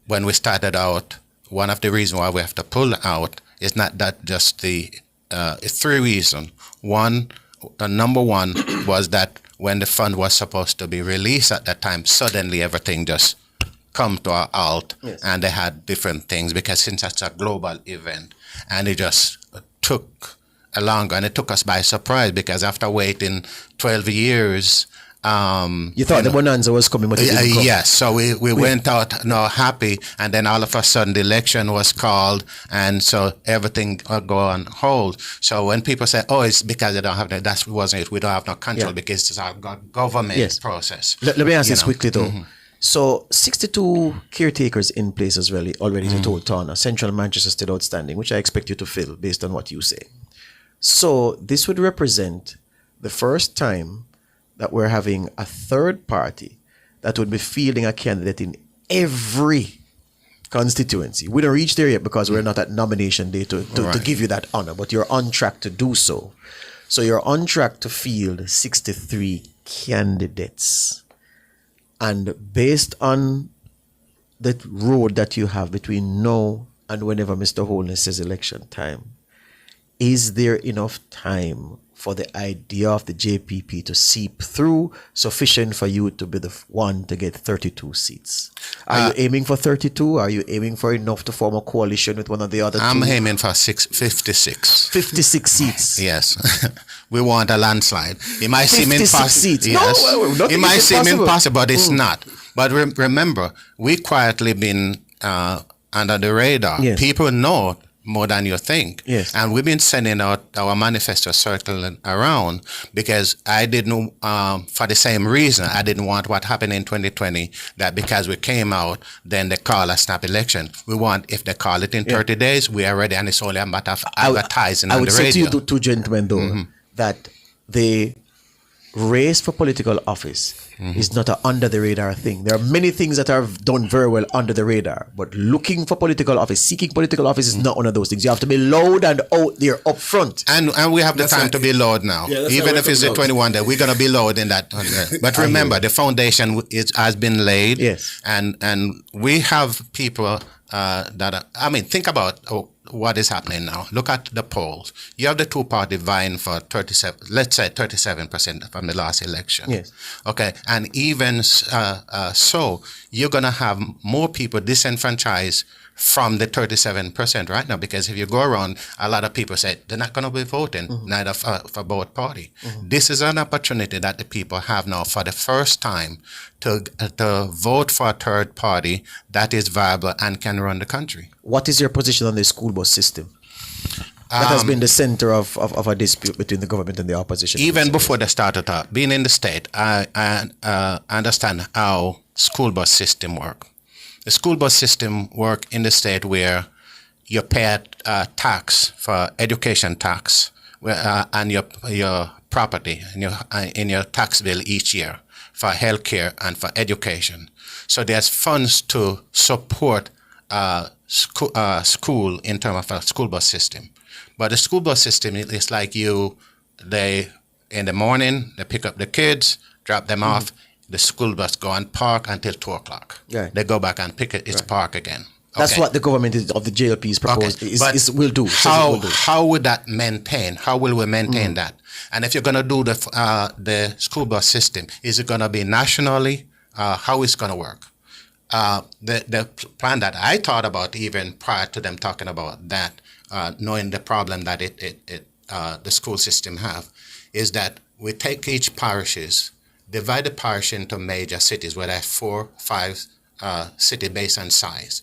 when we started out, one of the reasons why we have to pull out is not that just it's 3 reasons. Number one was that when the fund was supposed to be released at that time, suddenly everything just come to a halt, and they had different things, because since it's a global event, and it just took longer, and it took us by surprise, because after waiting 12 years You thought the bonanza was coming, but it didn't come. Yes, so we went out happy, and then all of a sudden the election was called, and so everything go on hold. So when people say, "Oh, it's because they don't have that wasn't it. We don't have no control because it's our government process." Let me ask this quickly though. So 62 caretakers in place as well already to told Tana. Central Manchester State outstanding, which I expect you to fill based on what you say. So this would represent the first time that we're having a third party that would be fielding a candidate in every constituency. We don't reach there yet because we're not at nomination day to give you that honor, but you're on track to do so. So you're on track to field 63 candidates. And based on the road that you have between now and whenever Mr. Holness says election time, is there enough time for the idea of the JPP to seep through sufficient for you to be the one to get 32 seats? Are you aiming for 32? Are you aiming for enough to form a coalition with one of the other two? I'm aiming for 56. 56 seats. Yes. We want a landslide. It might seem 56 impossible. seats. Yes. No, it might seem impossible, but it's not. But remember, we quietly been under the radar. Yes. People know more than you think. Yes. And we've been sending out our manifesto circling around because I didn't, for the same reason, I didn't want what happened in 2020, that because we came out, then they call a snap election. We want, if they call it in 30 days, we are ready, and it's only a matter of advertising on the radio. I would say to you, two gentlemen, though, that the race for political office is not an under the radar thing. There are many things that are done very well under the radar, but looking for political office, seeking political office is not one of those things. You have to be loud and out there up front. And we have the time to be loud now. Yeah, even if it's the 21 day, we're going to be loud in that. But remember, the foundation has been laid. Yes. And we have people that are, I mean, think about what is happening now. Look at the polls. You have the two parties vying for 37% from the last election. Yes. Okay. And even so, you're going to have more people disenfranchised from the 37% right now, because if you go around, a lot of people say they're not going to be voting, neither for both parties. This is an opportunity that the people have now for the first time to vote for a third party that is viable and can run the country. What is your position on the school bus system? That has been the center of a dispute between the government and the opposition. Even before the start of that, being in the state, I understand how school bus system work. The school bus system work in the state where you pay a tax for education tax and your property in your tax bill each year for healthcare and for education. So there's funds to support school in terms of a school bus system. But the school bus system is like they in the morning they pick up the kids, drop them off. The school bus go and park until 2 o'clock. Right. They go back and pick it. It's park again. That's what the government of the JLP is proposed. Will do. How would that maintain? How will we maintain that? And if you're going to do the school bus system, is it going to be nationally? How is it going to work? The plan that I thought about even prior to them talking about that, knowing the problem that the school system have, is that we take each parishes, divide the parish into major cities where there are 4, 5 city based on size.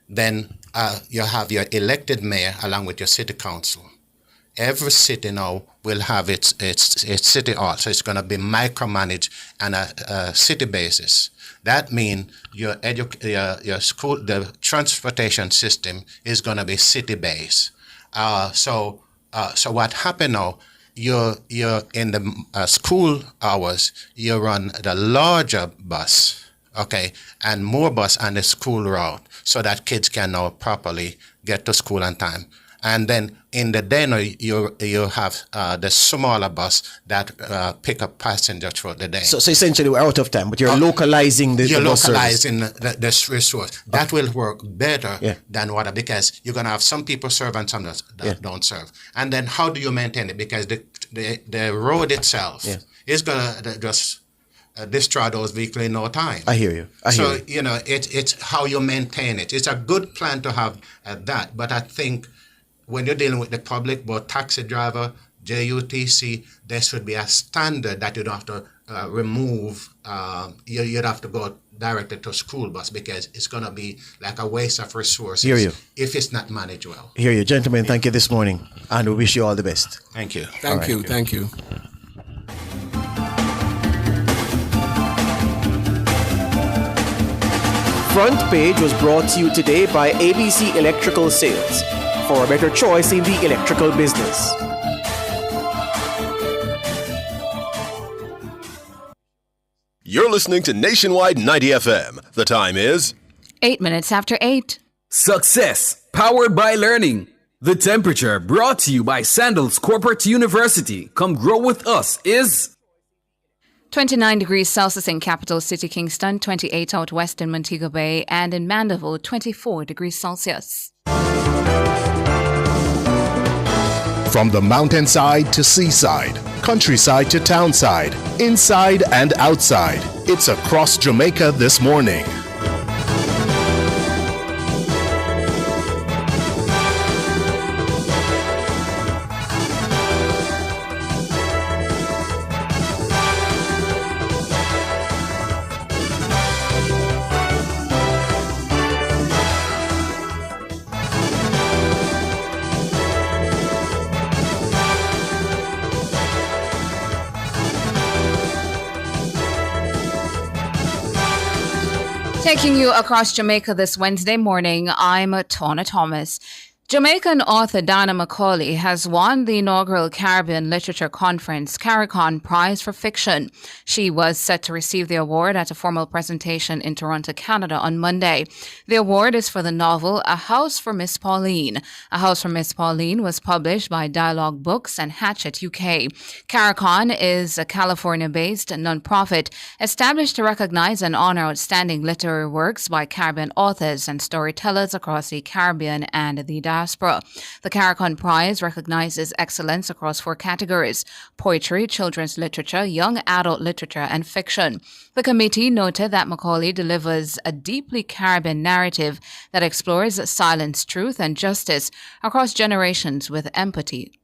Then you have your elected mayor along with your city council. Every city now will have its city hall, so it's going to be micromanaged on a city basis. That means your school, the transportation system is going to be city based. So what happened now? You're in the school hours, you run the larger bus, okay, and more bus on the school route so that kids can now properly get to school on time. And then in the day now, you have the smaller bus that pick up passengers throughout the day. So essentially we're out of time, but you're localizing the bus service. You're localizing the resource. That will work better than what, because you're going to have some people serve and some that don't serve. And then how do you maintain it? Because the road itself is going to just destroy those vehicles in no time. I hear you. It's how you maintain it. It's a good plan to have that, but I think when you're dealing with the public, both taxi driver, JUTC, there should be a standard that you don't have to remove. You'd have to go directed to school bus because it's going to be like a waste of resources Hear you. if it's not managed well. Hear you. Gentlemen, thank you this morning, and we wish you all the best. Thank you. Thank you. Thank you. Front Page was brought to you today by ABC Electrical Sales. For a better choice in the electrical business. You're listening to Nationwide 90 FM. The time is 8 minutes after 8. Success, powered by learning. The temperature, brought to you by Sandals Corporate University. Come grow with us, is 29 degrees Celsius in capital city Kingston, 28 out west in Montego Bay, and in Mandeville, 24 degrees Celsius. From the mountainside to seaside, countryside to townside, inside and outside, it's across Jamaica this morning. Taking you across Jamaica this Wednesday morning, I'm Tona Thomas. Jamaican author Dana Macaulay has won the inaugural Caribbean Literature Conference CARICON Prize for Fiction. She was set to receive the award at a formal presentation in Toronto, Canada on Monday. The award is for the novel A House for Miss Pauline. A House for Miss Pauline was published by Dialogue Books and Hatchet UK. CARICON is a California-based nonprofit established to recognize and honor outstanding literary works by Caribbean authors and storytellers across the Caribbean and the diaspora. The CARICON Prize recognizes excellence across 4 categories: poetry, children's literature, young adult literature, and fiction. The committee noted that Macaulay delivers a deeply Caribbean narrative that explores silence, truth, and justice across generations with empathy,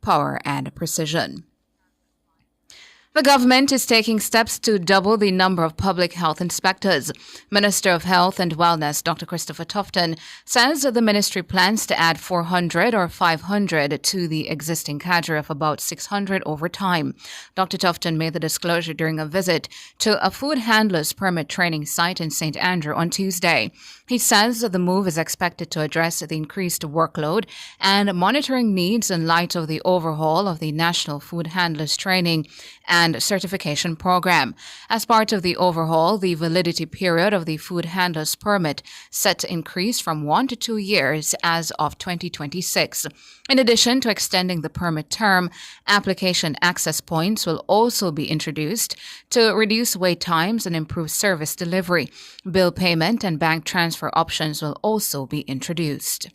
power, and precision. The government is taking steps to double the number of public health inspectors. Minister of Health and Wellness, Dr. Christopher Tufton, says the ministry plans to add 400 or 500 to the existing cadre of about 600 over time. Dr. Tufton made the disclosure during a visit to a food handler's permit training site in St. Andrew on Tuesday. He says the move is expected to address the increased workload and monitoring needs in light of the overhaul of the National Food Handlers Training and Certification Program. As part of the overhaul, the validity period of the food handler's permit set to increase from 1 to 2 years as of 2026. In addition to extending the permit term, application access points will also be introduced to reduce wait times and improve service delivery. Bill payment and bank transfer options will also be introduced.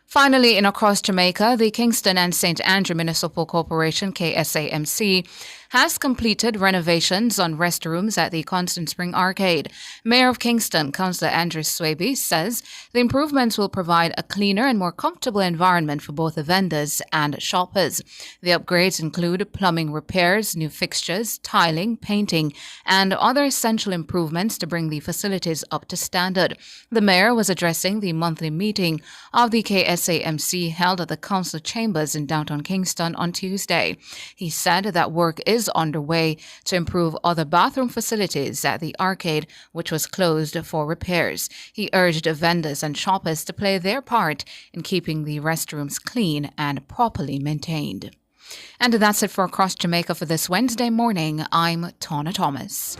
Finally, in across Jamaica, the Kingston and St. Andrew Municipal Corporation, KSAMC, has completed renovations on restrooms at the Constant Spring Arcade. Mayor of Kingston, Councillor Andrew Swaby, says the improvements will provide a cleaner and more comfortable environment for both the vendors and shoppers. The upgrades include plumbing repairs, new fixtures, tiling, painting, and other essential improvements to bring the facilities up to standard. The mayor was addressing the monthly meeting of the KSAMC held at the council chambers in downtown Kingston on Tuesday. He said that work is underway to improve other bathroom facilities at the arcade, which was closed for repairs. He urged vendors and shoppers to play their part in keeping the restrooms clean and properly maintained. And that's it for Across Jamaica for this Wednesday morning. I'm Tona Thomas.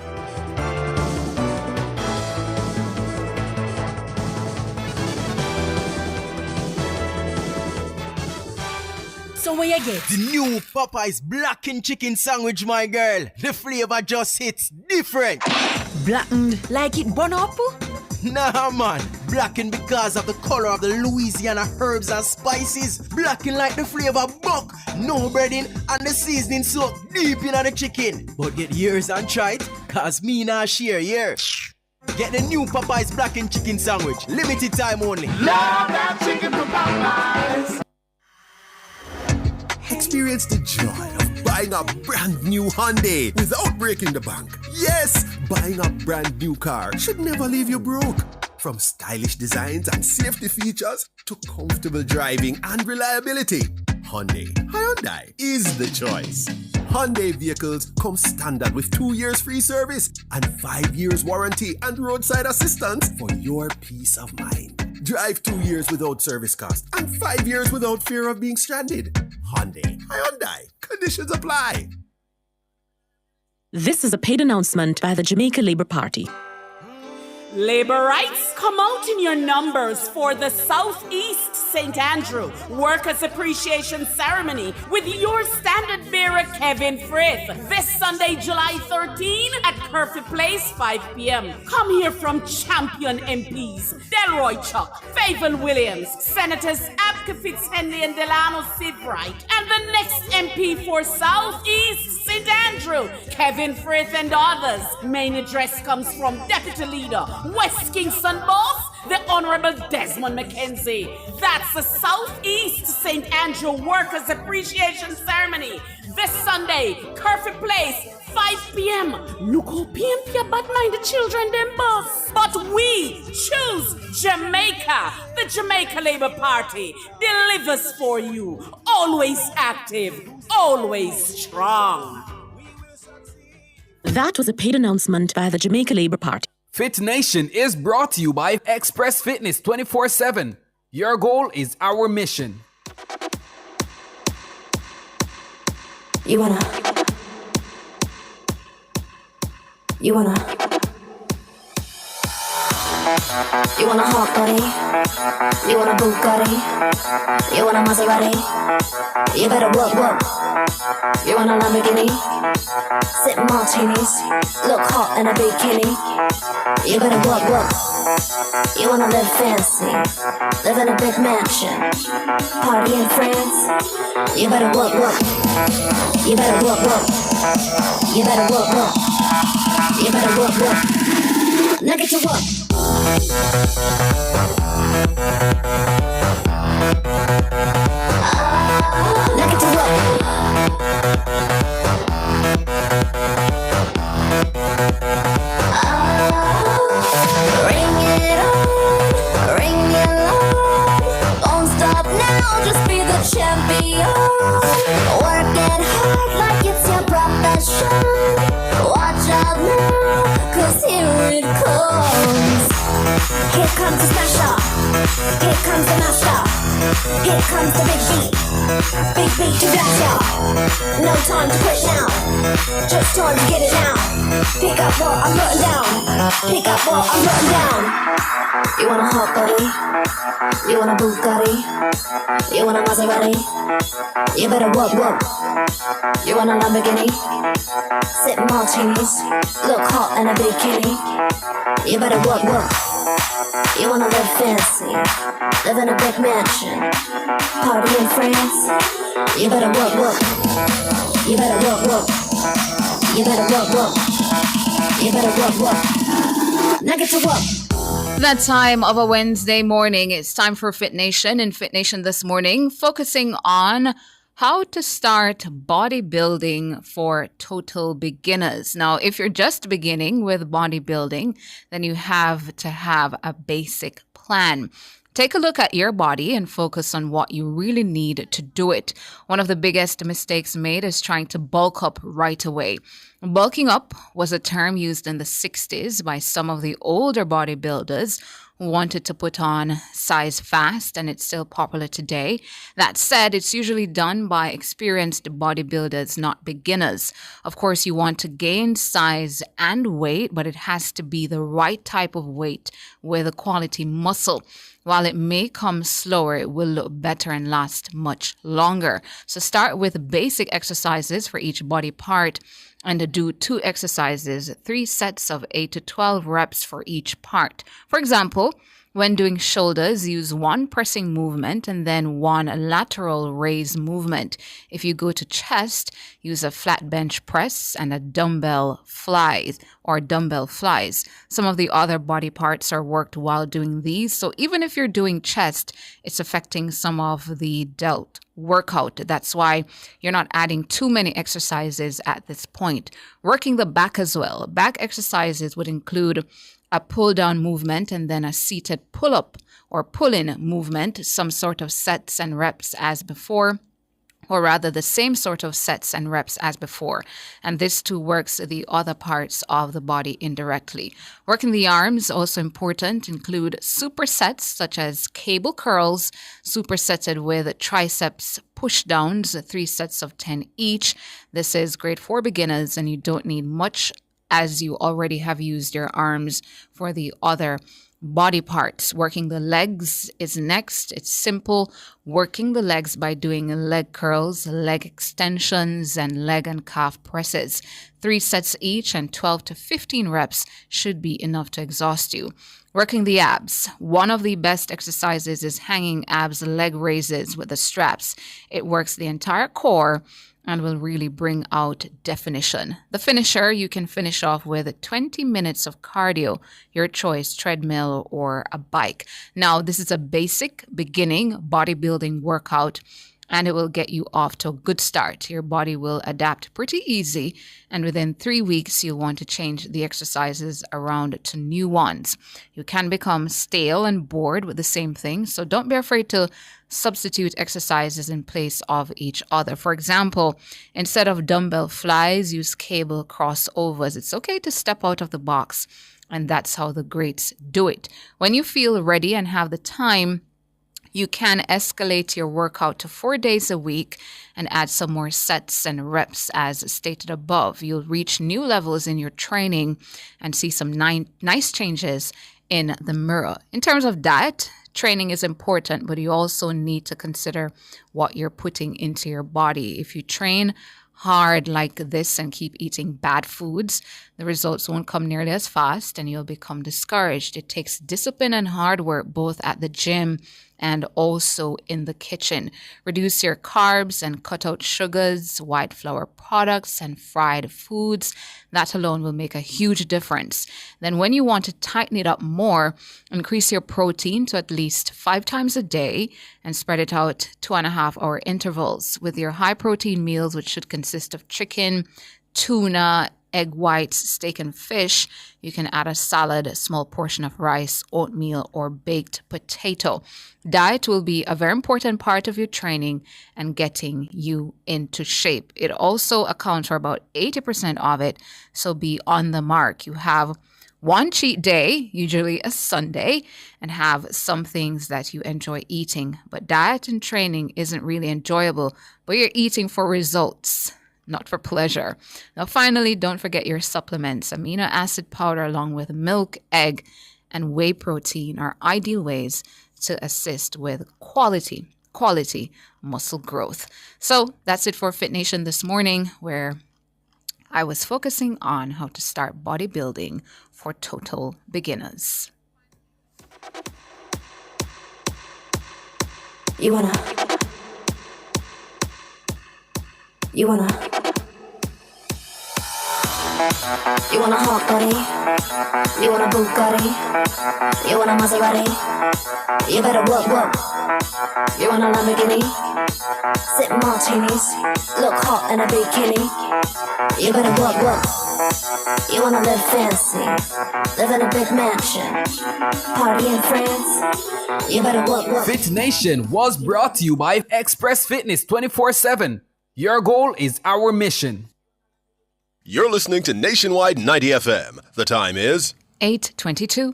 So where you get? The new Popeyes blackened chicken sandwich, my girl. The flavor just hits different. Blackened like it burn up? Nah, man. Blackened because of the color of the Louisiana herbs and spices. Blackened like the flavor buck. No breading and the seasoning soaked deep in the chicken. But get yours and try it, cause me nah share, yeah. Get the new Popeyes blackened chicken sandwich. Limited time only. Love that chicken from Popeyes. Experience the joy of buying a brand new Hyundai without breaking the bank. Yes, buying a brand new car should never leave you broke. From stylish designs and safety features to comfortable driving and reliability, Hyundai is the choice. Hyundai vehicles come standard with 2 years free service and 5 years warranty and roadside assistance for your peace of mind. Drive 2 years without service cost and 5 years without fear of being stranded. Hyundai. Conditions apply. This is a paid announcement by the Jamaica Labour Party. Labor rights, come out in your numbers for the Southeast St. Andrew Workers' Appreciation Ceremony with your standard bearer Kevin Frith this Sunday, July 13 at Curfew Place, 5 p.m. Come hear from champion MPs Delroy Chuck, Favour Williams, Senators Abka Fitzhenley and Delano Sidbright, and the next MP for Southeast St. Andrew, Kevin Frith and others. Main address comes from Deputy Leader West Kingston Boss, the Honorable Desmond McKenzie. That's the Southeast St. Andrew Workers' Appreciation Ceremony this Sunday, Curfew Place, 5 p.m. Look how PMP bad-minded children them boss. But we choose Jamaica. The Jamaica Labour Party delivers for you. Always active, always strong. That was a paid announcement by the Jamaica Labour Party. Fit Nation is brought to you by Express Fitness 24/7. Your goal is our mission. You wanna hot body? You want a Bugatti? You want a Maserati? You better work. You want a Lamborghini? Sip martinis, look hot in a bikini. You better work. You wanna live fancy, live in a big mansion, party in France. You better work. You better work. You better work. You better work. Now get to work. Now get to work. Ring it on, ring it loud. Don't stop now, just be the champion. Work it hard like it's your profession. Watch out now, 'cause here it comes. Here comes the smasher. Here comes the master. Here comes the big beat. Big beat to blast ya. No time to quit now. Just time to get it now. Pick up what I'm putting down. Pick up what I'm putting down. You want a hot body? You want a Bugatti? You want a Maserati? You better work. You want a Lamborghini? Sip martinis, look hot in a bikini. You better work. You wanna live fancy, live in a big mansion, party in France. You better work. You better work. You better work. You better work. Now get to work. That time of a Wednesday morning, it's time for Fit Nation. In Fit Nation this morning, focusing on how to start bodybuilding for total beginners. Now, if you're just beginning with bodybuilding, then you have to have a basic plan. Take a look at your body and focus on what you really need to do it. One of the biggest mistakes made is trying to bulk up right away. Bulking up was a term used in the 60s by some of the older bodybuilders who wanted to put on size fast, and it's still popular today. That said, it's usually done by experienced bodybuilders, not beginners. Of course, you want to gain size and weight, but it has to be the right type of weight with a quality muscle. While it may come slower, it will look better and last much longer. So start with basic exercises for each body part and do 2 exercises, 3 sets of 8 to 12 reps for each part. For example, When doing shoulders, use one pressing movement and then one lateral raise movement. If you go to chest, use a flat bench press and a dumbbell flies or dumbbell flies. Some of the other body parts are worked while doing these. So even if you're doing chest, it's affecting some of the delt workout. That's why you're not adding too many exercises at this point. Working the back as well. Back exercises would include a pull down movement and then a seated pull up or pull in movement, some sort of sets and reps as before, or rather the same sort of sets and reps as before. And this too works the other parts of the body indirectly. Working the arms, also important, include supersets such as cable curls, supersetted with triceps push downs, 3 sets of 10 each. This is great for beginners and you don't need much as you already have used your arms for the other body parts. Working the legs is next. It's simple. Working the legs by doing leg curls, leg extensions, and leg and calf presses. 3 sets each and 12 to 15 reps should be enough to exhaust you. Working the abs. One of the best exercises is hanging abs leg raises with the straps. It works the entire core and will really bring out definition. The finisher, you can finish off with 20 minutes of cardio, your choice, treadmill or a bike. Now, this is a basic beginning bodybuilding workout and it will get you off to a good start. Your body will adapt pretty easy, and within 3 weeks, you'll want to change the exercises around to new ones. You can become stale and bored with the same thing, so don't be afraid to substitute exercises in place of each other. For example, instead of dumbbell flies, use cable crossovers. It's okay to step out of the box, and that's how the greats do it. When you feel ready and have the time, you can escalate your workout to 4 days a week and add some more sets and reps as stated above. You'll reach new levels in your training and see some nice changes in the mirror. In terms of diet, training is important, but you also need to consider what you're putting into your body. If you train hard like this and keep eating bad foods, the results won't come nearly as fast and you'll become discouraged. It takes discipline and hard work both at the gym and also in the kitchen. Reduce your carbs and cut out sugars, white flour products, and fried foods. That alone will make a huge difference. Then when you want to tighten it up more, increase your protein to at least 5 times a day and spread it out 2.5-hour intervals. With your high protein meals, which should consist of chicken, tuna, egg whites, steak and fish, you can add a salad, a small portion of rice, oatmeal, or baked potato. Diet will be a very important part of your training and getting you into shape. It also accounts for about 80% of it, so be on the mark. You have one cheat day, usually a Sunday, and have some things that you enjoy eating. But diet and training isn't really enjoyable, but you're eating for results, not for pleasure. Now, finally, don't forget your supplements. Amino acid powder along with milk, egg, and whey protein are ideal ways to assist with quality muscle growth. So that's it for Fit Nation this morning, where I was focusing on how to start bodybuilding for total beginners. You wanna hot body? You want a Bugatti? You want a Maserati? You better work. You want a Lamborghini? Sip martinis, look hot in a bikini. You better work. You wanna live fancy, live in a big mansion, party in France. You better work. Fit Nation was brought to you by Express Fitness 24/7. Your goal is our mission. You're listening to Nationwide 90 FM. The time is 8:22.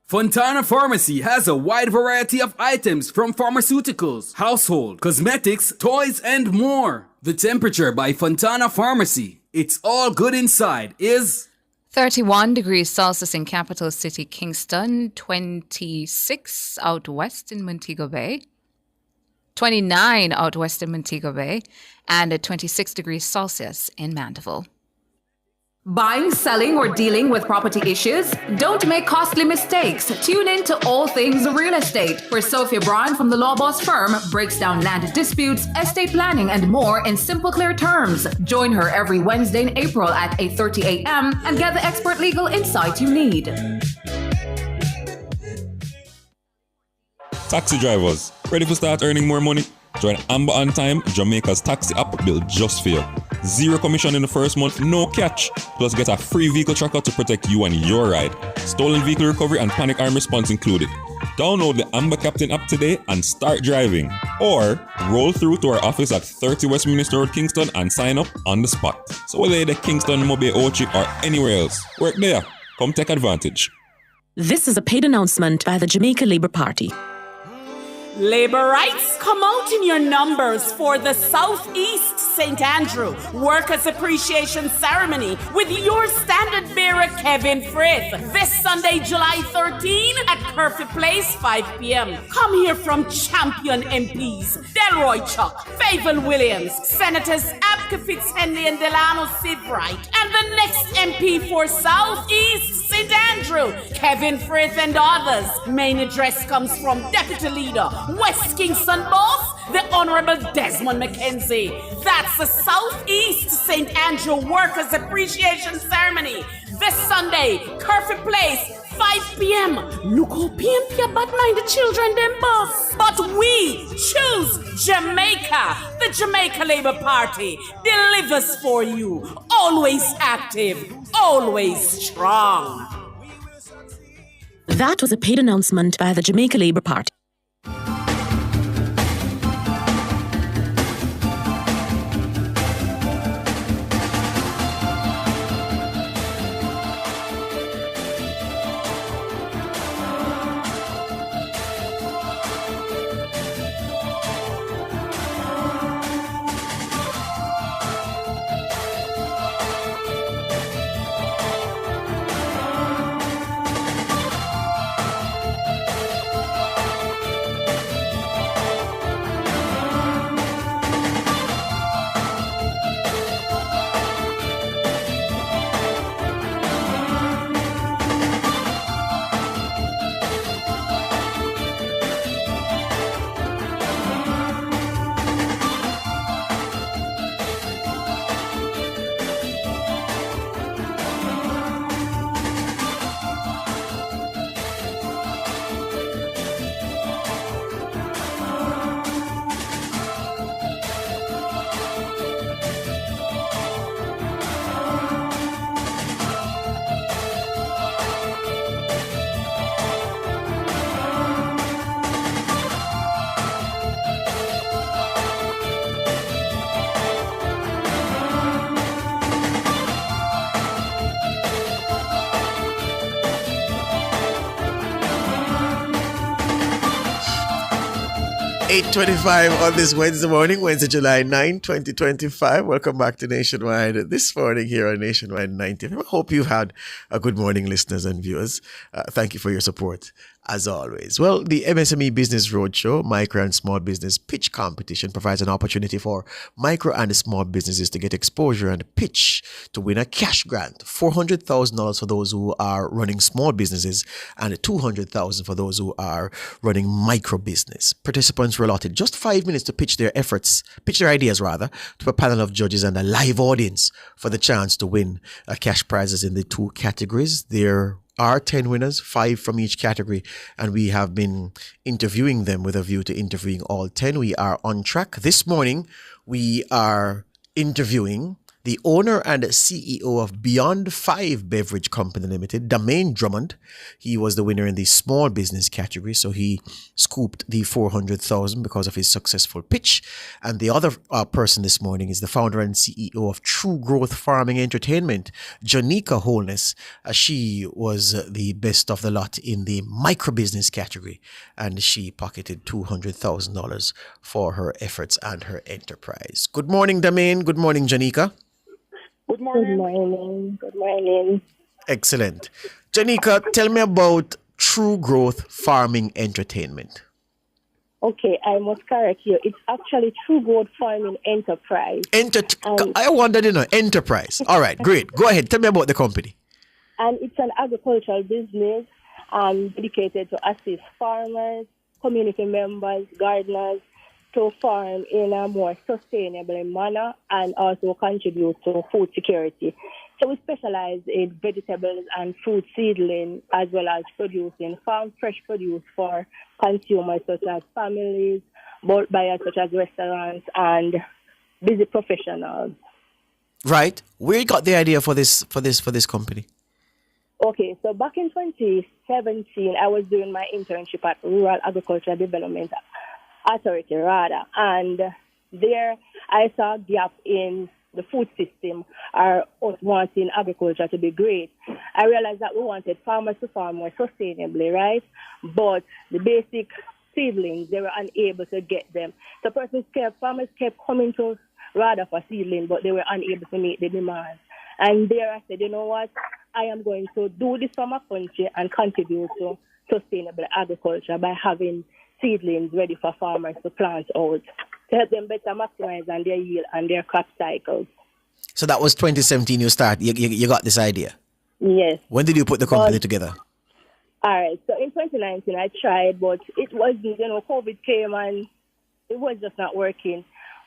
Fontana Pharmacy has a wide variety of items from pharmaceuticals, household, cosmetics, toys, and more. The Temperature by Fontana Pharmacy. It's all good inside is 31 degrees Celsius in capital city Kingston, 26 out west in Montego Bay, 29 out west in Montego Bay, and 26 degrees Celsius in Mandeville. Buying, selling, or dealing with property issues? Don't make costly mistakes. Tune in to All Things Real Estate, where Sophia Bryan from the Law Boss firm breaks down land disputes, estate planning, and more in simple, clear terms. Join her every Wednesday in April at 8:30 a.m. and get the expert legal insight you need. Taxi drivers, ready to start earning more money? Join Amber on Time, Jamaica's taxi app built just for you. Zero commission in the first month, no catch. Plus get a free vehicle tracker to protect you and your ride. Stolen vehicle recovery and panic alarm response included. Download the Amber Captain app today and start driving. Or roll through to our office at 30 Westminster Road, Kingston and sign up on the spot. So whether you're the Kingston, Mobay, Ochi or anywhere else, work there. Come take advantage. This is a paid announcement by the Jamaica Labour Party. Labor rights, come out in your numbers for the Southeast St. Andrew Workers' Appreciation Ceremony with your standard bearer Kevin Frith this Sunday, July 13 at Curfew Place, 5 p.m. Come hear from champion MPs Delroy Chuck, Favour Williams, Senators Abka Fitzhenley and Delano Sibright, and the next MP for Southeast St. Andrew, Kevin Frith and others. Main address comes from Deputy Leader West Kingston Boss, the Honorable Desmond McKenzie. That's the Southeast St. Andrew Workers' Appreciation Ceremony this Sunday, Curfew Place, 5 p.m. Look how PMP about mind the children, them boss. But we choose Jamaica. The Jamaica Labour Party delivers for you. Always active, always strong. That was a paid announcement by the Jamaica Labour Party. .25 on this Wednesday morning, Wednesday, July 9, 2025. Welcome back to Nationwide this morning here on Nationwide 90. I hope you've had a good morning, listeners and viewers. Thank you for your support, as always. Well, the MSME Business Roadshow, Micro and Small Business Pitch Competition provides an opportunity for micro and small businesses to get exposure and pitch to win a cash grant. $400,000 for those who are running small businesses and $200,000 for those who are running micro business. Participants were allotted just 5 minutes to pitch their ideas to a panel of judges and a live audience for the chance to win cash prizes in the two categories. There are 10 winners, 5 from each category, and we have been interviewing them with a view to interviewing all 10. We are on track. This morning, we are interviewing the owner and CEO of Beyond 5 Beverage Company Limited, Damain Drummond. He was the winner in the small business category, so he scooped the $400,000 because of his successful pitch. And the other person this morning is the founder and CEO of True Growth Farming Entertainment, Janika Holness. She was the best of the lot in the micro business category, and she pocketed $200,000 for her efforts and her enterprise. Good morning, Damain. Good morning, Janika. Good morning. Good morning. Excellent. Janika, tell me about True Growth Farming Entertainment. Okay, I must correct you. It's actually True Gold Farming Enterprise. I wondered, enterprise. All right, great. Go ahead. Tell me about the company. And it's an agricultural business dedicated to assist farmers, community members, gardeners to farm in a more sustainable manner and also contribute to food security. So we specialize in vegetables and fruit seedling as well as producing farm fresh produce for consumers such as families, bulk buyers such as restaurants and busy professionals. Right. Where you got the idea for this company? Okay, so back in 2017, I was doing my internship at Rural Agricultural Development Authority, RADA, and there I saw a gap in the food system or us wanting agriculture to be great. I realized that we wanted farmers to farm more sustainably, right? But the basic seedlings, they were unable to get them. So farmers kept coming to RADA for seedling, but they were unable to meet the demand. And there I said, you know what? I am going to do this for my country and contribute to sustainable agriculture by having seedlings ready for farmers to plant out to help them better maximize on their yield and their crop cycles. So that was 2017 you got this idea? Yes. When did you put the company together? All right. So in 2019 I tried, but it wasn't, COVID came and it was just not working.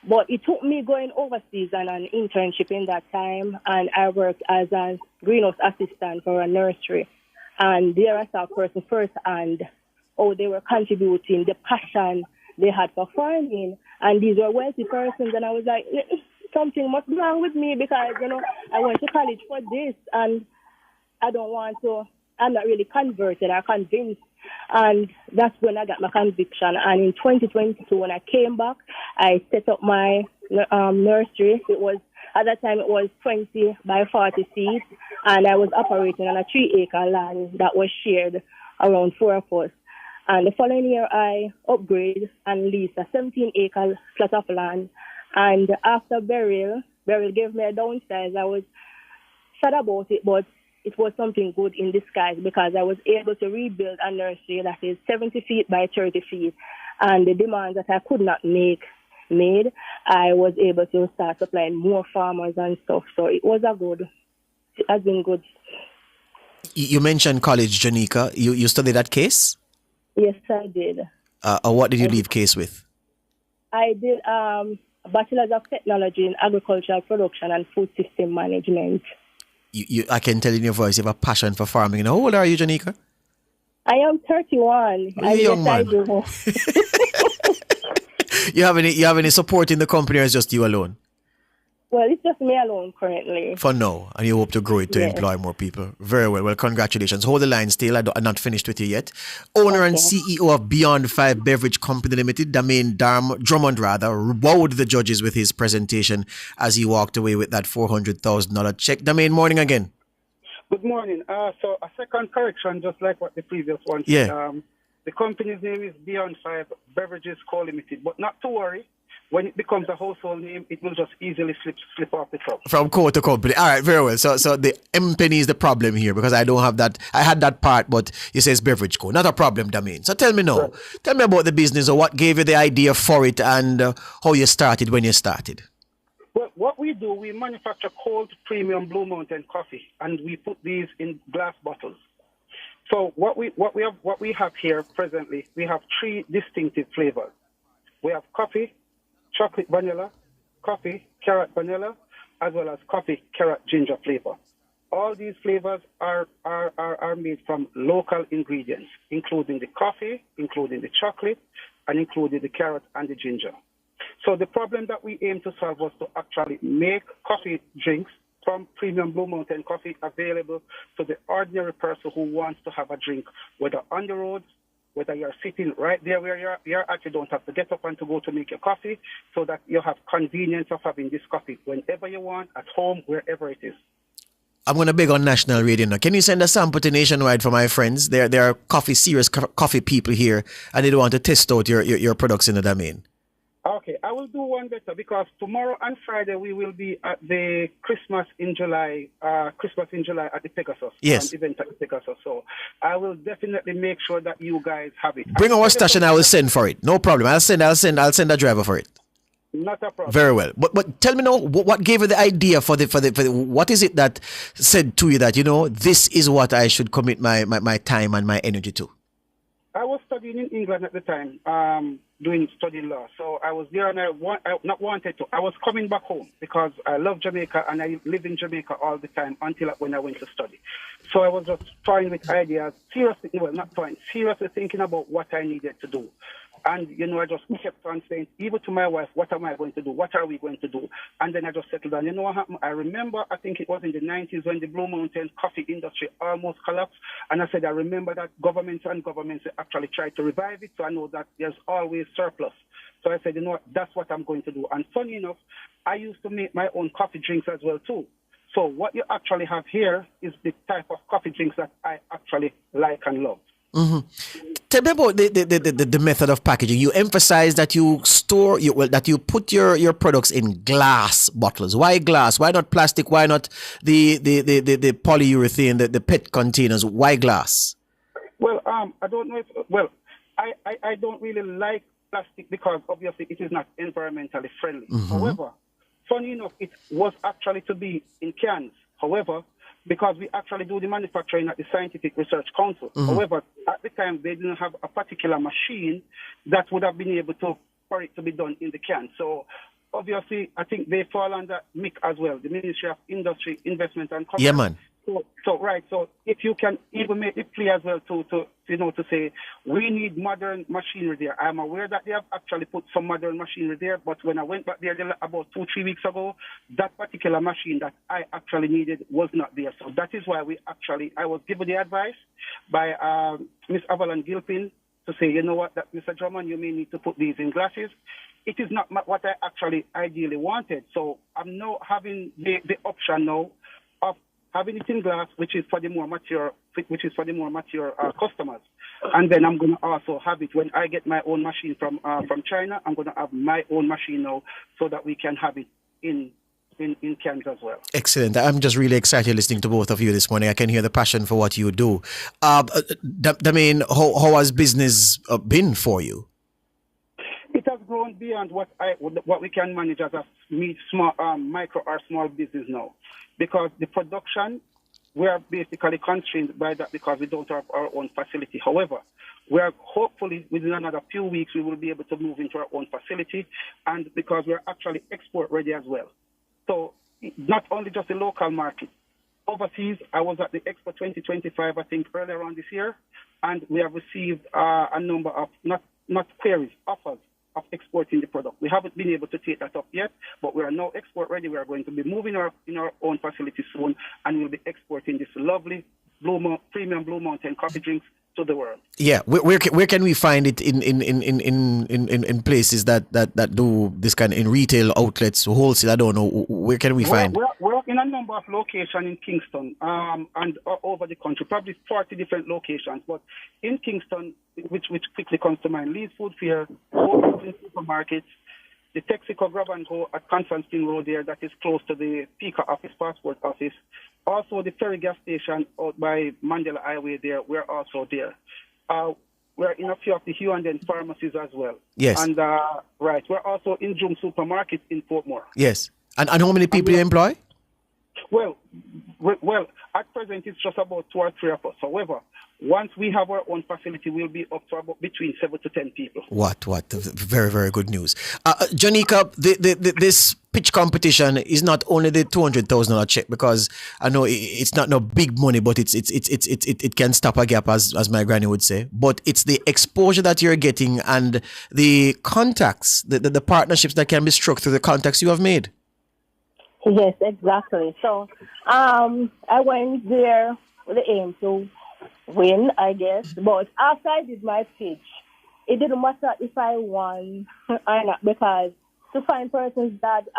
But it took me going overseas and an internship in that time, and I worked as a greenhouse assistant for a nursery. And there I saw a person firsthand, they were contributing, the passion they had for farming. And these were wealthy persons, and I was like, something must be wrong with me because, I went to college for this, and I'm not really converted or convinced. And that's when I got my conviction. And in 2022, when I came back, I set up my nursery. At that time, it was 20 by 40 feet, and I was operating on a 3-acre land that was shared around 4 of us. And the following year, I upgraded and leased a 17-acre plot of land. And after Beryl gave me a downsize. I was sad about it, but it was something good in disguise because I was able to rebuild a nursery that is 70 feet by 30 feet. And the demands that I could not made, I was able to start supplying more farmers and stuff. So it has been good. You mentioned college, Janika. You studied that case? Yes, I did. What did you leave case with? I did a Bachelor's of Technology in Agricultural Production and Food System Management. I can tell in your voice you have a passion for farming. How old are you, Janika? I am 31. You're a young man. You have any support in the company, or is just you alone? Well, it's just me alone currently. For now, and you hope to grow it to employ more people. Very well. Well, congratulations. Hold the line still. I'm not finished with you yet. Owner and CEO of Beyond 5 Beverage Company Limited, Damain Drummond, wowed the judges with his presentation as he walked away with that $400,000 check. Damain, morning again. Good morning. So a second correction, just like what the previous one said. Yeah. The company's name is Beyond 5 Beverages Co. Limited, but not to worry. When it becomes a household name, it will just easily slip off the top. From co to company. All right, very well. So the M penny is the problem here because I don't have that. I had that part, but it says Beverage Co. Not a problem, Damain. So tell me now. Right. Tell me about the business or what gave you the idea for it and how you started when you started. Well, what we do, we manufacture cold premium Blue Mountain coffee, and we put these in glass bottles. So what we have here presently, we have 3 distinctive flavors. We have coffee, chocolate vanilla, coffee, carrot vanilla, as well as coffee, carrot, ginger flavor. All these flavors are made from local ingredients, including the coffee, including the chocolate, and including the carrot and the ginger. So the problem that we aim to solve was to actually make coffee drinks from premium Blue Mountain coffee available to the ordinary person who wants to have a drink, whether on the road, whether you're sitting right there where you're at, you don't have to get up and to go to make your coffee, so that you have convenience of having this coffee whenever you want, at home, wherever it is. I'm going to beg on national radio now. Can you send a sample to Nationwide for my friends? There are serious coffee people here, and they want to test out your products in the Damain. Okay, I will do one better because tomorrow and Friday we will be at the Christmas in July at the Pegasus. Yes. Event at the Pegasus. So I will definitely make sure that you guys have it. Bring our stash and I will send for it. No problem. I'll send a driver for it. Not a problem. Very well. But tell me now, what gave you the idea for the what is it that said to you that, this is what I should commit my time and my energy to? I was studying in England at the time, studying law. So I was there and I was coming back home because I love Jamaica and I live in Jamaica all the time until when I went to study. So I was just toying with ideas, seriously thinking about what I needed to do. And, I just kept on saying, even to my wife, what am I going to do? What are we going to do? And then I just settled down. You know what happened? I remember, I think it was in the 90s when the Blue Mountain coffee industry almost collapsed. And I said, I remember that governments actually tried to revive it. So I know that there's always surplus. So I said, what? That's what I'm going to do. And funny enough, I used to make my own coffee drinks as well, too. So what you actually have here is the type of coffee drinks that I actually like and love. Mm-hmm. Tell me about the method of packaging. You emphasize that you that you put your products in glass bottles. Why glass? Why not plastic? Why not the polyurethane, the PET containers? Why glass? Well, I don't know I don't really like plastic because obviously it is not environmentally friendly. Mm-hmm. However, funny enough, it was actually to be in cans. However, because we actually do the manufacturing at the Scientific Research Council. Mm-hmm. However, at the time, they didn't have a particular machine that would have been able for it to be done in the can. So, obviously, I think they fall under MIC as well, the Ministry of Industry, Investment and Commerce. Yeah, man. So if you can even make it clear as well to say we need modern machinery there. I'm aware that they have actually put some modern machinery there, but when I went back there about 2-3 weeks ago, that particular machine that I actually needed was not there. So that is why I was given the advice by Miss Avalon Gilpin to say, you know what, that Mr. Drummond, you may need to put these in glasses. It is not what I actually ideally wanted. So I'm now having the option now of having it in glass, which is for the more mature customers, and then I'm going to also have it when I get my own machine from China. I'm going to have my own machine now, so that we can have it in cans as well. Excellent. I'm just really excited listening to both of you this morning. I can hear the passion for what you do. How has business been for you? It has grown beyond what we can manage as a micro or small business now. Because the production, we are basically constrained by that because we don't have our own facility. However, we are hopefully within another few weeks we will be able to move into our own facility, and because we're actually export ready as well. So not only just the local market. Overseas, I was at the Expo 2025, I think, earlier on this year, and we have received a number of, not queries, offers of exporting the product. We haven't been able to take that up yet, but we are now export ready. We are going to be moving in our own facility soon, and we'll be exporting this lovely premium Blue Mountain coffee drinks to the world. Yeah, where can we find it in places that do this kind in retail outlets, wholesale? I don't know. Where can we find? We're in a number of locations in Kingston and over the country, probably 40 different locations. But in Kingston, which quickly comes to mind, Lee's Food Fair, Walgreens Supermarkets, the Texaco Grab and Go at Constantine Road there, that is close to the PICA office, passport office. Also, the ferry gas station out by Mandela Highway there, we're also there. We're in a few of the Hugh and then pharmacies as well. Yes. And, right, we're also in June Supermarket in Portmore. Yes. And how many people you employ? Well, at present it's just about 2 or 3 of us. However, once we have our own facility, we'll be up to about between 7 to 10 people. What? Very, very good news. Janika, this pitch competition is not only the $200,000 check, because I know it's not no big money, but it can stop a gap, as my granny would say. But it's the exposure that you're getting and the contacts, the partnerships that can be struck through the contacts you have made. Yes, exactly. So I went there with the aim to win, I guess. But after I did my pitch, it didn't matter if I won or not, because to find persons that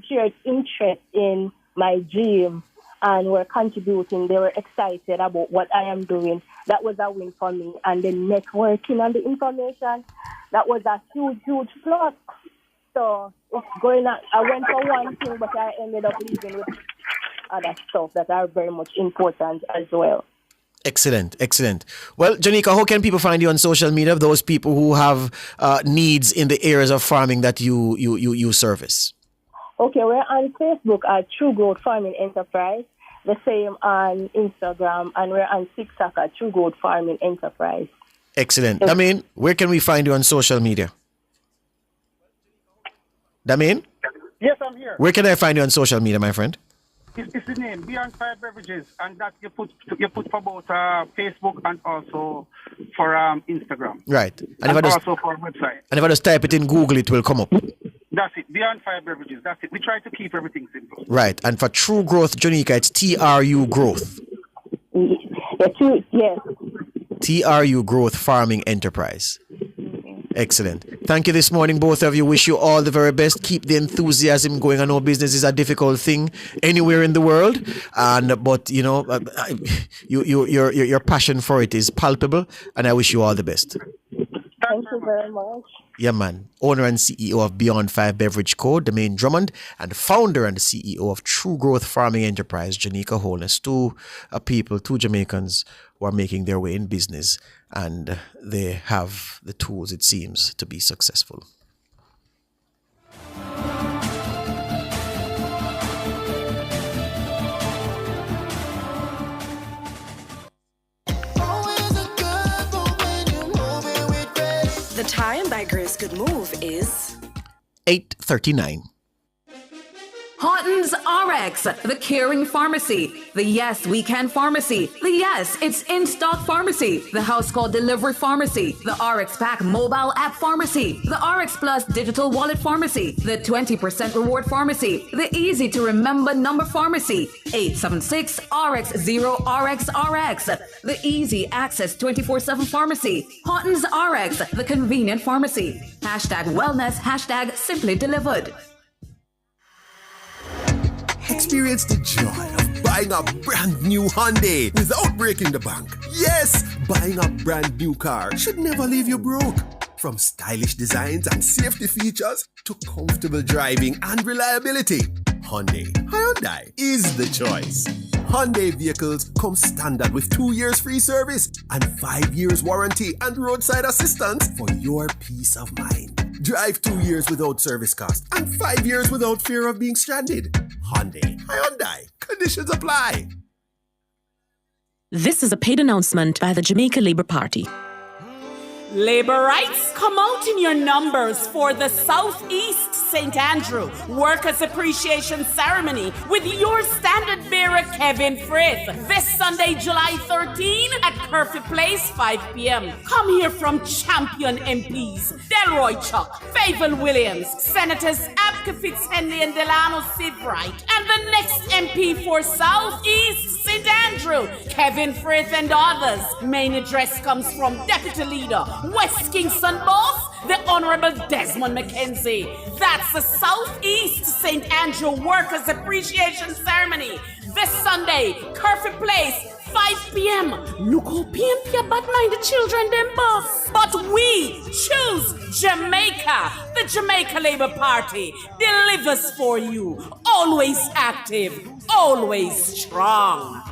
shared interest in my dream and were contributing, they were excited about what I am doing. That was a win for me. And the networking and the information, that was a huge, huge plus. So it's going on. I went for one thing, but I ended up leaving with other stuff that are very much important as well. Excellent, excellent. Well, Janika, how can people find you on social media? Those people who have needs in the areas of farming that you service. Okay, we're on Facebook at True Growth Farming Enterprise. The same on Instagram, and we're on TikTok at True Growth Farming Enterprise. Excellent. Damien, where can we find you on social media? Damien? Yes, I'm here. Where can I find you on social media, my friend? It's the name, Beyond Fire Beverages, and that you put for both Facebook and also for Instagram. Right. And also for our website. And if I just type it in Google, it will come up. That's it, Beyond Fire Beverages, that's it. We try to keep everything simple. Right. And for True Growth, Janika, it's TRU Growth. Yes. TRU Growth Farming Enterprise. Excellent. Thank you this morning, both of you. Wish you all the very best. Keep the enthusiasm going. I know business is a difficult thing anywhere in the world, but you know, your passion for it is palpable, and I wish you all the best. Thank you very much. Yeah, man. Owner and CEO of Beyond Fire Beverage Co., Damien Drummond, and founder and CEO of True Growth Farming Enterprise, Janika Holness. Two Jamaicans who are making their way in business, and they have the tools, it seems, to be successful. The time by Grace Good Move is 8:39. Houghton's RX, the caring pharmacy, the Yes We Can pharmacy, the Yes It's in Stock pharmacy, the House Call Delivery pharmacy, the RX Pack mobile app pharmacy, the RX Plus digital wallet pharmacy, the 20% reward pharmacy, the easy to remember number pharmacy, 876 RX0 RX, the easy access 24/7 pharmacy, Houghton's RX, the convenient pharmacy, #wellness, #simply delivered. Experience the joy of buying a brand new Hyundai without breaking the bank. Yes, buying a brand new car should never leave you broke. From stylish designs and safety features to comfortable driving and reliability, Hyundai is the choice. Hyundai vehicles come standard with 2 years free service and 5 years warranty and roadside assistance for your peace of mind. Drive 2 years without service cost and 5 years without fear of being stranded. Hyundai. Conditions apply. This is a paid announcement by the Jamaica Labour Party. Labor rights, come out in your numbers for the Southeast St. Andrew Workers' Appreciation Ceremony with your standard bearer, Kevin Frith, this Sunday, July 13 at Curfew Place, 5 p.m. Come hear from champion MPs Delroy Chuck, Favour Williams, Senators Abka Fitzhenley and Delano Sibright, and the next MP for Southeast St. Andrew, Kevin Frith and others. Main address comes from Deputy Leader, West Kingston Boss, the Honorable Desmond McKenzie. That's the Southeast St. Andrew Workers' Appreciation Ceremony this Sunday, Curfew Place, 5 p.m. Look how PMP bad-minded children them boss. But we choose Jamaica. The Jamaica Labour Party delivers for you. Always active, always strong.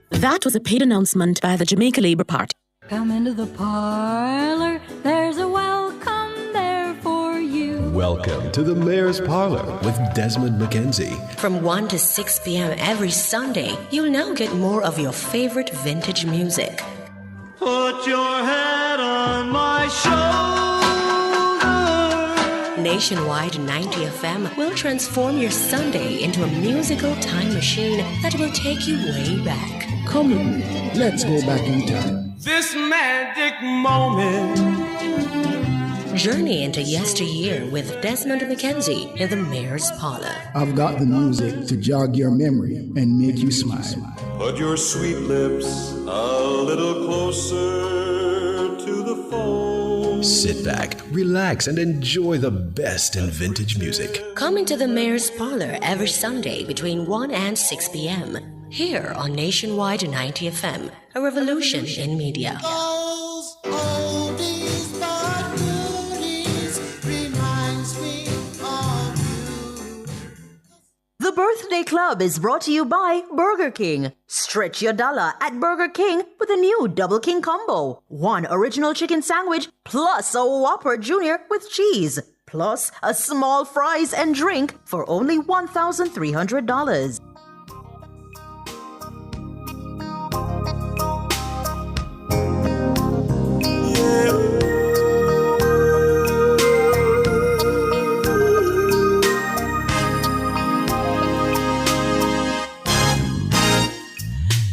That was a paid announcement by the Jamaica Labour Party. Come into the parlor, there's a welcome there for you. Welcome to the Mayor's Parlor with Desmond McKenzie. From 1 to 6 p.m. every Sunday, you'll now get more of your favorite vintage music. Put your head on my shoulder. Nationwide 90 FM will transform your Sunday into a musical time machine that will take you way back. Come with me, let's go back in time. This magic moment. Journey into yesteryear with Desmond McKenzie in the Mayor's Parlor. I've got the music to jog your memory and make you smile. Put your sweet lips a little closer to the phone. Sit back, relax, and enjoy the best in vintage music. Come into the Mayor's Parlor every Sunday between 1 and 6 p.m. here on Nationwide 90 FM, a revolution in media. Oldies but goodies remind Weekday Club is brought to you by Burger King. Stretch your dollar at Burger King with a new Double King combo. 1 original chicken sandwich plus a Whopper Junior with cheese. Plus a small fries and drink for only $1,300.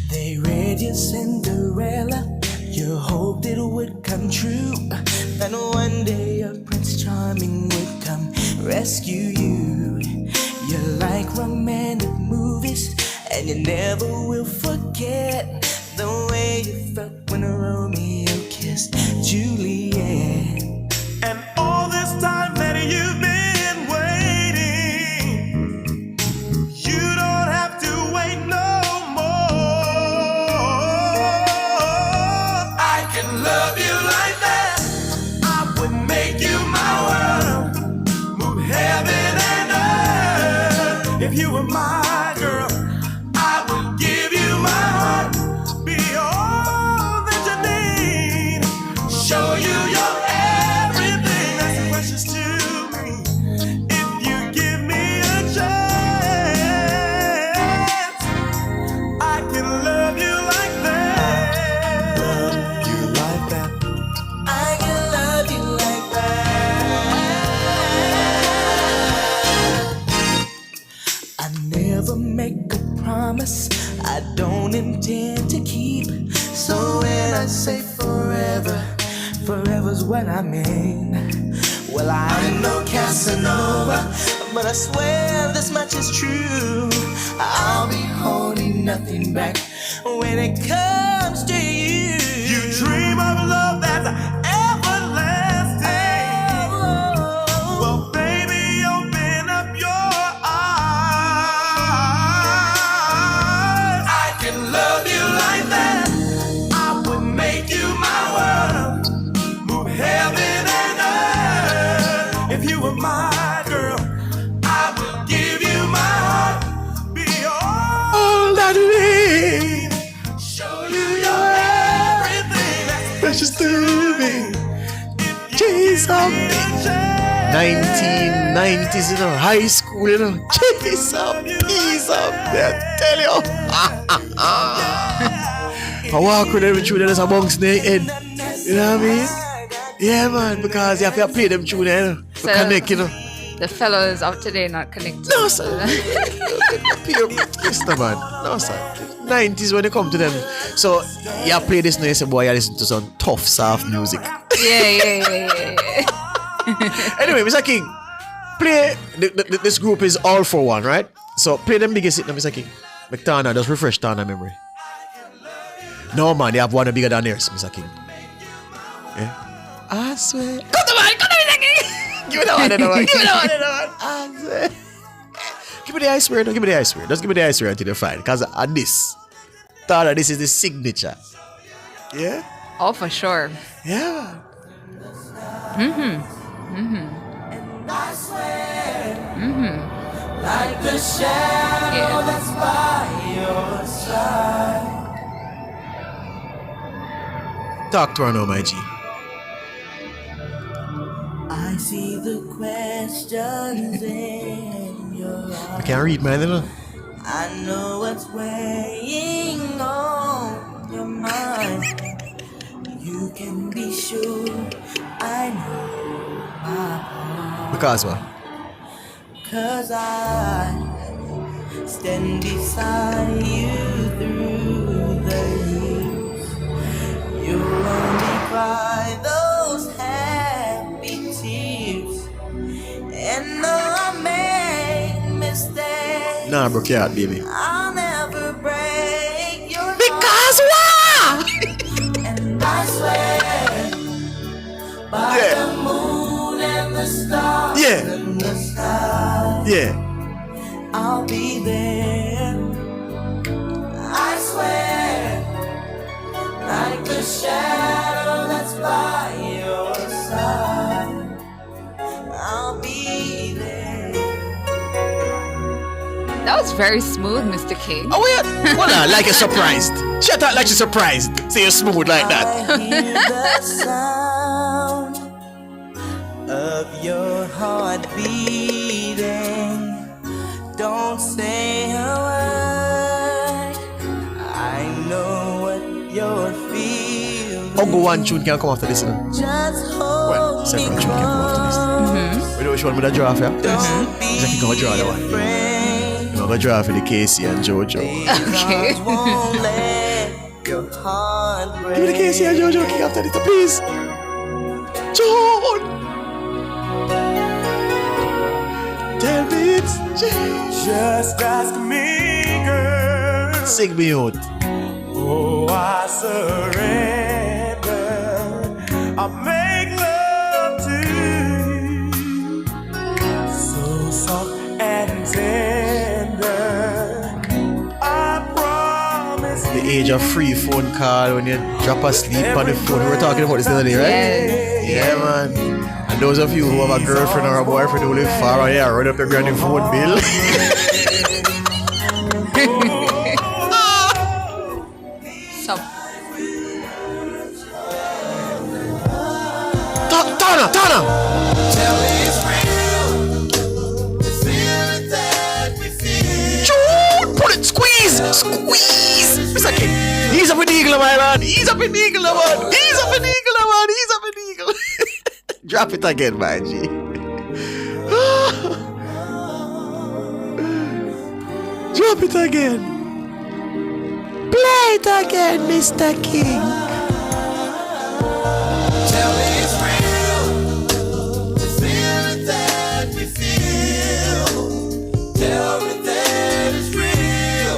They read your Cinderella, you hoped it would come true. Then one day a Prince Charming would come rescue you. You like romantic movies, and you never will forget the way you felt when Romeo kissed Juliet. And all this time that you've been waiting, you don't have to wait no more. I can love you like that. I would make you my world, move heaven and earth. If you were my girl, I would give you my heart, be all that you need, show you your everything that's precious to me. If you give me a chance, I can love you like that. Love you like that. I can love you like that. I never make a promise I don't intend to keep. So when I say forever, forever's what I mean. Well, I'm no Casanova, but I swear this much is true. I'll be holding nothing back when it comes to you. You dream of love that's everlasting. Well, baby, open up your eyes. I can love you like that. I would make you my world, move heaven and earth. If you were my girl, I would give you my heart, be all that you need, show you your everything that's precious to me. Jeez, 1990s, you know, high school, you know. Jeez, peace up, I tell you. I walk with them children that's amongst their head. You know what I mean? Yeah, man, because you have to play them tune, you know, to So, connect, you know. The fellows of today not connected. No, sir. Mister man. No, sir. 90s when they come to them. So, you play this now, you say, boy, you listen to some tough, soft music. Yeah. Anyway, Mr. King, play, this group is all for one, right? So, play them biggest hit now, Mr. King. McTana, just refresh Tana memory. No, man, they have one bigger than theirs, Mr. King. Yeah? I swear. Come on, Mr. King! Give me the one, give me the one. I swear. Give me the ice wear, no, give me the ice wear. Just give me the ice wear until you find. Because on this, Tana, this is the signature. Yeah? Oh, for sure. Yeah. Like the shadow that's by your side. Talk to her now, my G. I see the questions in your eyes. I can't read, man, you know. I know what's weighing on your mind. You can be sure I know my part. Because what? 'Cause I stand beside you through the years. You'll only cry those happy tears. And though I made mistakes, Nah, broke your heart, baby. I'll never break your Because what? And I swear by the moon and the stars and the sky, I'll be there. I swear, like the shadow that's by your side, I'll be there. That was very smooth, Mr. King. Oh, wait. Hold on, like you're surprised. Shut up like you're surprised. Say you're smooth like that. I hear the sound of your heart beating. Don't say a word. I know what you're feeling. Uncle one tune can come after this. Just hold well, several tune can come after this. We know which one with a draw for you? Yes. He's like, going to draw the one. I'm going to draw for the Casey and Jojo. Okay. Your heart break. Give me the Casey and Jojo king after this, please. John! Tell me it's just ask me, girl. Sing me out. Oh, I surrender. I make love to you. So soft and tender. I promise. The age of free phone call when you drop asleep on the phone. We were talking about this the other day, right? Yes. Yeah, man. And those of you who have a girlfriend or a boyfriend who live far away, run up your granny phone bill. So. Tana! Tell me it's real. The feeling that we feel. June, pull it, squeeze! Mr. King, he's up in the eagle, my man. He's up in the eagle, man. He's up in the eagle, man. He's up in the eagle. Drop it again, my G. Drop it again. Play it again, Mr. King. Tell me it's real. The feeling that we feel. Tell me that it's real.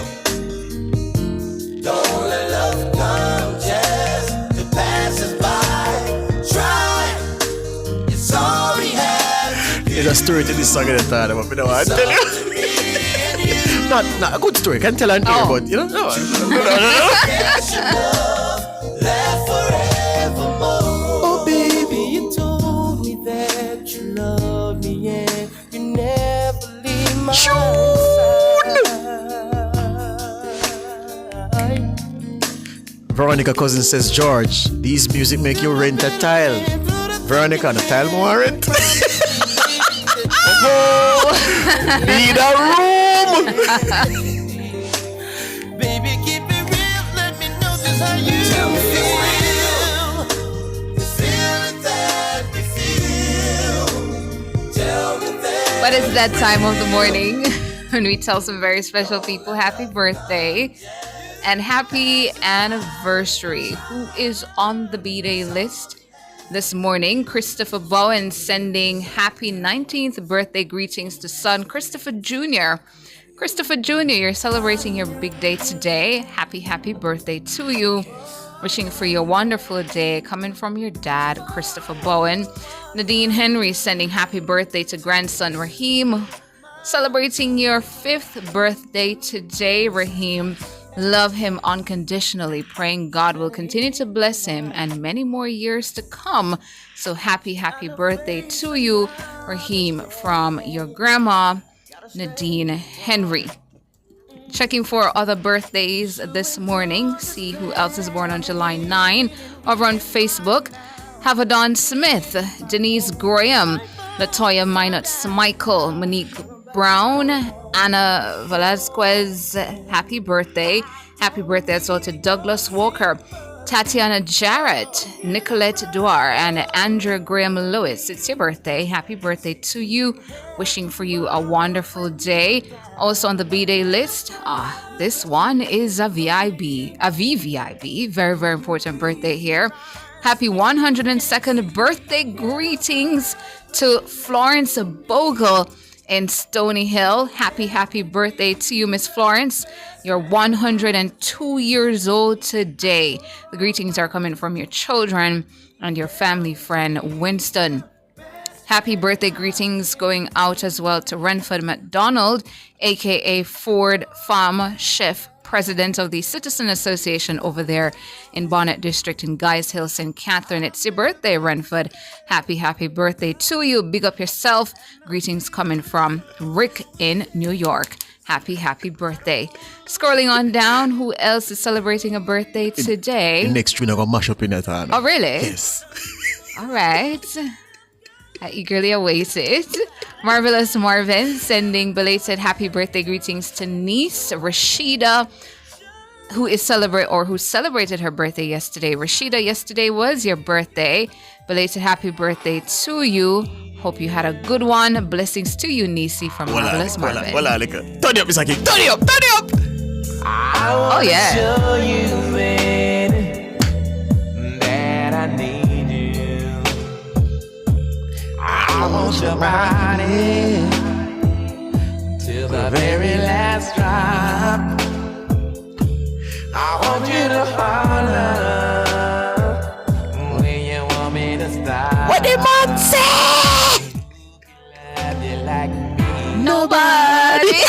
Don't let love come just to pass us by. Try. It's all we have. There's a story to this song at the time, but I don't tell you. Not a good story, can't tell an ear, but you know, no. Oh baby, you told me that you love me and you never leave my side. Veronica Cousin says, George, these music make you rent a tile. Veronica, the tile more rent? Need a room! Baby, keep it real, let me know just how you feel. The feeling that we feel. Tell me that. But it's that time of the morning when we tell some very special people happy birthday and happy anniversary. Who is on the B-Day list this morning? Christopher Bowen sending happy 19th birthday greetings to son Christopher Jr. Christopher Jr., you're celebrating your big day today. Happy birthday to you. Wishing for your wonderful day coming from your dad, Christopher Bowen. Nadine Henry sending happy birthday to grandson Raheem. Celebrating your 5th birthday today, Raheem. Love him unconditionally, praying God will continue to bless him and many more years to come. So happy birthday to you, Raheem, from your grandma, Nadine Henry. Checking for other birthdays this morning. See who else is born on July 9. Over on Facebook, Havadon Smith, Denise Graham, Latoya Minot Michael, Monique Brown, Anna Velasquez, happy birthday. Happy birthday as well to Douglas Walker, Tatiana Jarrett, Nicolette Dwar, and Andrew Graham Lewis. It's your birthday. Happy birthday to you. Wishing for you a wonderful day. Also on the B-Day list, this one is a VVIB. Very, very important birthday here. Happy 102nd birthday greetings to Florence Bogle in Stony Hill. Happy birthday to you, Miss Florence. You're 102 years old today. The greetings are coming from your children and your family friend, Winston. Happy birthday greetings going out as well to Renford McDonald, aka Ford Farm Chef president of the Citizen Association over there in Bonnet District in Guys Hill, St. Catherine. It's your birthday, Renford. Happy birthday to you. Big up yourself. Greetings coming from Rick in New York. Happy birthday. Scrolling on down, who else is celebrating a birthday today? The next tune I got mash up in that hand. Oh, really? Yes. All right. I eagerly await it. Marvelous Marvin sending belated happy birthday greetings to niece Rashida, who celebrated her birthday yesterday. Rashida, yesterday was your birthday. Belated happy birthday to you. Hope you had a good one. Blessings to you, Nisi from Marvelous Marvin. Turn it up, Mr. King. Turn it up. Oh, yeah. Show you, baby, that I need you. I want your body till the very last drop. I want you to holler when you want me to stop. What the man say? Love you like me. Nobody.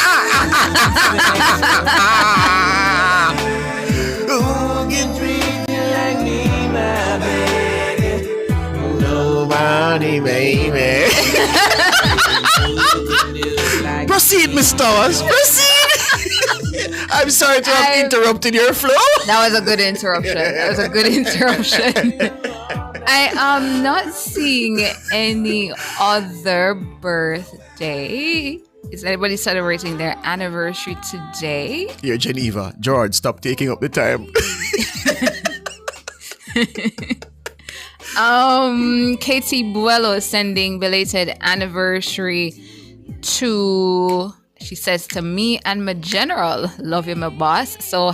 Who can treat you like me, my baby? Nobody, baby. Proceed, Miss Towers. Proceed. I'm sorry to have interrupted your flow. That was a good interruption. I am not seeing any other birthday. Is anybody celebrating their anniversary today? Here, Geneva. George, stop taking up the time. Katie Buello sending belated anniversary to, she says, to me and my general. Love you, my boss. So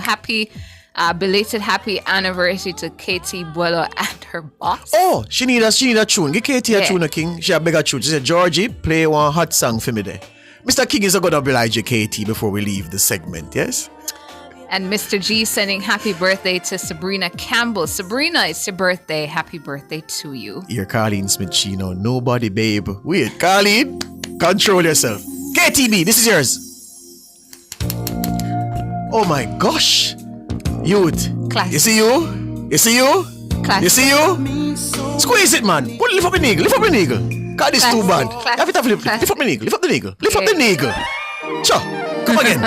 belated happy anniversary to Katie Buello and her boss. Oh, she need a tune. Give Katie a tune, King. She a bigger tune. She said, Georgie, play one hot song for me there. Mr. King is going to oblige Katie before we leave the segment, yes? And Mr. G sending happy birthday to Sabrina Campbell. Sabrina, it's your birthday. Happy birthday to you. You're Colleen Smith-Chino. Nobody, babe. Wait, Colleen, control yourself. KTB, this is yours. Oh my gosh. Youth. Classic. You see you? Classic. You see you? Squeeze it, man. Lift up the niggle. God, this too bad. Have it a flip. Lift up the niggle. Lift up the niggle. Sure. Come again.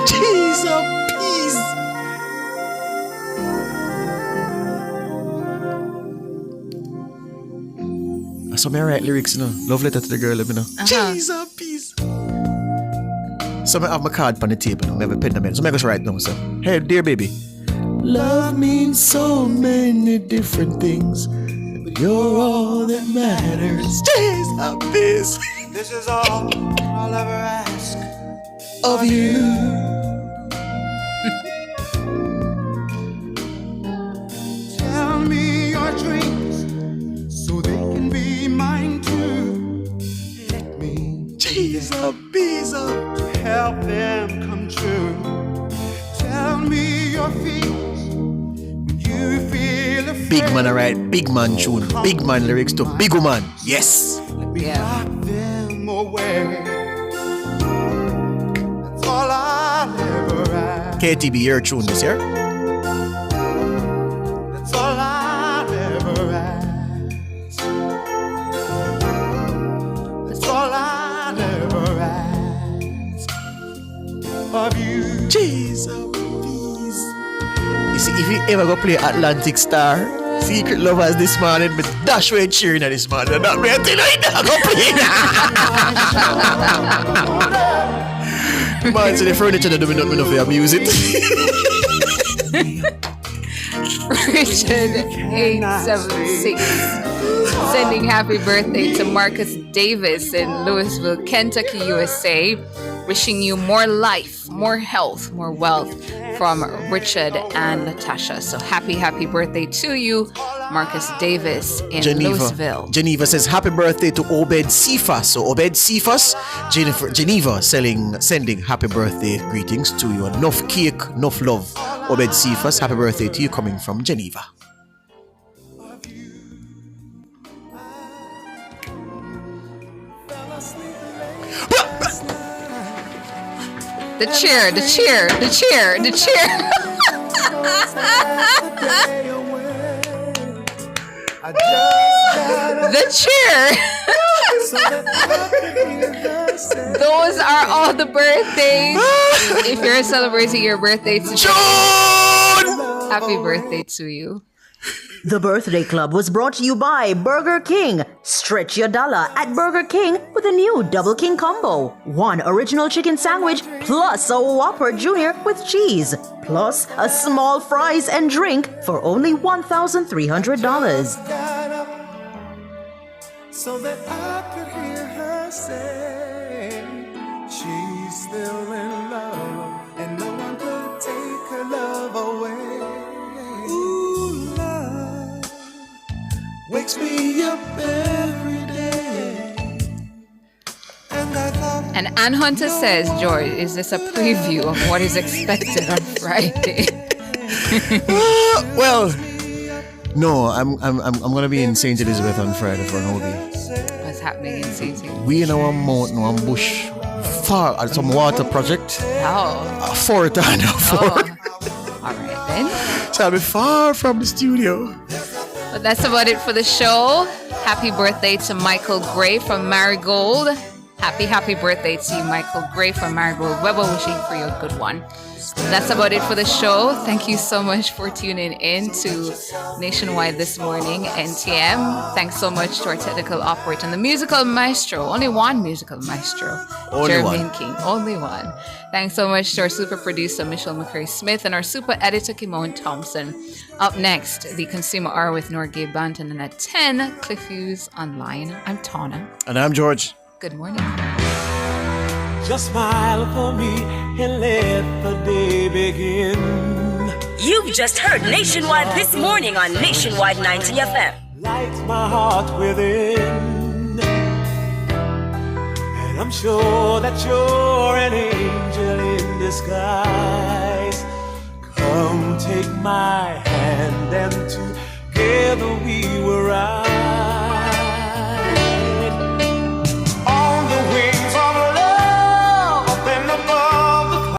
Jeez, peace. I saw me write lyrics, you know. Love letter to the girl, you know. Jeez, peace. So I have my card on the table. I have a pen in the So I just write down, so. Hey, dear baby. Love means so many different things, but you're all that matters. Jeez, peace. This is all I'll ever ask of you. Tell me your dreams so they can be mine too. Let me Jesus, peace up. to help them come true. Tell me your fears when you feel afraid. Big man, alright. Big man tune. Big man lyrics to Big Woman. Yes. Lock them away. That's all I'll ever ask. KTB, your tune this year. That's all I'll ever ask. That's all I'll ever ask of you. Jesus, please. You see, if you ever go play Atlantic Star, Secret Lovers this morning, but dash way cheering at this man. And not me until I go play. Man, so the furniture that do not enough for your music. Richard 876 sending happy birthday to Marcus Davis in Louisville, Kentucky, USA. Wishing you more life, more health, more wealth from Richard and Natasha. So happy birthday to you, Marcus Davis in Louisville. Geneva says happy birthday to Obed Cephas. So Obed Cephas, Geneva sending happy birthday greetings to you. Enough cake, enough love. Obed Cephas, happy birthday to you coming from Geneva. The cheer. The cheer. Those are all the birthdays. If you're celebrating your birthday today, happy birthday to you. The Birthday Club was brought to you by Burger King. Stretch your dollar at Burger King with a new Double King Combo. 1 original chicken sandwich plus a Whopper Junior with cheese. Plus a small fries and drink for only $1,300. So that I could hear her say she's still in love and no one could take her love away. Ooh, love wakes me up every day. And Ann Hunter says, George, is this a preview of what is expected on Friday? Well, no, I'm gonna be in St. Elizabeth on Friday for an OB. What's happening in St. Elizabeth? We in our mountain, one bush, far at some water project. Oh. For it and for. All right then. So I'll be far from the studio. But that's about it for the show. Happy birthday to Michael Gray from Marigold. Happy birthday to you, Michael Gray from Marigold. Weber wishing for you a good one. That's about it for the show. Thank you so much for tuning in to Nationwide this morning, NTM. Thanks so much to our technical operator and the musical maestro. Only one musical maestro. Jermaine King. Only one. Thanks so much to our super producer, Michelle McCray Smith, and our super editor, Kimon Thompson. Up next, the Consumer Hour with Norgay Banton, and at 10, Cliff Hughes Online. I'm Tana. And I'm George. Good morning. Just smile for me and let the day begin. You've just heard Nationwide this morning on Nationwide 90 FM. Lights my heart within. And I'm sure that you're an angel in disguise. Come take my hand and together we will rise.